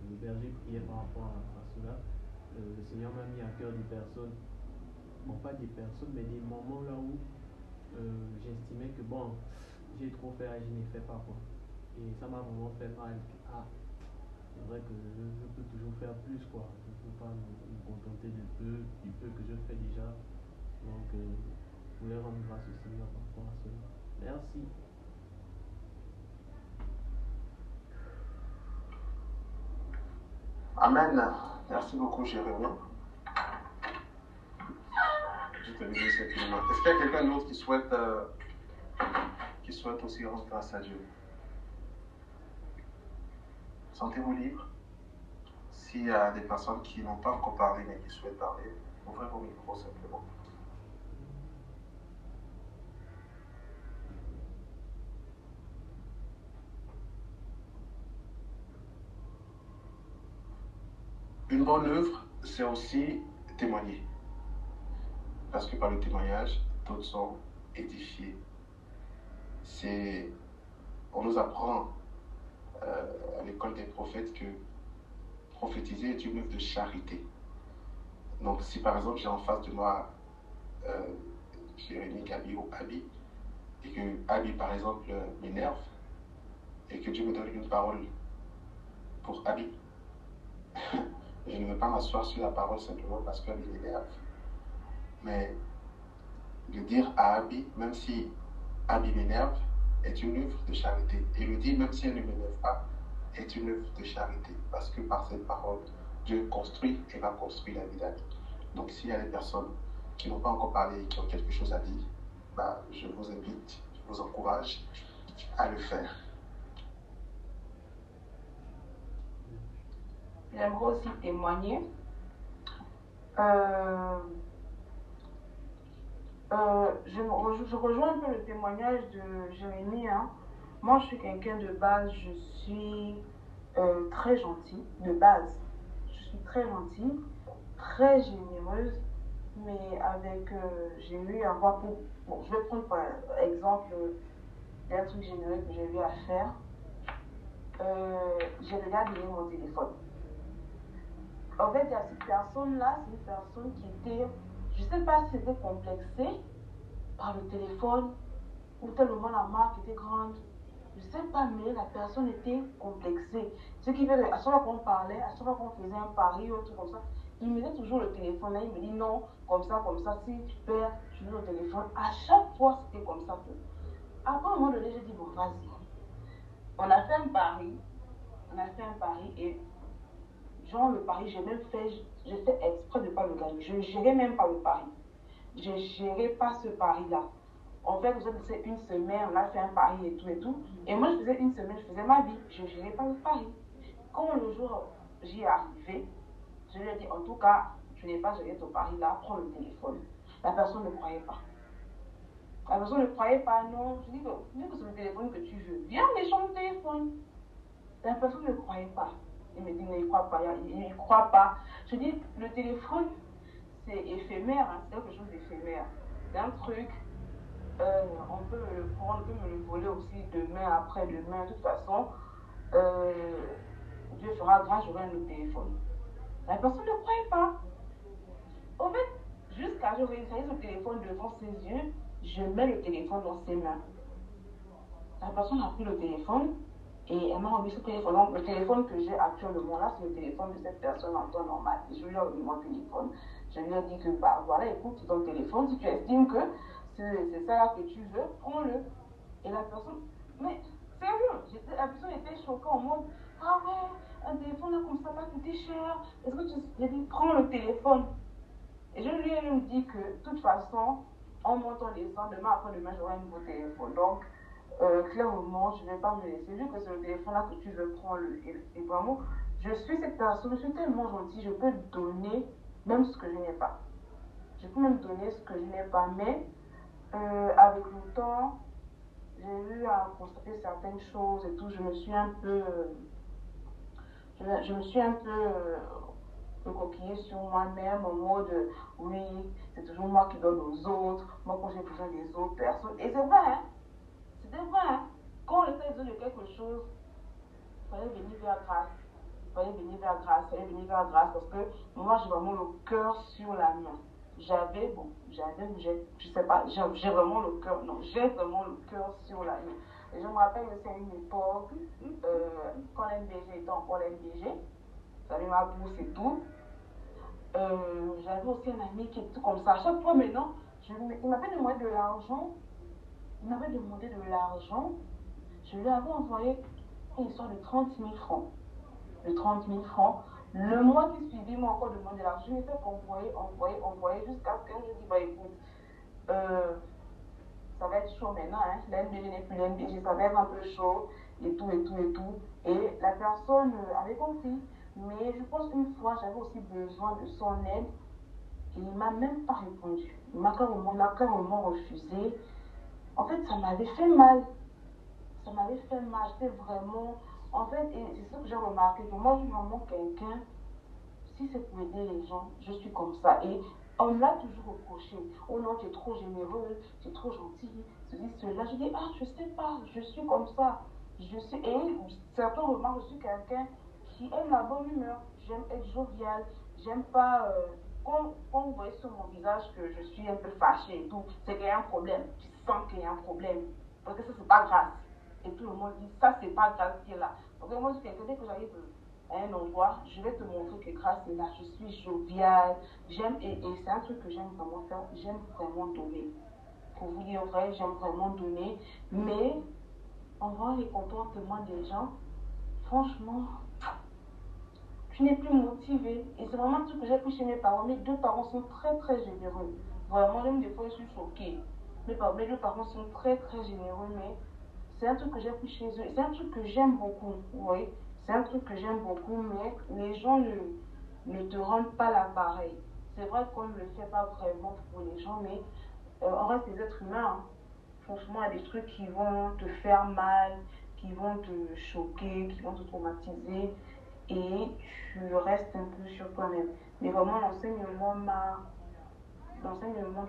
le berger priait par rapport à cela, le Seigneur m'a mis à cœur des personnes, bon pas des personnes, mais des moments là où j'estimais que bon, j'ai trop fait, je n'ai fait pas quoi. Et ça m'a vraiment fait mal. Ah, c'est vrai que je peux toujours faire plus quoi. Je ne peux pas me contenter du peu que je fais déjà. Donc, je voulais rendre grâce au Seigneur par rapport à cela. Merci. Amen. Merci beaucoup, Jérémie. Je te remercie infiniment. Est-ce qu'il y a quelqu'un d'autre qui souhaite aussi rendre grâce à Dieu? Sentez-vous libre. S'il y a des personnes qui n'ont pas encore parlé mais qui souhaitent parler, ouvrez vos micros simplement. Une bonne œuvre, c'est aussi témoigner. Parce que par le témoignage, d'autres sont édifiés. On nous apprend à l'école des prophètes que prophétiser est une œuvre de charité. Donc si par exemple j'ai en face de moi Jérémie, Gabi ou Abi, et que Abi par exemple m'énerve, et que Dieu me donne une parole pour Abi, je ne veux pas m'asseoir sur la parole simplement parce qu'Abi m'énerve. Mais de dire à Abi, même si Abi m'énerve, est une œuvre de charité. Et le dire, même si elle ne m'énerve pas, est une œuvre de charité. Parce que par cette parole, Dieu construit et va construire la vie d'Abi. Donc s'il y a des personnes qui n'ont pas encore parlé et qui ont quelque chose à dire, je vous invite, je vous encourage à le faire. J'aimerais aussi témoigner. Je rejoins un peu le témoignage de Jérémie. Hein. Moi, je suis quelqu'un de base, je suis très gentille, de base. Je suis très gentille, très généreuse, mais avec, j'ai eu à voir pour... Bon, je vais prendre par exemple un truc généreux que j'ai eu à faire. J'ai regardé mon téléphone. En fait, il y a cette personne-là, c'est une personne qui était, je ne sais pas si c'était complexée par le téléphone ou tellement la marque était grande. Je ne sais pas, mais la personne était complexée. Ce qui fait qu'à chaque fois qu'on parlait, à chaque fois qu'on faisait un pari ou un truc comme ça, il mettait toujours le téléphone là, il me dit non, comme ça, si tu perds, tu mets le téléphone. À chaque fois, c'était comme ça. Après, à un moment donné, j'ai dit bon, vas-y. On a fait un pari et genre le pari, j'ai fait exprès de ne pas le gagner. Je ne gérais même pas le pari. Je ne gérais pas ce pari-là. En fait, vous avez une semaine, on a fait un pari et tout et tout. Et moi, je faisais une semaine, je faisais ma vie. Je ne gérais pas le pari. Quand le jour j'y ai arrivé, je lui ai dit, en tout cas, je n'ai pas géré ton pari-là, prends le téléphone. La personne ne croyait pas. La personne ne croyait pas, non. Je dis que c'est le téléphone que tu veux. Viens, échange le téléphone. La personne ne croyait pas. Il me dit, mais il ne croit pas. Il ne croit pas. Je dis, le téléphone, c'est éphémère. Hein, c'est quelque chose d'éphémère. C'est un truc, on peut me le prendre, on peut me le voler aussi demain, après-demain. De toute façon, Dieu fera grâce, j'aurai un autre téléphone. La personne ne croyait pas. En fait, jusqu'à ce que je réalise le téléphone devant ses yeux, je mets le téléphone dans ses mains. La personne a pris le téléphone et elle m'a remis ce téléphone. Donc, le téléphone que j'ai actuellement là, c'est le téléphone de cette personne en temps normal. Et je lui ai remis mon téléphone. Je lui ai dit que, voilà, écoute, c'est ton téléphone. Si tu estimes que c'est ça que tu veux, prends-le. Et la personne, mais sérieux, la personne était choquée en mode, ah ouais, un téléphone là comme ça va coûter cher. Est-ce que tu. J'ai dit, prends le téléphone. Et je lui ai même dit que, de toute façon, on monte, on descend, demain après-demain, j'aurai un nouveau téléphone. Donc, clairement, je ne vais pas me laisser. Vu que c'est le téléphone-là que tu veux prendre, et vraiment, je suis cette personne, je suis tellement gentille, je peux donner même ce que je n'ai pas. Je peux même donner ce que je n'ai pas, mais avec le temps, j'ai eu à constater certaines choses et tout. Je me suis un peu, recoquiller sur moi-même en mode oui, c'est toujours moi qui donne aux autres, moi quand j'ai besoin des autres personnes. Et c'est vrai, hein? C'était vrai, hein? Quand on était besoin de quelque chose, il fallait venir vers grâce. Il fallait venir vers grâce, il fallait venir vers grâce parce que moi j'ai vraiment le cœur sur la main. Je sais pas, j'ai vraiment le cœur, non, j'ai vraiment le cœur sur la main. Et je me rappelle aussi à une époque, quand l'NBG était encore l'NBG, j'avais ma bourse et tout. J'avais aussi un ami qui était comme ça. À chaque fois maintenant, il m'avait demandé de l'argent. Il m'avait demandé de l'argent. Je lui avais envoyé une histoire de 30 000 francs. De 30 000 francs. Le mois qui suivit, il m'a encore demandé de l'argent. Je n'ai fait qu'envoyer jusqu'à ce que je dis, bah écoute, ça va être chaud maintenant, hein. L'NBG n'est plus l'NBG, ça va être un peu chaud, et tout. Et la personne avait compris. Mais je pense qu'une fois, j'avais aussi besoin de son aide. Et il ne m'a même pas répondu. Il m'a carrément refusé. En fait, ça m'avait fait mal. Ça m'avait fait mal. J'étais vraiment... En fait, et c'est ce que j'ai remarqué. Que moi, je suis vraiment quelqu'un... Si c'est pour aider les gens, je suis comme ça. Et on me l'a toujours reproché. Oh non, tu es trop généreux, tu es trop gentil, ceci, cela. Je dis, ah, je sais pas, je suis comme ça. Et certains remarquent, je suis quelqu'un qui aime la bonne humeur. J'aime être jovial. J'aime pas... quand vous voyez sur mon visage que je suis un peu fâchée et tout, c'est qu'il y a un problème. Tu sens qu'il y a un problème. Parce que ça, c'est pas grâce. Et tout le monde dit, ça, c'est pas grâce qui est là. Donc, moi, je suis quelqu'un, dès que j'arrive à un endroit, je vais te montrer que grâce est là. Je suis joviale. Et c'est un truc que j'aime vraiment faire. J'aime vraiment donner. Pour vous dire vrai, j'aime vraiment donner. Mais, en voyant les comportements des gens, franchement, tu n'es plus motivé. Et c'est vraiment un truc que j'ai pris chez mes parents. Mes deux parents sont très très généreux. Vraiment, même des fois, je suis choquée. Mes deux parents sont très très généreux, mais c'est un truc que j'ai pris chez eux. C'est un truc que j'aime beaucoup. Oui, c'est un truc que j'aime beaucoup, mais les gens ne te rendent pas l'appareil. C'est vrai qu'on ne le fait pas vraiment pour les gens, mais on reste des êtres humains. Hein. Franchement, il y a des trucs qui vont te faire mal, qui vont te choquer, qui vont te traumatiser. Et tu restes un peu sur toi-même. Mais vraiment, l'enseignement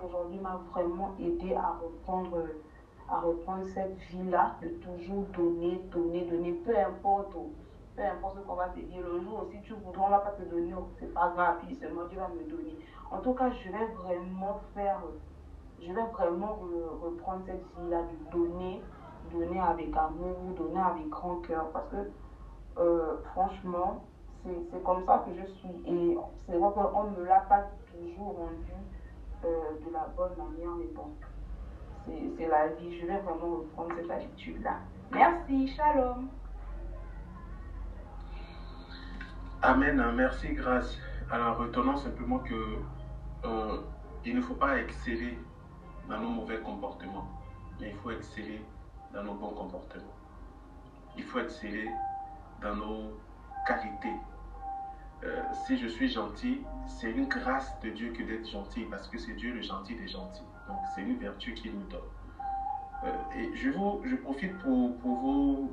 d'aujourd'hui m'a vraiment aidé à reprendre cette vie-là, de toujours donner, peu importe ce qu'on va te dire. Le jour aussi, tu voudras, on ne va pas te donner, c'est pas grave, puis seulement Dieu va me donner. En tout cas, je vais vraiment reprendre cette vie-là, de donner avec amour, donner avec grand cœur, parce que franchement, c'est comme ça que je suis. Et c'est vrai qu'on ne me l'a pas toujours rendu de la bonne manière, mais bon, c'est la vie. Je vais vraiment reprendre cette habitude-là. Merci, shalom. Amen, merci, grâce. Alors, retenons simplement que il ne faut pas exceller dans nos mauvais comportements, mais il faut exceller dans nos bons comportements. Il faut exceller dans nos qualités. Si je suis gentil, c'est une grâce de Dieu que d'être gentil, parce que c'est Dieu le gentil des gentils. Donc c'est une vertu qu'il nous donne. Et je profite pour vous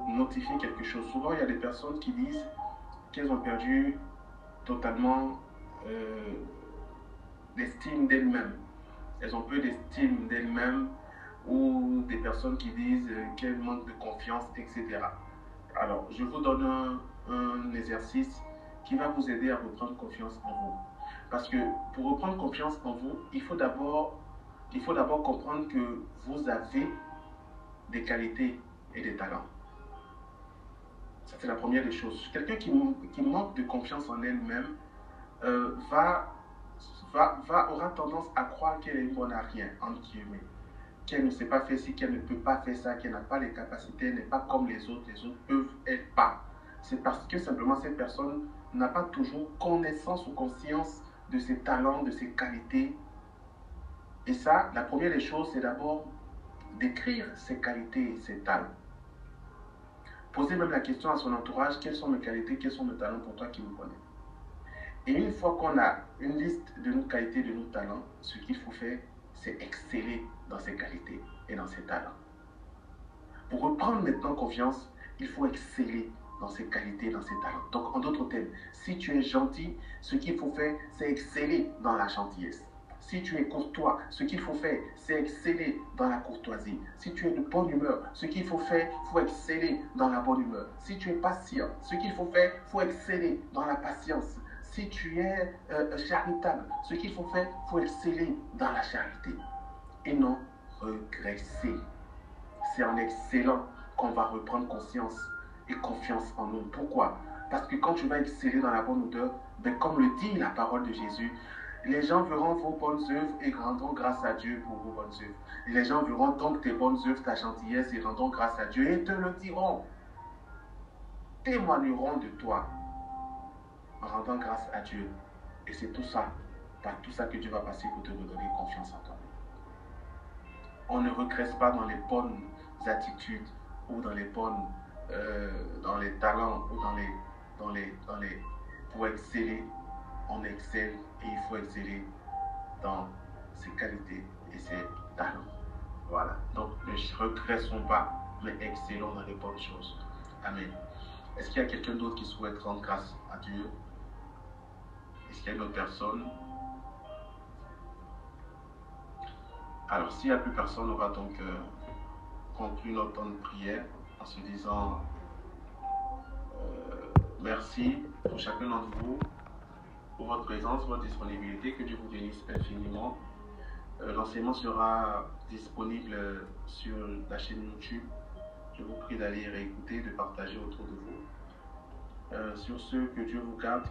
notifier quelque chose. Souvent, il y a des personnes qui disent qu'elles ont perdu totalement l'estime d'elles-mêmes. Elles ont peu d'estime d'elles-mêmes, ou des personnes qui disent qu'elles manquent de confiance, etc. Alors, je vous donne un exercice qui va vous aider à reprendre confiance en vous. Parce que pour reprendre confiance en vous, il faut d'abord comprendre que vous avez des qualités et des talents. Ça, c'est la première des choses. Quelqu'un qui manque de confiance en elle-même aura tendance à croire qu'elle est une bonne à rien, entre guillemets. Qu'elle ne sait pas faire ci, qu'elle ne peut pas faire ça, qu'elle n'a pas les capacités, elle n'est pas comme les autres peuvent être pas. C'est parce que simplement cette personne n'a pas toujours connaissance ou conscience de ses talents, de ses qualités Et ça, la première des choses, c'est d'abord d'écrire ses qualités et ses talents. Poser même la question à son entourage, quelles sont mes qualités, quels sont mes talents pour toi qui me connais. Et une fois qu'on a une liste de nos qualités, de nos talents, ce qu'il faut faire, c'est exceller dans ses qualités et dans ses talents. Pour reprendre maintenant confiance, il faut exceller dans ses qualités, dans ses talents. Donc, en d'autres termes, si tu es gentil, ce qu'il faut faire, c'est exceller dans la gentillesse. Si tu es courtois, ce qu'il faut faire, c'est exceller dans la courtoisie. Si tu es de bonne humeur, ce qu'il faut faire, il faut exceller dans la bonne humeur. Si tu es patient, ce qu'il faut faire, il faut exceller dans la patience. Si tu es charitable, ce qu'il faut faire, il faut exceller dans la charité. Et non regresser. C'est en excellant qu'on va reprendre conscience et confiance en nous. Pourquoi? Parce que quand tu vas exceller dans la bonne odeur, ben comme le dit la parole de Jésus, les gens verront vos bonnes œuvres et rendront grâce à Dieu pour vos bonnes œuvres. Et les gens verront donc tes bonnes œuvres, ta gentillesse et rendront grâce à Dieu et te le diront. Témoigneront de toi en rendant grâce à Dieu. Et c'est tout ça, par tout ça que Dieu va passer pour te redonner confiance en toi. On ne regresse pas dans les bonnes attitudes ou dans les bonnes, dans les talents ou pour exceller. On excelle et il faut exceller dans ses qualités et ses talents. Voilà. Donc ne regressons pas, mais excellons dans les bonnes choses. Amen. Est-ce qu'il y a quelqu'un d'autre qui souhaite rendre grâce à Dieu? Est-ce qu'il y a une autre personne? Alors, s'il n'y a plus personne, on va donc conclure notre temps de prière en se disant merci pour chacun d'entre vous, pour votre présence, votre disponibilité. Que Dieu vous bénisse infiniment. L'enseignement sera disponible sur la chaîne YouTube. Je vous prie d'aller réécouter, de partager autour de vous. Sur ce, que Dieu vous garde.